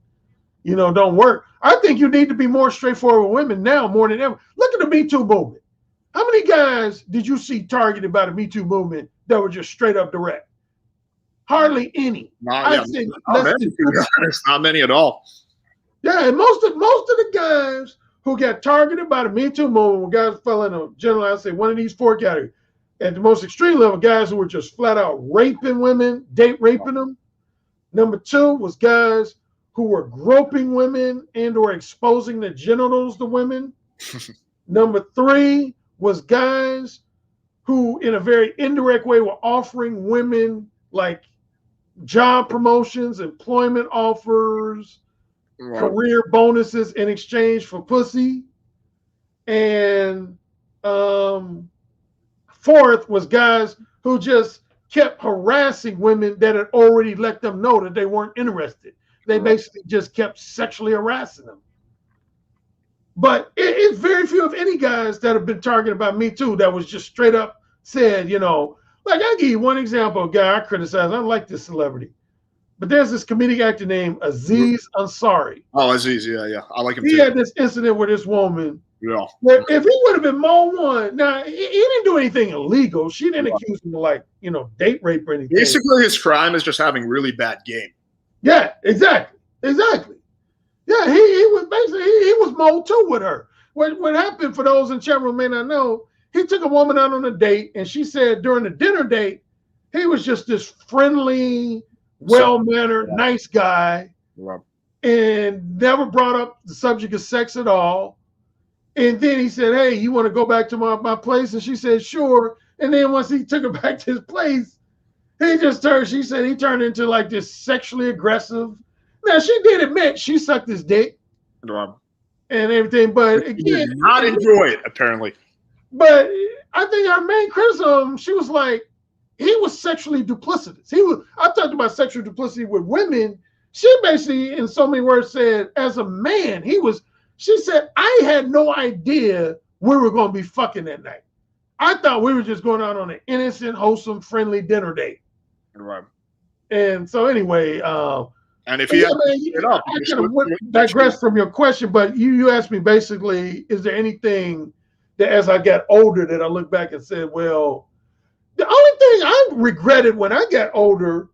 don't work. I think you need to be more straightforward with women now more than ever. Look at the Me Too movement. How many guys did you see targeted by the Me Too movement that were just straight up direct? Hardly any. Not many at all. Yeah, and most of the guys who got targeted by the Me Too movement were guys who fell in a general, I'd say one of these four categories. At the most extreme level, guys who were just flat out raping women, date raping them. Number two was guys who were groping women and or exposing the genitals to women. Number three was guys who, in a very indirect way, were offering women like job promotions, employment offers, career bonuses in exchange for pussy. And fourth was guys who just kept harassing women that had already let them know that they weren't interested. They basically just kept sexually harassing them. But it's very few, if any, guys that have been targeted by Me Too that was just straight up said, like I'll give you one example of a guy I criticize. I don't like this celebrity. But there's this comedic actor named Aziz Ansari. Oh, Aziz, yeah. I like him He too. had this incident with this woman. Yeah. If he would have been Mode 1, now he didn't do anything illegal. She didn't accuse him of date rape or anything. Basically, his crime is just having really bad game. Yeah, exactly. Yeah, he was basically he was Mode 2 with her. What happened, for those in chat room may not know, he took a woman out on a date, and she said during the dinner date, he was just this friendly, well-mannered, nice guy, and never brought up the subject of sex at all. And then he said, hey, you want to go back to my place? And she said, sure. And then once he took her back to his place, she said he turned into like this sexually aggressive, Now she did admit she sucked his dick and everything, but again, did not enjoy it apparently. But I think our main criticism, she was like, he was sexually duplicitous. I talked about sexual duplicity with women. She basically, in so many words, said, as a man, she said, I had no idea we were going to be fucking that night. I thought we were just going out on an innocent, wholesome, friendly dinner date. Right. And so anyway, and if he I kind of digress from your question, but you asked me basically, is there anything that as I got older that I look back and said, well, the only thing I regretted when I got older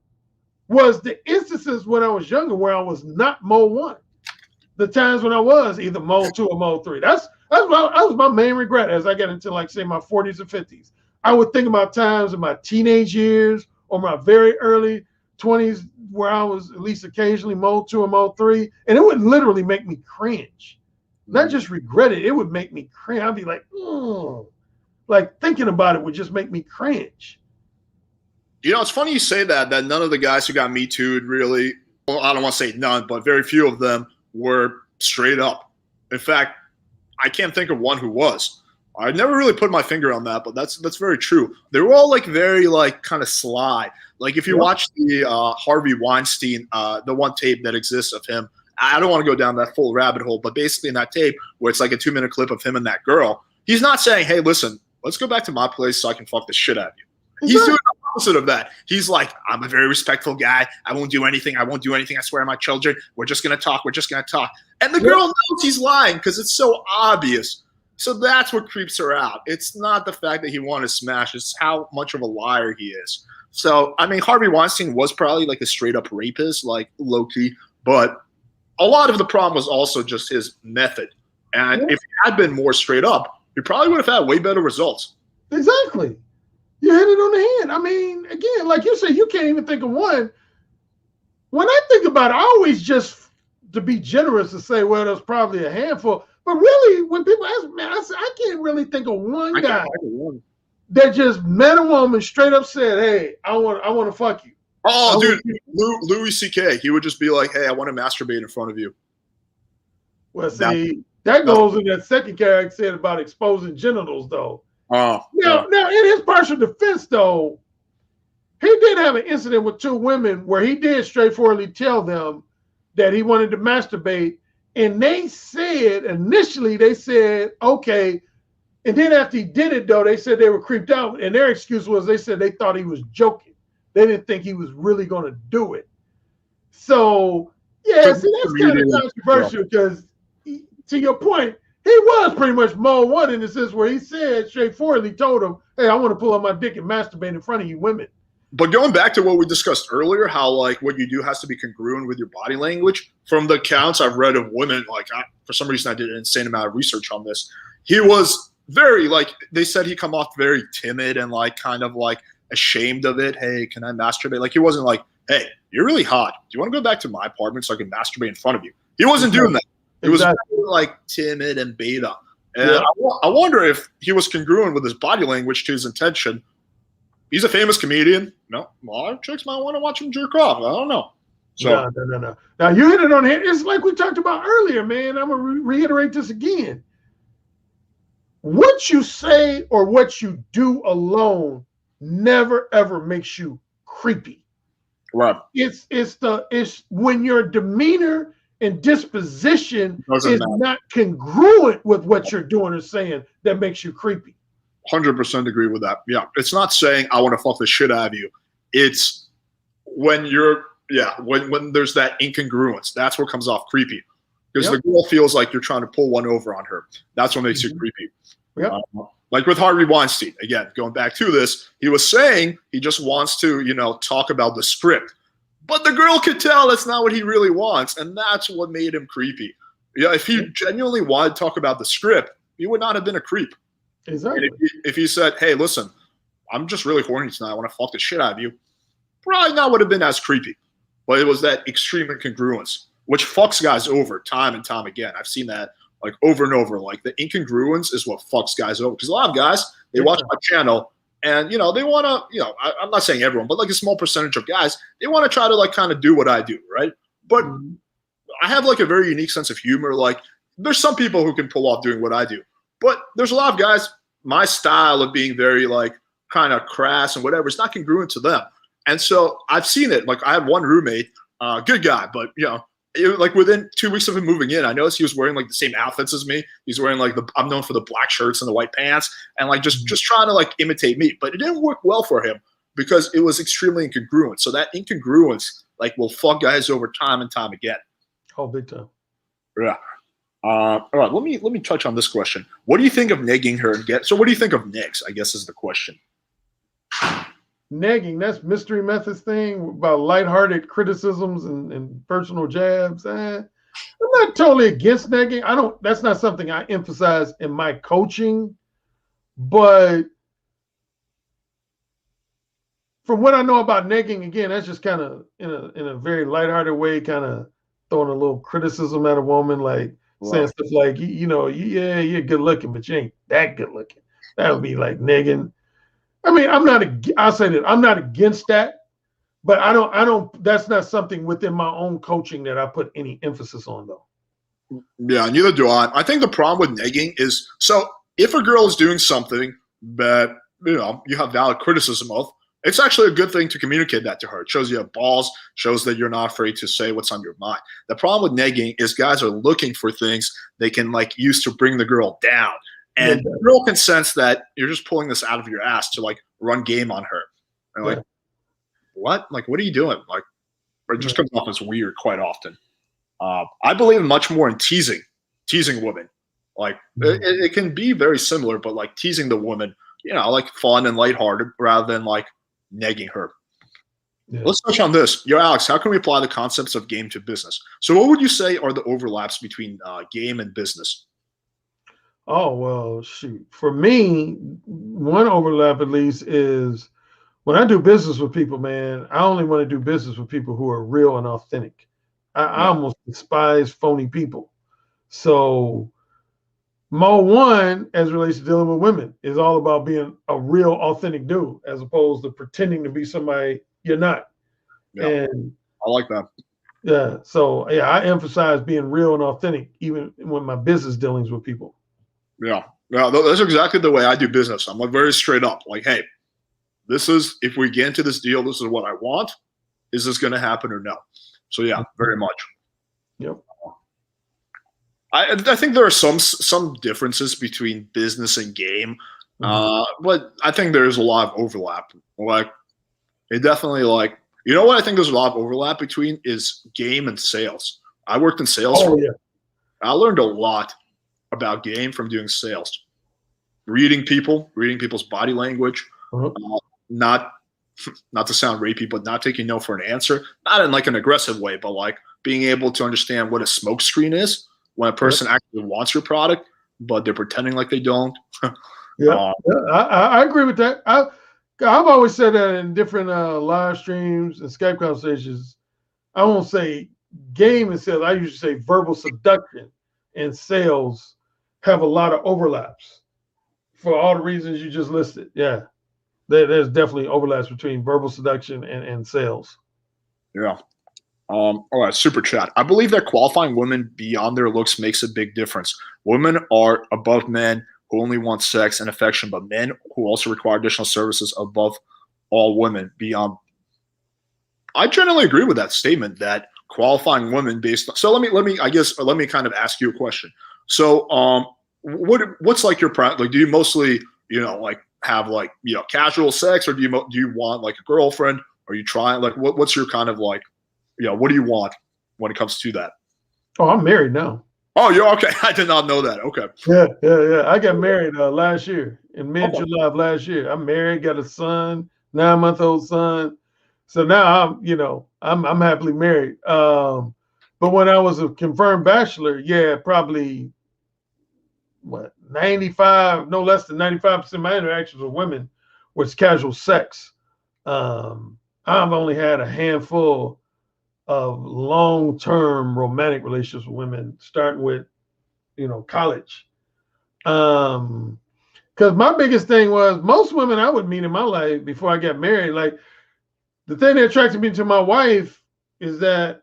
was the instances when I was younger where I was not mode 1. The times when I was either mode 2 or mode 3. That was my main regret as I got into, like, say, my 40s and 50s. I would think about times in my teenage years or my very early 20s where I was at least occasionally mode 2 or mode 3, and it would literally make me cringe. Not just regret it, it would make me cringe. I'd be like, like thinking about it would just make me cringe. You know, it's funny you say that none of the guys who got Me Too'd really, well, I don't want to say none, but very few of them were straight up. In fact, I can't think of one who was. I never really put my finger on that, but that's very true. They were all like very like kind of sly. Like if you watch the Harvey Weinstein, the one tape that exists of him, I don't want to go down that full rabbit hole, but basically in that tape where it's like a 2-minute clip of him and that girl, he's not saying, hey, listen, let's go back to my place so I can fuck the shit out of you. He's doing the opposite of that. He's like, I'm a very respectful guy. I won't do anything. I won't do anything. I swear on my children. We're just going to talk. We're just going to talk. And the girl knows he's lying because it's so obvious. So that's what creeps her out. It's not the fact that he wanted to smash. It's how much of a liar he is. So, I mean, Harvey Weinstein was probably like a straight up rapist, like low key. But a lot of the problem was also just his method. And if he had been more straight up, he probably would have had way better results. Exactly. You hit it on the head. I mean, again, like you said, you can't even think of one. When I think about it, I always just, to be generous, to say, well, there's probably a handful. But really, when people ask me, I say, I can't really think of one guy that just met a woman, straight up said, hey, I want to fuck you. Oh, dude, Louis C.K., he would just be like, hey, I want to masturbate in front of you. Well, see, that goes in that second character said about exposing genitals, though. Now, in his partial defense, though, he did have an incident with 2 women where he did straightforwardly tell them that he wanted to masturbate. And they said, initially, they said, okay. And then after he did it, though, they said they were creeped out. And their excuse was they said they thought he was joking. They didn't think he was really going to do it. So, yeah, see, that's kind of controversial because, to your point, he was pretty much mode 1 in the sense where he said straightforwardly, told him, hey, I want to pull out my dick and masturbate in front of you women. But going back to what we discussed earlier, how like what you do has to be congruent with your body language. From the accounts I've read of women, like for some reason I did an insane amount of research on this. He was very like, they said he come off very timid and like kind of like ashamed of it. Hey, can I masturbate? Like he wasn't like, hey, you're really hot. Do you want to go back to my apartment so I can masturbate in front of you? He wasn't doing that. He was like timid and beta. And I wonder if he was congruent with his body language to his intention. He's a famous comedian. No, a lot of chicks might want to watch him jerk off. I don't know. So, No. Now, you hit it on the head. It's like we talked about earlier, man. I'm going to reiterate this again. What you say or what you do alone never, ever makes you creepy. Right. It's when your demeanor and disposition is not congruent with what you're doing or saying that makes you creepy. 100% agree with that. Yeah. It's not saying I want to fuck the shit out of you. It's when you're, when there's that incongruence, that's what comes off creepy. Because the girl feels like you're trying to pull one over on her. That's what makes you creepy. Yep. Like with Harvey Weinstein, again, going back to this, he was saying he just wants to, talk about the script. But the girl could tell that's not what he really wants, and that's what made him creepy. Yeah, if he genuinely wanted to talk about the script, he would not have been a creep. Exactly. And if he said, hey, listen, I'm just really horny tonight, I want to fuck the shit out of you, probably not would have been as creepy. But it was that extreme incongruence, which fucks guys over time and time again. I've seen that like over and over. Like the incongruence is what fucks guys over. Because a lot of guys, they watch my channel and, they want to, I'm not saying everyone, but like a small percentage of guys, they want to try to like kind of do what I do, right? But I have like a very unique sense of humor. Like there's some people who can pull off doing what I do, but there's a lot of guys, my style of being very like kind of crass and whatever, it's not congruent to them. And so I've seen it. Like I had one roommate, good guy, but like within 2 weeks of him moving in, I noticed he was wearing like the same outfits as me. He's wearing like I'm known for the black shirts and the white pants and like just trying to like imitate me, but it didn't work well for him because it was extremely incongruent. So that incongruence like will fuck guys over time and time again. Oh, big time. Yeah. All right. Let me touch on this question. What do you think of negging her and So what do you think of negs? I guess is the question. Negging, that's Mystery Methods thing about lighthearted criticisms and personal jabs. I'm not totally against negging. That's not something I emphasize in my coaching, but from what I know about negging, again, that's just kind of in a very lighthearted way, kind of throwing a little criticism at a woman, like saying stuff like, yeah, you're good looking, but you ain't that good looking. That would be like negging. I mean, I'll say that I'm not against that, but I don't, that's not something within my own coaching that I put any emphasis on though. Yeah, neither do I. I think the problem with negging is, so if a girl is doing something that, you have valid criticism of, it's actually a good thing to communicate that to her. It shows you have balls, shows that you're not afraid to say what's on your mind. The problem with negging is guys are looking for things they can like use to bring the girl down. And the girl can sense that you're just pulling this out of your ass to like run game on her. And like, what? Like, what are you doing? Like, it just comes off as weird quite often. I believe much more in teasing women. Like, it can be very similar, but like teasing the woman, like fun and lighthearted rather than like negging her. Yeah. Let's touch on this. Alex, how can we apply the concepts of game to business? So what would you say are the overlaps between game and business? Oh, well, shoot. For me, one overlap at least is when I do business with people, man, I only want to do business with people who are real and authentic. I almost despise phony people. So Mo one, as it relates to dealing with women, is all about being a real authentic dude as opposed to pretending to be somebody you're not. Yeah, and I like that. Yeah. So yeah, I emphasize being real and authentic even when my business dealings with people. Yeah, that's exactly the way I do business. I'm like very straight up. Like, hey, if we get into this deal, this is what I want. Is this going to happen or no? So yeah, very much. Yep. I think there are some differences between business and game, but I think there's a lot of overlap. Like, it definitely what I think there's a lot of overlap between is game and sales. I worked in sales. I learned a lot about game from doing sales, reading people's body language, not to sound rapey, but not taking no for an answer, not in like an aggressive way, but like being able to understand what a smoke screen is when a person actually wants your product, but they're pretending like they don't. I agree with that. I've always said that in different live streams and Skype conversations. I won't say game and sales. I usually say verbal seduction and sales have a lot of overlaps for all the reasons you just listed. Yeah, there's definitely overlaps between verbal seduction and sales. Yeah. All right, super chat. I believe that qualifying women beyond their looks makes a big difference. Women are above men who only want sex and affection, but men who also require additional services above all women beyond. I generally agree with that statement that qualifying women based on. So let me kind of ask you a question. So what's like your like? Do you mostly like have like casual sex, or do you want like a girlfriend? Are you trying like what's your kind of like what do you want when it comes to that? Oh, I'm married now. Oh, you're okay. I did not know that. Okay. Yeah. I got married last year in mid-July of last year. I'm married, got a son, 9-month-old son. So now I'm happily married. But when I was a confirmed bachelor, probably 95, no less than 95% of my interactions with women was casual sex. I've only had a handful of long-term romantic relationships with women, starting with, college. Because my biggest thing was most women I would meet in my life before I got married, like the thing that attracted me to my wife is that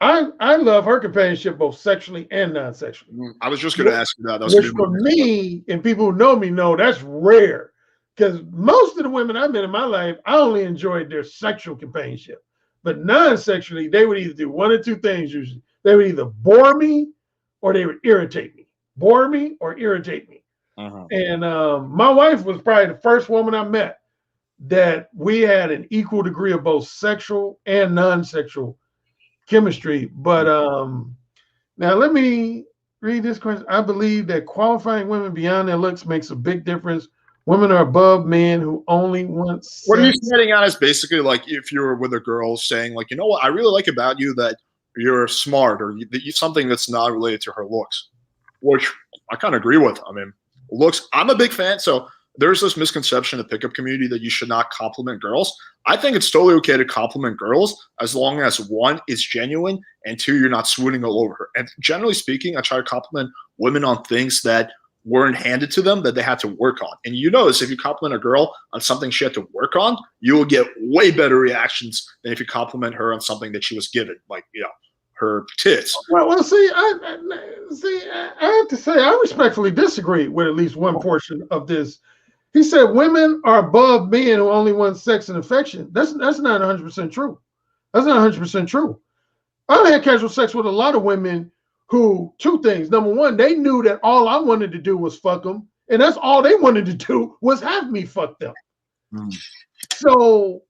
I love her companionship both sexually and non-sexually. I was just going to ask you that. Which for me, and people who know me know that's rare. Because most of the women I've met in my life, I only enjoyed their sexual companionship. But non-sexually, they would either do one or two things usually. They would either bore me or they would irritate me. Bore me or irritate me. And my wife was probably the first woman I met that we had an equal degree of both sexual and non-sexual chemistry. But now let me read this question. I believe that qualifying women beyond their looks makes a big difference. Women are above men who only want sex. What are you getting at is basically like if you're with a girl saying like, you know what, I really like about you that you're smart or that you something that's not related to her looks, which I kind of agree with. I mean, looks, I'm a big fan. So there's this misconception in the pickup community that you should not compliment girls. I think it's totally okay to compliment girls as long as one, it's genuine, and two, you're not swooning all over her. And generally speaking, I try to compliment women on things that weren't handed to them that they had to work on. And you notice if you compliment a girl on something she had to work on, you will get way better reactions than if you compliment her on something that she was given, like, you know, her tits. Well, see, I have to say, I respectfully disagree with at least one portion of this. He said women are above men who only want sex and affection. That's not 100% true. That's not 100% true. I've had casual sex with a lot of women who, two things. Number one, they knew that all I wanted to do was fuck them. And that's all they wanted to do was have me fuck them. So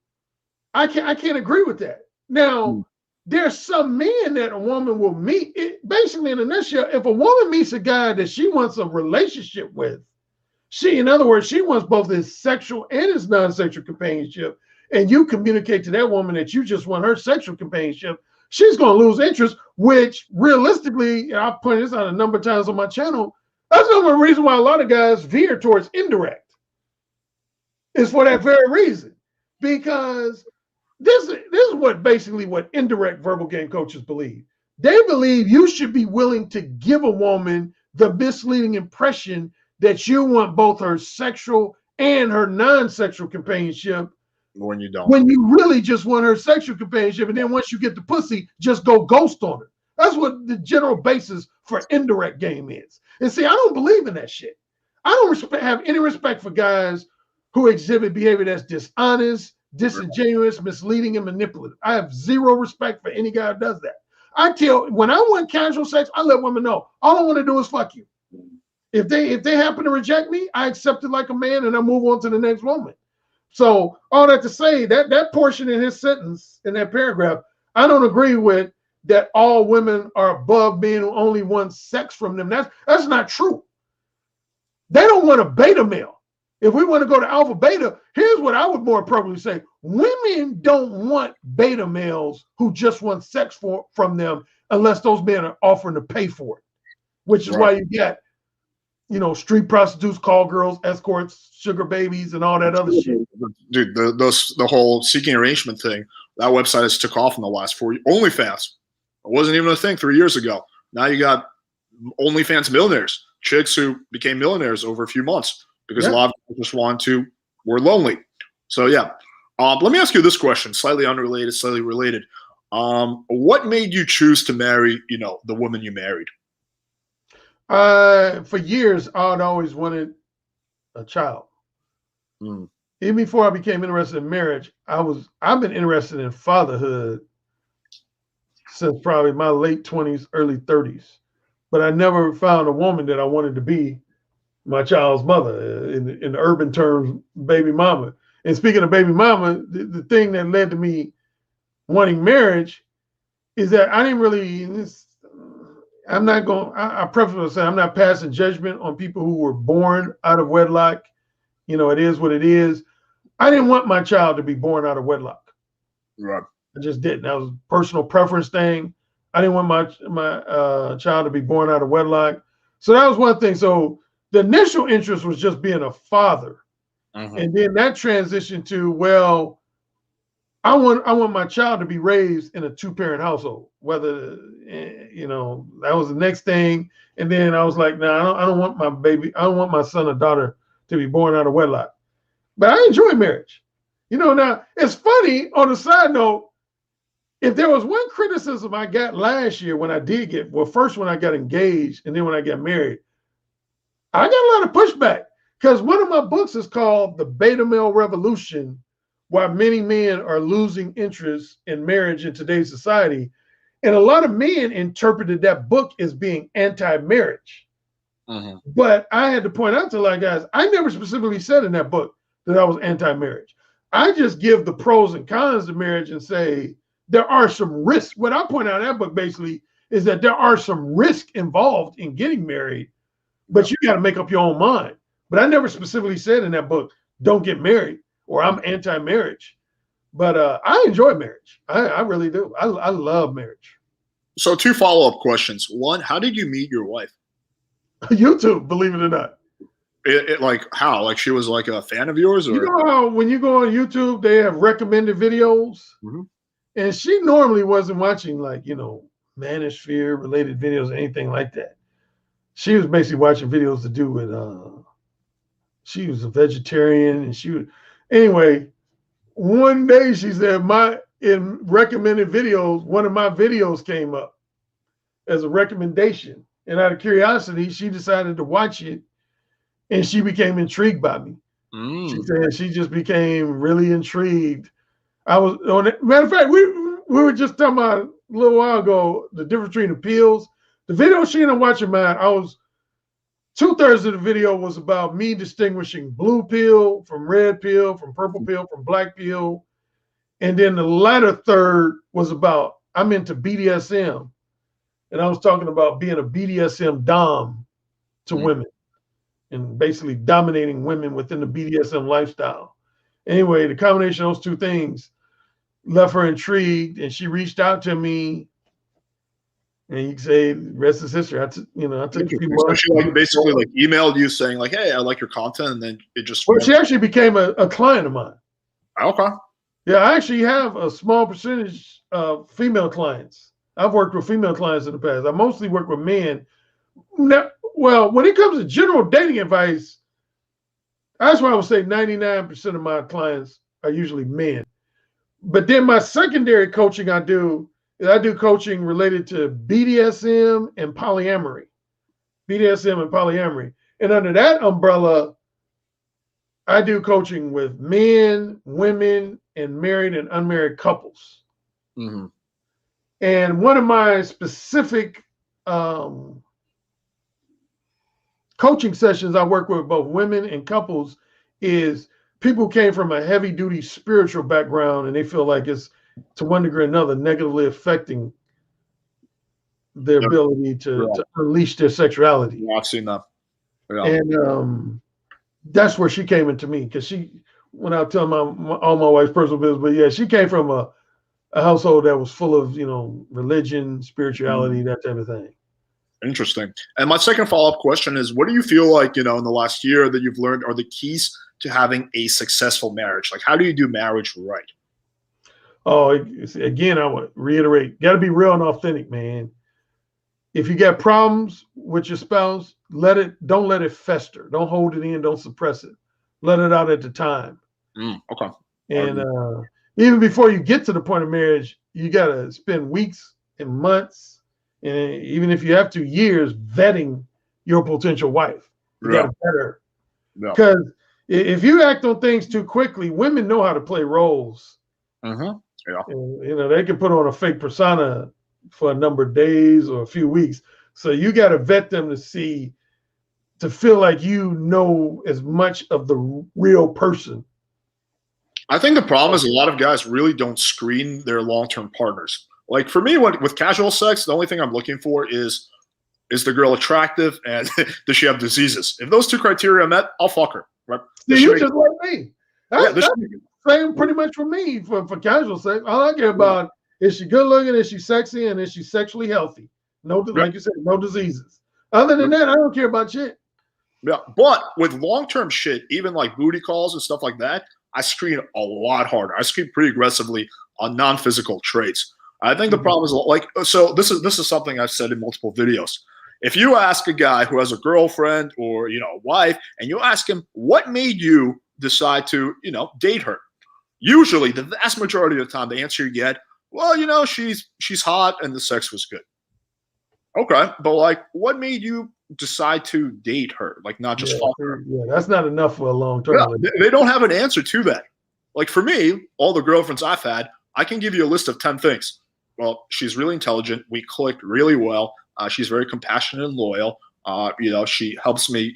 I can't agree with that. Now, there's some men that a woman will meet. Basically, in a nutshell, if a woman meets a guy that she wants a relationship with, in other words, she wants both his sexual and his non-sexual companionship, and you communicate to that woman that you just want her sexual companionship, she's going to lose interest, which realistically, and I've pointed this out a number of times on my channel, that's another reason why a lot of guys veer towards indirect. Is for that very reason. Because this is what indirect verbal game coaches believe. They believe you should be willing to give a woman the misleading impression that you want both her sexual and her non-sexual companionship when you don't. When you really just want her sexual companionship, and then once you get the pussy, just go ghost on her. That's what the general basis for indirect game is. And see, I don't believe in that shit. I don't have any respect for guys who exhibit behavior that's dishonest, disingenuous, misleading, and manipulative. I have zero respect for any guy who does that. When I want casual sex, I let women know all I want to do is fuck you. If they happen to reject me, I accept it like a man and I move on to the next woman. So all that to say that portion in his sentence, in that paragraph, I don't agree with that all women are above men who only want sex from them. That's not true. They don't want a beta male. If we want to go to alpha beta, here's what I would more appropriately say. Women don't want beta males who just want sex from them unless those men are offering to pay for it, which is why you get, street prostitutes, call girls, escorts, sugar babies, and all that other shit. Dude, the whole seeking arrangement thing, that website has took off in the last 4 years. OnlyFans. It wasn't even a thing 3 years ago. Now you got OnlyFans millionaires, chicks who became millionaires over a few months because a lot of people just were lonely. So yeah. Let me ask you this question, slightly unrelated, slightly related. What made you choose to marry, the woman you married? For years, I'd always wanted a child. Even before I became interested in marriage, I've been interested in fatherhood since probably my late 20s, early 30s. But I never found a woman that I wanted to be my child's mother, in urban terms, baby mama. And speaking of baby mama, the thing that led to me wanting marriage is that I didn't really, I preface by saying I'm not passing judgment on people who were born out of wedlock. It is what it is. I didn't want my child to be born out of wedlock. Right. I just didn't. That was a personal preference thing. I didn't want my child to be born out of wedlock. So that was one thing. So the initial interest was just being a father. And then that transitioned to, well, I want my child to be raised in a two-parent household. Whether, that was the next thing. And then I was like, no, I don't want my baby. I don't want my son or daughter to be born out of wedlock. But I enjoy marriage. Now it's funny on a side note. if there was one criticism I got last year when I did get, well, first when I got engaged and then when I got married, I got a lot of pushback because one of my books is called The Beta Male Revolution, Why Many Men Are Losing Interest in Marriage in Today's Society. And a lot of men interpreted that book as being anti-marriage. But I had to point out to a lot of guys, I never specifically said in that book that I was anti-marriage. I just give the pros and cons to marriage and say there are some risks. What I point out in that book basically is that there are some risks involved in getting married, but you got to make up your own mind. But I never specifically said in that book, don't get married or I'm anti-marriage. But I enjoy marriage. I really do. I love marriage. So 2 follow-up questions. One, how did you meet your wife? YouTube, believe it or not. Like how? Like she was like a fan of yours? Or? You know how when you go on YouTube, they have recommended videos? And she normally wasn't watching like, manosphere related videos or anything like that. She was basically watching videos to do with, she was a vegetarian and anyway, one day she said in recommended videos, one of my videos came up as a recommendation. And out of curiosity, she decided to watch it and she became intrigued by me. She said she just became really intrigued. Matter of fact, we were just talking about a little while ago, the difference between the pills. The video she ended up watching mine, 2/3 of the video was about me distinguishing blue pill from red pill, from purple pill, from black pill. And then the latter third was about, I'm into BDSM. And I was talking about being a BDSM dom to women and basically dominating women within the BDSM lifestyle. Anyway, the combination of those 2 things left her intrigued and she reached out to me. And you can say, rest is history. I took a few months. So she basically emailed you saying like, hey, I like your content. And then it just. Well, she actually became a client of mine. Okay. Yeah, I actually have a small percentage of female clients. I've worked with female clients in the past. I mostly work with men. Now, well, when it comes to general dating advice, that's why I would say 99% of my clients are usually men. But then my secondary coaching I do coaching related to BDSM and polyamory. And under that umbrella, I do coaching with men, women, and married and unmarried couples. And one of my specific coaching sessions I work with both women and couples is people who came from a heavy duty spiritual background and they feel like it's to one degree or another negatively affecting their ability to unleash their sexuality. Yeah, I've seen that. Yeah. And that's where she came into me because she, when I tell all my wife's personal business, but yeah, she came from a household that was full of, religion, spirituality, that type of thing. Interesting. And my second follow-up question is, what do you feel like, in the last year that you've learned are the keys to having a successful marriage? Like, how do you do marriage right? Oh, again, I would reiterate, got to be real and authentic, man. If you got problems with your spouse, don't let it fester. Don't hold it in. Don't suppress it. Let it out at the time. Okay. And even before you get to the point of marriage, you got to spend weeks and months, and even if you have to, years vetting your potential wife. You got to vet her. Because if you act on things too quickly, women know how to play roles. Yeah. And, they can put on a fake persona for a number of days or a few weeks. So you got to vet them to feel like you know as much of the real person. I think the problem is a lot of guys really don't screen their long-term partners. Like for me, with casual sex, the only thing I'm looking for is the girl attractive and does she have diseases? If those 2 criteria are met, I'll fuck her. Right? You just like me. That's same pretty much for me for casual sex. All I care about is she good looking, is she sexy, and is she sexually healthy? No, like you said, no diseases. Other than that, I don't care about shit. Yeah, but with long-term shit, even like booty calls and stuff like that, I screen a lot harder. I screen pretty aggressively on non-physical traits. I think the problem is so this is something I've said in multiple videos. If you ask a guy who has a girlfriend or a wife, and you ask him what made you decide to date her, usually the vast majority of the time the answer you get Well, she's hot and the sex was good. Okay, but like, what made you decide to date her? Like, not just fuck her. Yeah, that's not enough for a long term. Yeah, they don't have an answer to that. Like for me, all the girlfriends I've had, I can give you a list of 10 things. Well, she's really intelligent. We clicked really well. She's very compassionate and loyal. She helps me,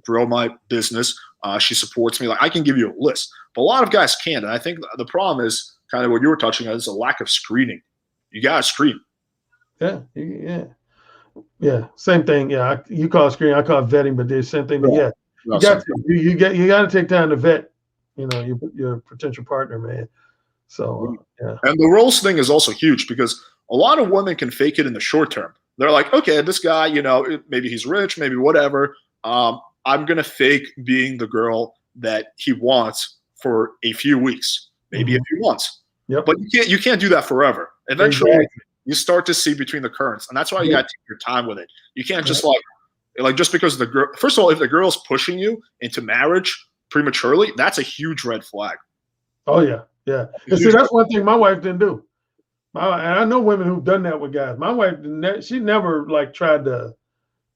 grow my business. She supports me. Like I can give you a list, but a lot of guys can't. And I think the problem is kind of what you were touching on is a lack of screening. You gotta screen. Yeah. Same thing. Yeah, you call it screening, I call it vetting, but there's the same thing. But you got to take time to vet. Your potential partner, man. So yeah. And the roles thing is also huge because a lot of women can fake it in the short term. They're like, okay, this guy, maybe he's rich, maybe whatever. I'm gonna fake being the girl that he wants for a few weeks, maybe a few months. Yep. But you can't do that forever. Eventually, you start to see between the currents, and that's why you got to take your time with it. You can't just just because the girl. First of all, if the girl's pushing you into marriage prematurely, that's a huge red flag. Oh yeah. And see, that's one thing my wife didn't do. And I know women who've done that with guys. My wife, she never like tried to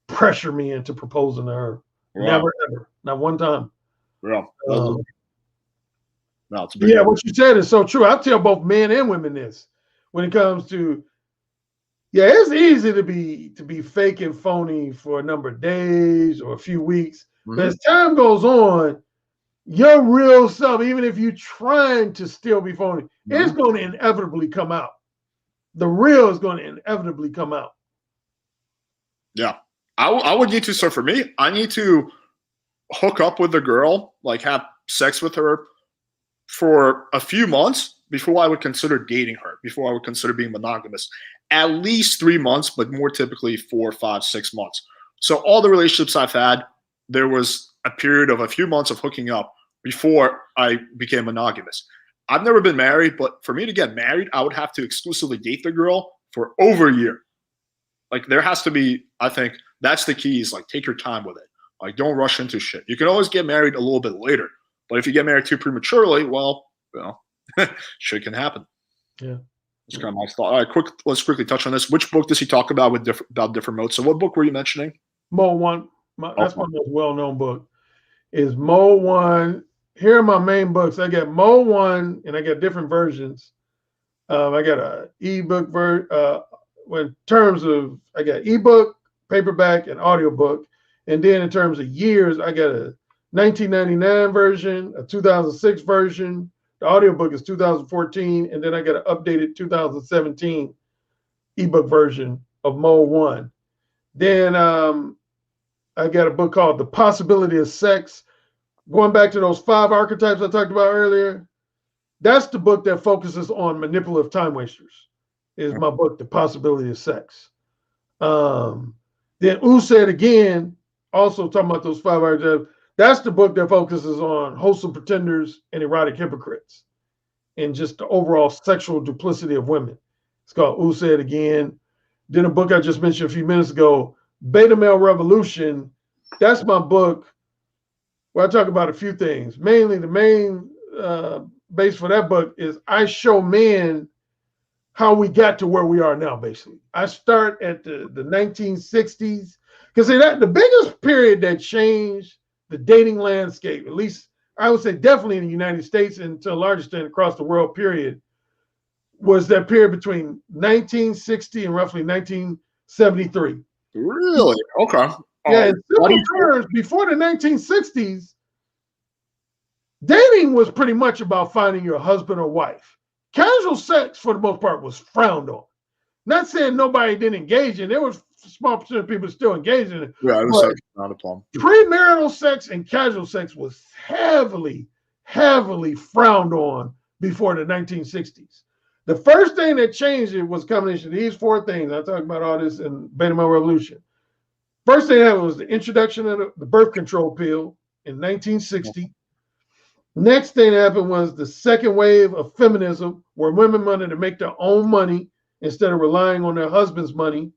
pressure me into proposing to her. Wow. Never, ever, not one time. Yeah. What you said is so true. I tell both men and women this when it comes to. Yeah, it's easy to be fake and phony for a number of days or a few weeks. Mm-hmm. But as time goes on, your real self, even if you're trying to still be phony, it's going to inevitably come out. The real is going to inevitably come out. Yeah. I would need to, so for me, I need to hook up with the girl, like have sex with her for a few months before I would consider dating her, before I would consider being monogamous. At least 3 months, but more typically 4, 5, 6 months. So all the relationships I've had, there was a period of a few months of hooking up before I became monogamous. I've never been married, but for me to get married, I would have to exclusively date the girl for over a year. Like there has to be, I think that's the key is like take your time with it. Like don't rush into shit. You can always get married a little bit later, but if you get married too prematurely, well, shit can happen. Yeah. It's kind of my thought. All right, let's quickly touch on this. Which book does he talk about about different modes? So what book were you mentioning? Mode 1. That's my most well-known book. Is Mode 1. Here are my main books. I got Mode 1, and I got different versions. I got a ebook in terms of I got ebook, paperback, and audiobook. And then in terms of years, I got a 1999 version, a 2006 version. The audiobook is 2014, and then I got an updated 2017 ebook version of Mode 1. Then I got a book called The Possibility of Sex. Going back to those 5 archetypes I talked about earlier, that's the book that focuses on manipulative time wasters, is my book, The Possibility of Sex. Then Who Said Again, also talking about those 5 archetypes, that's the book that focuses on wholesome pretenders and erotic hypocrites and just the overall sexual duplicity of women. It's called Who Said Again. Then a book I just mentioned a few minutes ago, Beta Male Revolution. That's my book where I talk about a few things. Mainly the main base for that book is I show men how we got to where we are now, basically. I start at the 1960s. Because the biggest period that changed the dating landscape, at least I would say definitely in the United States and to a large extent across the world, period, was that period between 1960 and roughly 1973. Really? Okay. Yeah, in simple terms, before the 1960s, dating was pretty much about finding your husband or wife. Casual sex, for the most part, was frowned on. Not saying nobody didn't engage in it. There was a small percent of people still engaged in it. Yeah, it was not a problem. Premarital sex and casual sex was heavily, heavily frowned on before the 1960s. The first thing that changed it was a combination of these 4 things. I talk about all this in Beta Male Revolution. First thing that happened was the introduction of the birth control pill in 1960. Next thing that happened was the second wave of feminism, where women wanted to make their own money instead of relying on their husband's money.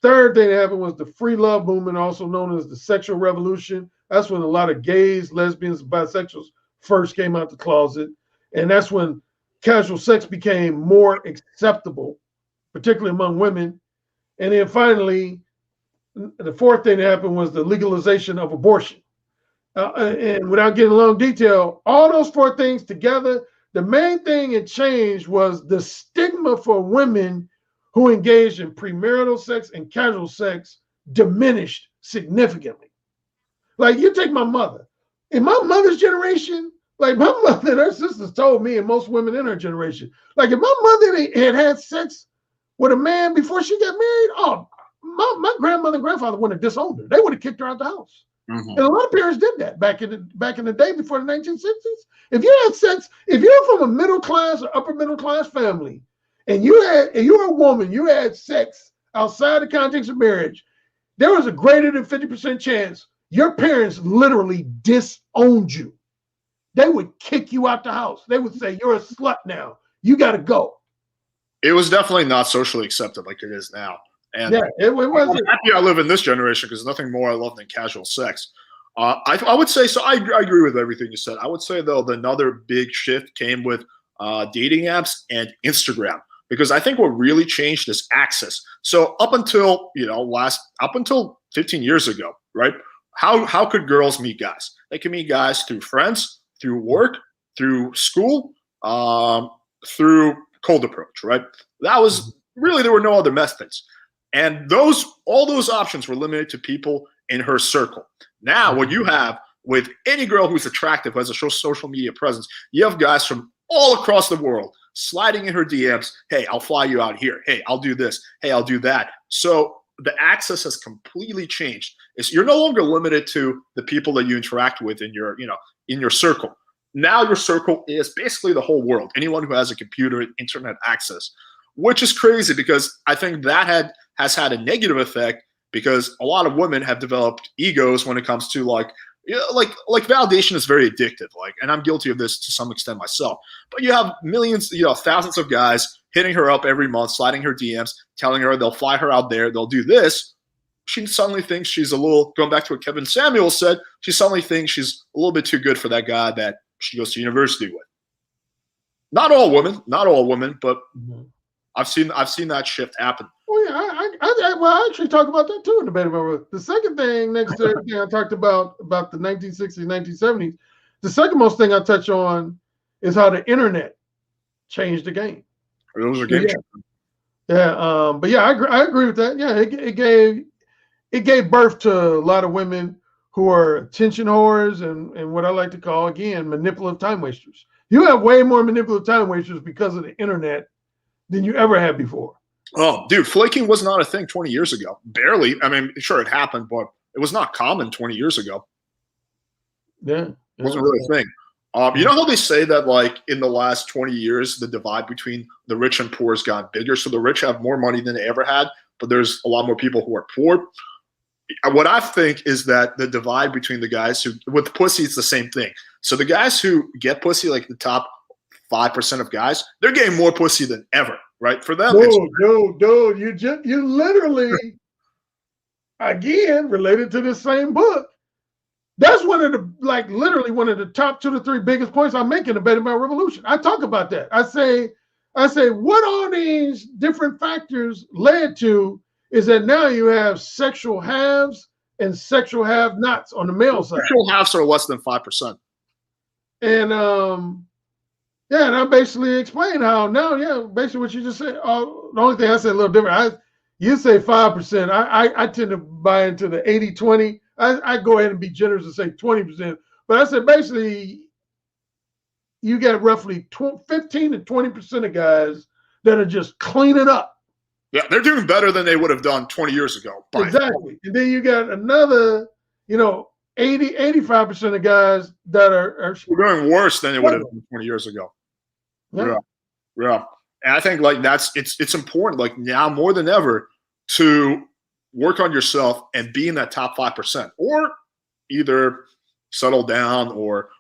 Third thing that happened was the free love movement, also known as the sexual revolution. That's when a lot of gays, lesbians, bisexuals first came out the closet. And that's when casual sex became more acceptable, particularly among women. And then finally, the fourth thing that happened was the legalization of abortion. And without getting long detail, all those four things together, the main thing it changed was the stigma for women who engaged in premarital sex and casual sex diminished significantly. Like, you take my mother. In my mother's generation, like, my mother and her sisters told me, and most women in her generation, like, if my mother had sex with a man before she got married, oh, my grandmother and grandfather wouldn't have disowned her. They would have kicked her out the house. Mm-hmm. And a lot of parents did that back in the day before the 1960s. If you had sex, if you're from a middle class or upper middle class family, and you're a woman, you had sex outside the context of marriage, there was a greater than 50% chance your parents literally disowned you. They would kick you out the house. They would say, "You're a slut now. You got to go." It was definitely not socially accepted like it is now. And yeah, it wasn't. I'm happy I live in this generation because there's nothing more I love than casual sex. I would say, so I agree with everything you said. I would say, though, another big shift came with dating apps and Instagram, because I think what really changed is access. So up until 15 years ago, right? How could girls meet guys? They can meet guys through friends, through work, through school, through cold approach, right? That was really, there were no other methods. And all those options were limited to people in her circle. Now, what you have with any girl who's attractive, who has a social media presence, you have guys from all across the world sliding in her DMs. Hey, I'll fly you out here. Hey, I'll do this. Hey, I'll do that. So the access has completely changed. You're no longer limited to the people that you interact with in your circle. Now your circle is basically the whole world. Anyone who has a computer and internet access, which is crazy because I think that has had a negative effect, because a lot of women have developed egos when it comes to like validation is very addictive. And I'm guilty of this to some extent myself. But you have millions, thousands of guys hitting her up every month, sliding her DMs, telling her they'll fly her out there, they'll do this. She suddenly thinks she's going back to what Kevin Samuel said, she suddenly thinks she's a little bit too good for that guy that she goes to university with. Not all women, but I've seen that shift happen. Oh yeah, I actually talked about that too in the debate about the second thing next to everything I talked about the 1960s, 1970s. The second most thing I touch on is how the internet changed the game. Those are game changers. Yeah, but yeah, I agree with that. Yeah, it gave birth to a lot of women who are attention whores and what I like to call, again, manipulative time wasters. You have way more manipulative time wasters because of the internet than you ever had before. Oh, dude, flaking was not a thing 20 years ago. Barely. I mean, sure, it happened, but it was not common 20 years ago. Yeah. It wasn't really a thing. You know how they say that, in the last 20 years, the divide between the rich and poor has gotten bigger? So the rich have more money than they ever had, but there's a lot more people who are poor. What I think is that the divide between the guys who, with pussy, it's the same thing. So the guys who get pussy, like the top 5% of guys, they're getting more pussy than ever, right? For them, dude, you literally, again, related to the same book. That's one of the, literally one of the top 2 to 3 biggest points I make in the debate about revolution. I talk about that. I say, what all these different factors led to is that now you have sexual haves and sexual have-nots on the male side. Sexual haves are less than 5%. And and I basically explained how now, basically what you just said. The only thing I said a little different. You say 5%. I tend to buy into the 80-20. I go ahead and be generous and say 20%. But I said basically you got roughly 15 to 20% of guys that are just cleaning up. Yeah, they're doing better than they would have done 20 years ago. Exactly. And then you got another, 85% of guys that are doing worse than they would have done 20 years ago. Yeah. And I think it's important now more than ever to work on yourself and be in that top 5%, or either settle down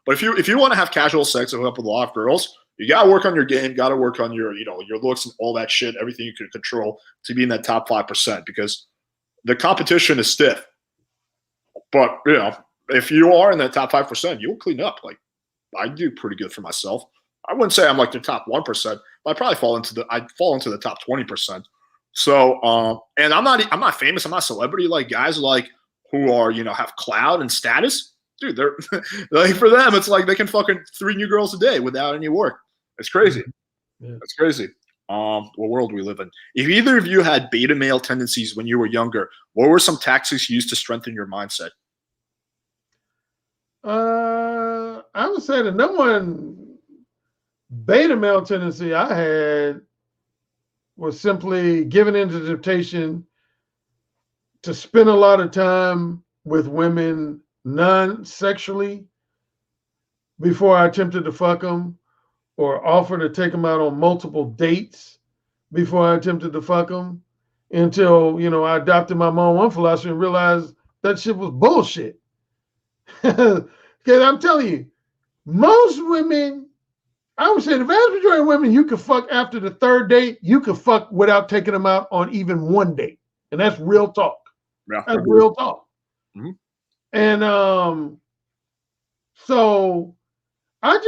but if you want to have casual sex and hook up with a lot of girls, you got to work on your game, got to work on your looks and all that shit, everything you can control to be in that top 5%, because the competition is stiff. But, if you are in that top 5%, you'll clean up. I do pretty good for myself. I wouldn't say I'm like the top 1%, but I'd fall into the top 20%. So, and I'm not famous. I'm not a celebrity like guys like who are, have clout and status. Dude, they're like, for them, it's like they can fucking 3 new girls a day without any work. It's crazy. Yeah. It's crazy. What world we live in. If either of you had beta male tendencies when you were younger, what were some tactics you used to strengthen your mindset? I would say the number one beta male tendency I had was simply giving in to temptation to spend a lot of time with women non-sexually before I attempted to fuck them, or offer to take them out on multiple dates before I attempted to fuck them, until, I adopted my mom one philosophy and realized that shit was bullshit. Because I'm telling you, most women, I would say the vast majority of women you could fuck after the 3rd date, you could fuck without taking them out on even 1 date. And that's real talk. Yeah. That's real talk. Mm-hmm. And so I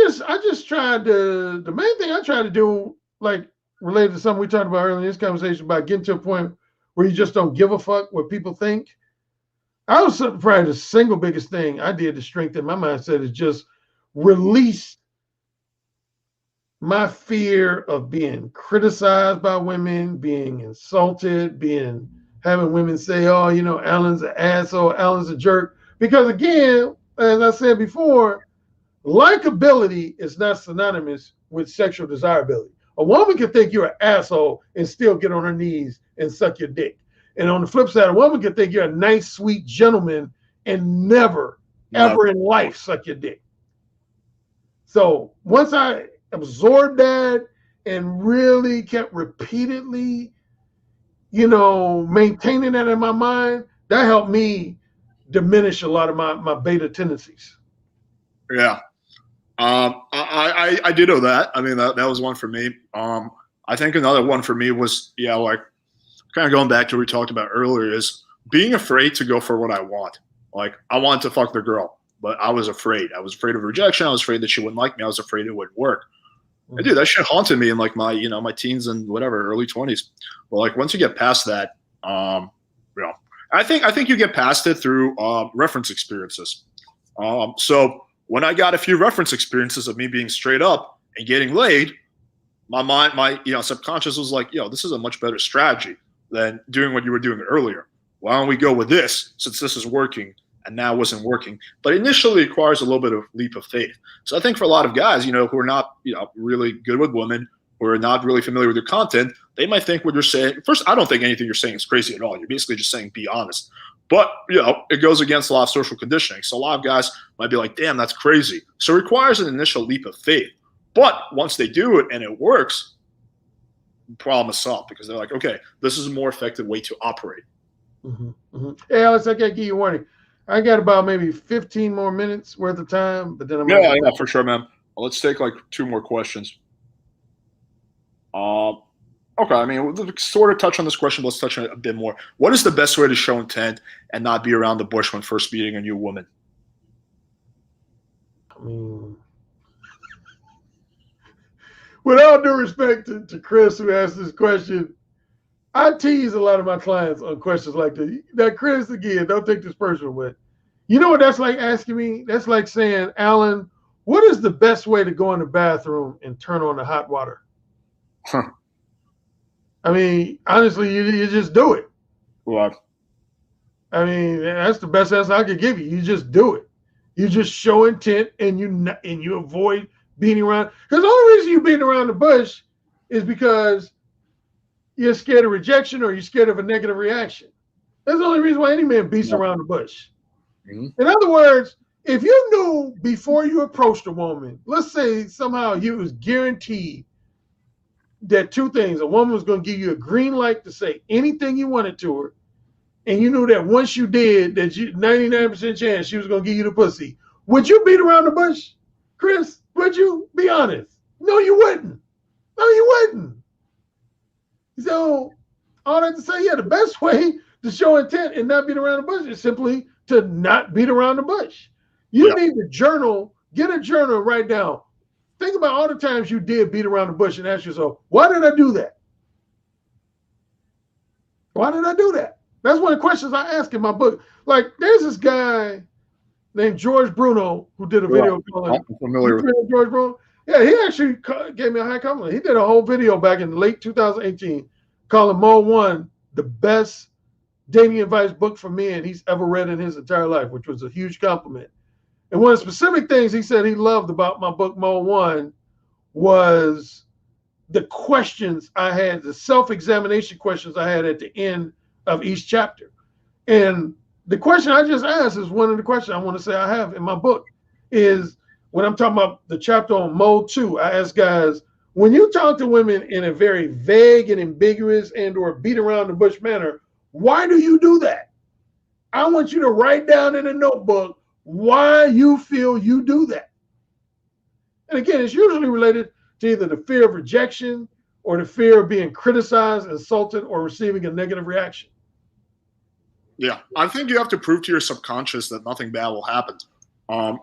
just tried to, the main thing I tried to do, like related to something we talked about earlier in this conversation, about getting to a point where you just don't give a fuck what people think. I was probably the single biggest thing I did to strengthen my mindset is just release my fear of being criticized by women, being insulted, having women say, oh, Alan's an asshole, Alan's a jerk. Because again, as I said before, likability is not synonymous with sexual desirability. A woman can think you're an asshole and still get on her knees and suck your dick. And on the flip side, a woman can think you're a nice, sweet gentleman and never, ever in life suck your dick. So once I absorbed that and really kept repeatedly, maintaining that in my mind, that helped me diminish a lot of my beta tendencies. Yeah. I did know that. I mean, that was one for me. I think another one for me was, like kind of going back to what we talked about earlier, is being afraid to go for what I want. Like, I wanted to fuck the girl, but I was afraid. I was afraid of rejection. I was afraid that she wouldn't like me. I was afraid it wouldn't work. And dude, that shit haunted me in like my, my teens and whatever, early 20s. But like once you get past that, I think you get past it through reference experiences. So when I got a few reference experiences of me being straight up and getting laid, my mind, my subconscious was like, this is a much better strategy than doing what you were doing earlier. Why don't we go with this, since this is working and now wasn't working? But initially it requires a little bit of leap of faith. So I think for a lot of guys, who are not, really good with women, who are not really familiar with your content, they might think what you're saying. First, I don't think anything you're saying is crazy at all. You're basically just saying be honest. But, it goes against a lot of social conditioning. So a lot of guys might be like, damn, that's crazy. So it requires an initial leap of faith. But once they do it and it works, the problem is solved, because they're like, okay, this is a more effective way to operate. Mm-hmm. Mm-hmm. Hey, Alex, I got to give you a warning. I got about maybe 15 more minutes worth of time, but then I'm yeah, for sure, man. Well, let's take like 2 more questions. Okay, I mean, we'll sort of touch on this question, but let's touch on it a bit more. What is the best way to show intent and not be around the bush when first meeting a new woman? I mean, with all due respect to Chris, who asked this question, I tease a lot of my clients on questions like this. Now, Chris, again, don't take this personal, but you know what that's like asking me? That's like saying, Alan, what is the best way to go in the bathroom and turn on the hot water? Huh. I mean, honestly, you just do it. What? I mean, that's the best answer I could give you. You just do it. You just show intent, and you avoid beating around. Because the only reason you're beating around the bush is because you're scared of rejection or you're scared of a negative reaction. That's the only reason why any man beats around the bush. Mm-hmm. In other words, if you knew before you approached a woman, let's say somehow you was guaranteed that 2 things: a woman was going to give you a green light to say anything you wanted to her, and you knew that once you did, that you 99% chance she was going to give you the pussy, would you beat around the bush, Chris? Would you? Be honest. No, you wouldn't. No, you wouldn't. So all that to say, the best way to show intent and not beat around the bush is simply to not beat around the bush. You need to journal, get a journal, write down think about all the times you did beat around the bush and ask yourself, why did I do that? Why did I do that? That's one of the questions I ask in my book. Like, there's this guy named George Bruno who did a video called I'm familiar with George Bruno. Yeah, he actually gave me a high compliment. He did a whole video back in late 2018 calling Mode 1 the best dating advice book for men he's ever read in his entire life, which was a huge compliment. And one of the specific things he said he loved about my book, Mode 1, was the questions I had, the self-examination questions I had at the end of each chapter. And the question I just asked is one of the questions I want to say I have in my book is when I'm talking about the chapter on Mode 2, I ask guys, when you talk to women in a very vague and ambiguous and or beat around the bush manner, why do you do that? I want you to write down in a notebook why you feel you do that. And again, it's usually related to either the fear of rejection or the fear of being criticized, insulted, or receiving a negative reaction. Yeah, I think you have to prove to your subconscious that nothing bad will happen.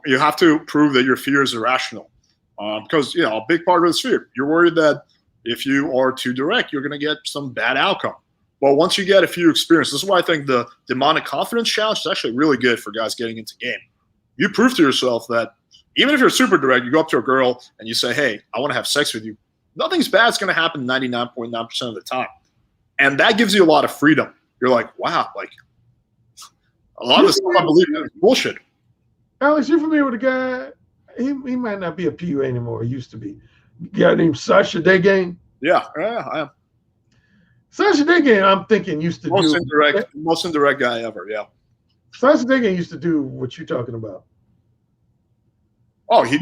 You have to prove that your fear is irrational. Because, a big part of this fear, you're worried that if you are too direct, you're going to get some bad outcome. Well, once you get a few experiences, this is why I think the demonic confidence challenge is actually really good for guys getting into game. You prove to yourself that even if you're super direct, you go up to a girl and you say, hey, I want to have sex with you. Nothing's bad is going to happen 99.9% of the time. And that gives you a lot of freedom. You're like, wow, like a lot of the stuff I believe in is bullshit. Alex, you familiar with a guy? He might not be a PUA anymore. He used to be. A guy named Sasha Degane. Yeah, I am. Sasha Degane, I'm thinking, used to most indirect guy ever, yeah. Sasha Degane used to do what you're talking about. Oh, he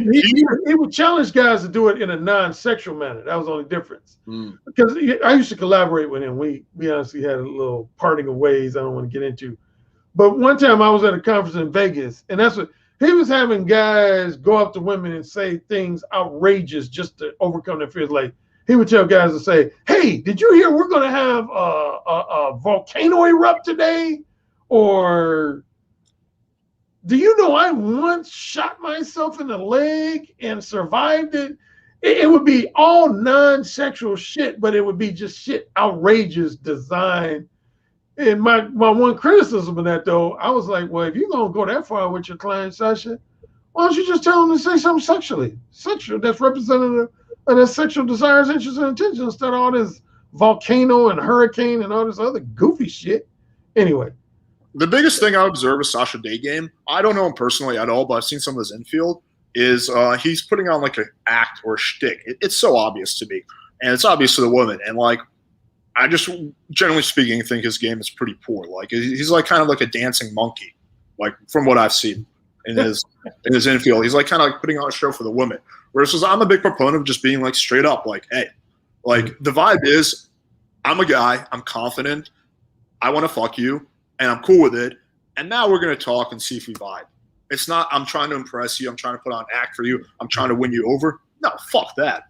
would challenge guys to do it in a non-sexual manner. That was the only difference. Because I used to collaborate with him. We honestly had a little parting of ways I don't want to get into. But one time I was at a conference in Vegas, and that's what he was having guys go up to women and say things outrageous just to overcome their fears. Like he would tell guys to say, hey, did you hear we're going to have a volcano erupt today? Or do you know I once shot myself in the leg and survived it? It would be all non-sexual shit, but it would be just shit outrageous design. And my one criticism of that, though, I was like, well, if you're going to go that far with your client, Sasha, why don't you just tell them to say something sexual that's representative of their sexual desires, interests, and intentions instead of all this volcano and hurricane and all this other goofy shit. Anyway. The biggest thing I observe with Sasha Degane, I don't know him personally at all, but I've seen some of his infield, is he's putting on like an act or a shtick. It's so obvious to me. And it's obvious to the woman. And like, I just, generally speaking, think his game is pretty poor. Like he's like kind of like a dancing monkey, like from what I've seen in his infield. He's like kind of like putting on a show for the women. Whereas I'm a big proponent of just being like straight up, like, hey, like the vibe is, I'm a guy, I'm confident, I want to fuck you, and I'm cool with it. And now we're gonna talk and see if we vibe. It's not I'm trying to impress you, I'm trying to put on an act for you, I'm trying to win you over. No, fuck that.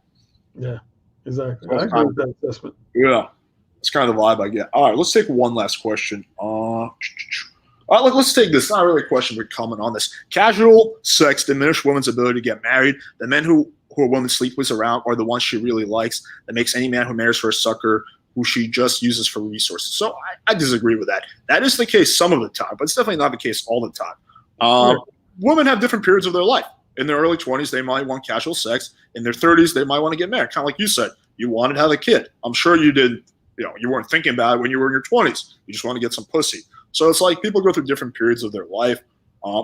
Yeah, exactly. I agree with that assessment. Yeah. That's kind of the vibe I get. All right, let's take one last question. All right, let's take this. Not really a question, but comment on this. Casual sex diminish women's ability to get married. The men who a woman sleeps with around are the ones she really likes. That makes any man who marries her a sucker who she just uses for resources. So I disagree with that. That is the case some of the time, but it's definitely not the case all the time. Women have different periods of their life. In their early 20s, they might want casual sex. In their 30s, they might want to get married. Kind of like you said, you wanted to have a kid. I'm sure you did. You weren't thinking about it when you were in your 20s. You just want to get some pussy. So it's like people go through different periods of their life.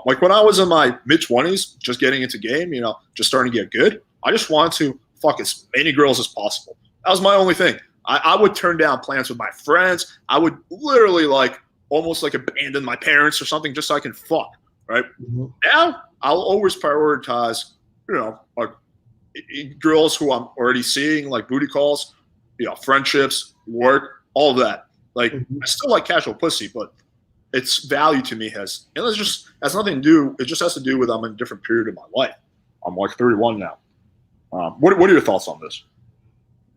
Like when I was in my mid-20s, just getting into game, just starting to get good, I just wanted to fuck as many girls as possible. That was my only thing. I would turn down plans with my friends. I would literally almost abandon my parents or something just so I can fuck, right? Mm-hmm. Now, I'll always prioritize, girls who I'm already seeing, like booty calls, friendships, work, all of that. I still like casual pussy, but its value to me has nothing to do. It just has to do with I'm in a different period of my life. I'm like 31 now. What are your thoughts on this?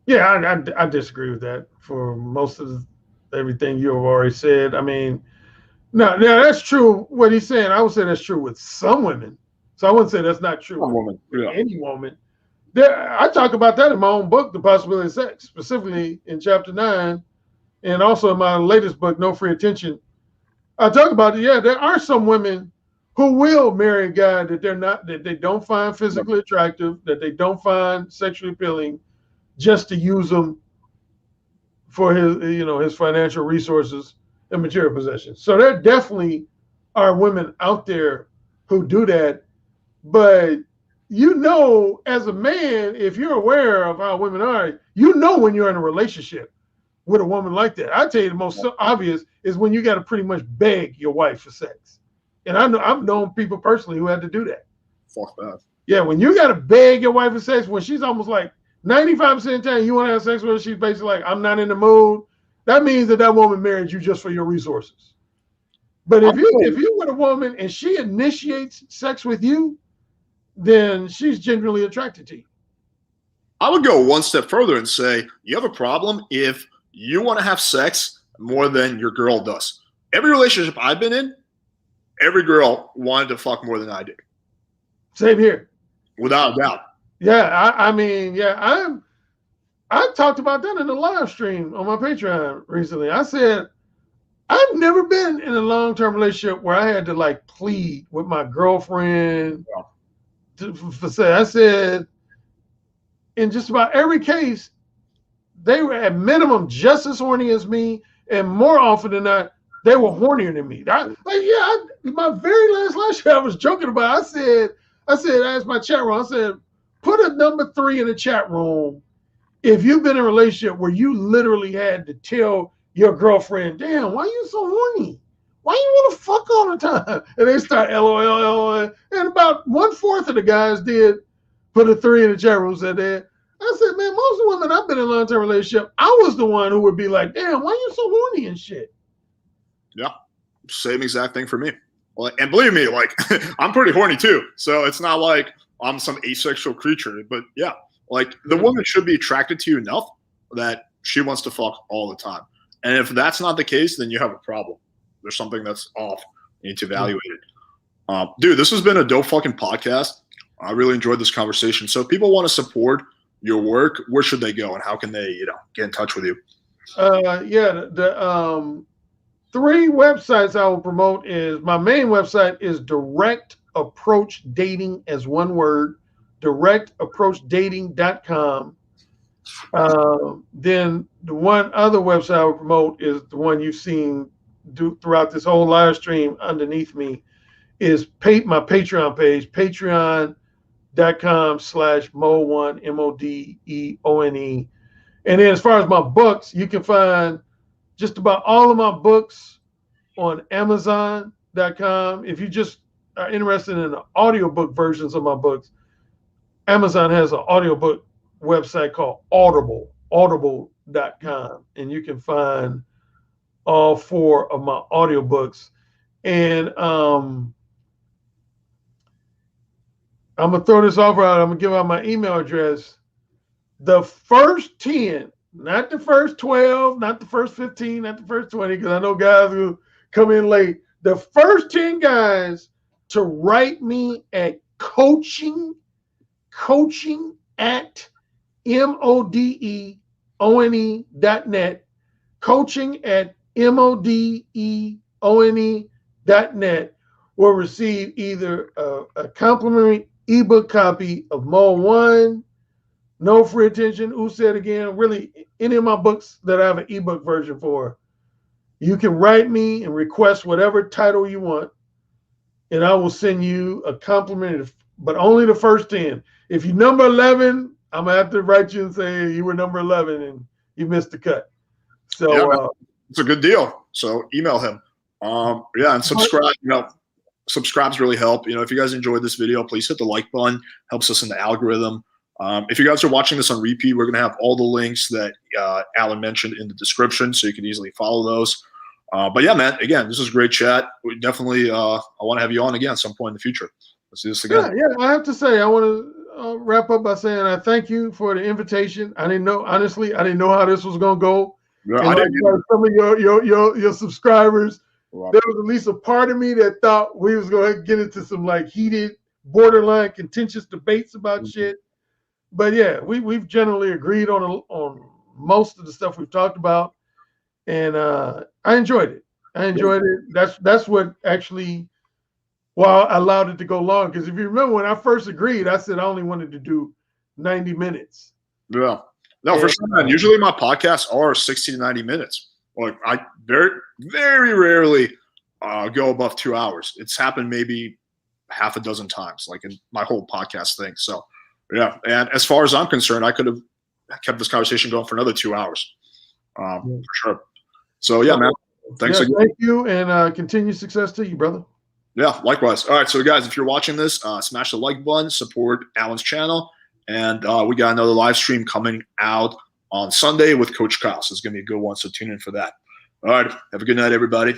Yeah, I disagree with that for most of everything you have already said. I mean, no, that's true. What he's saying, I would say that's true with some women. So I wouldn't say that's not true with any woman. I talk about that in my own book, The Possibility of Sex, specifically in chapter 9, and also in my latest book, No Free Attention. I talk about it. Yeah, there are some women who will marry a guy that they don't find physically attractive, that they don't find sexually appealing, just to use him for his financial resources and material possessions. So there definitely are women out there who do that. But as a man, if you're aware of how women are, when you're in a relationship with a woman like that. I tell you, the most obvious is when you got to pretty much beg your wife for sex. And I've known people personally who had to do that. Fuck that. Yeah, when you got to beg your wife for sex, when she's almost like 95% of the time you want to have sex with her, she's basically like, I'm not in the mood. That means that woman married you just for your resources. But if you're with a woman and she initiates sex with you, then she's genuinely attracted to you. I would go one step further and say you have a problem if you want to have sex more than your girl does. Every relationship I've been in, every girl wanted to fuck more than I did. Same here. Without a doubt. Yeah, I talked about that in the live stream on my Patreon recently. I said, I've never been in a long-term relationship where I had to like plead with my girlfriend for sex. I said, in just about every case, they were at minimum just as horny as me, and more often than not, they were hornier than me. My very last live show I was joking about. I asked my chat room, I said, put a number 3 in the chat room if you've been in a relationship where you literally had to tell your girlfriend, damn, why are you so horny? Why you want to fuck all the time? And they start LOL. And about 1/4 of the guys did put a 3 in the chat room, said that. I said, man, most of the women I've been in a long-term relationship, I was the one who would be like, damn, why you so horny and shit? Yeah, same exact thing for me. Well, and believe me, like, I'm pretty horny too. So it's not like I'm some asexual creature. But yeah, like the woman should be attracted to you enough that she wants to fuck all the time. And if that's not the case, then you have a problem. There's something that's off. You need to evaluate it. Dude, this has been a dope fucking podcast. I really enjoyed this conversation. So if people want to support your work, where should they go and how can they, get in touch with you? The 3 websites I will promote is my main website is Direct Approach Dating as one word, directapproachdating.com. Then the one other website I will promote is the one you've seen throughout this whole live stream underneath me is my Patreon page, patreon.com/Mo1, MODEONE. And then as far as my books, you can find just about all of my books on Amazon.com. If you just are interested in the audiobook versions of my books, Amazon has an audiobook website called audible.com. And you can find all 4 of my audiobooks. And I'm going to throw this offer out. I'm going to give out my email address. The first 10, not the first 12, not the first 15, not the first 20, because I know guys who come in late. The first 10 guys to write me at coaching at MODEONE.net, coaching at MODEONE.net will receive either a complimentary ebook copy of Mo 1, No Free Attention, Who Said Again, really any of my books that I have an ebook version for. You can write me and request whatever title you want, and I will send you a complimentary, but only the first 10. If you're number 11, I'm going to have to write you and say you were number 11 and you missed the cut. So yeah, it's a good deal. So email him. And subscribe. Subscribes really help. If you guys enjoyed this video, please hit the like button. Helps us in the algorithm. If you guys are watching this on repeat, we're going to have all the links that Alan mentioned in the description, so you can easily follow those. But yeah, man, again, this was a great chat. We definitely, I want to have you on again at some point in the future. Let's do this again. Yeah, I have to say, I want to wrap up by saying I thank you for the invitation. I didn't know how this was going to go. Yeah, and some of your subscribers, there was at least a part of me that thought we was going to get into some like heated, borderline contentious debates about shit. but yeah, we've generally agreed on most of the stuff we've talked about, and I enjoyed it. I enjoyed it. That's what actually, well, I allowed it to go long, because if you remember when I first agreed, I said I only wanted to do 90 minutes. Yeah. No, for sure, man. Usually my podcasts are 60 to 90 minutes. Like I very, very rarely go above 2 hours. It's happened maybe half a dozen times, like in my whole podcast thing. So, yeah. And as far as I'm concerned, I could have kept this conversation going for another 2 hours, for sure. So, yeah, man. Thanks again. Thank you, and continued success to you, brother. Yeah, likewise. All right, so guys, if you're watching this, smash the like button, support Alan's channel, and we got another live stream coming out on Sunday with Coach Kyle. So it's going to be a good one, so tune in for that. All right, have a good night, everybody.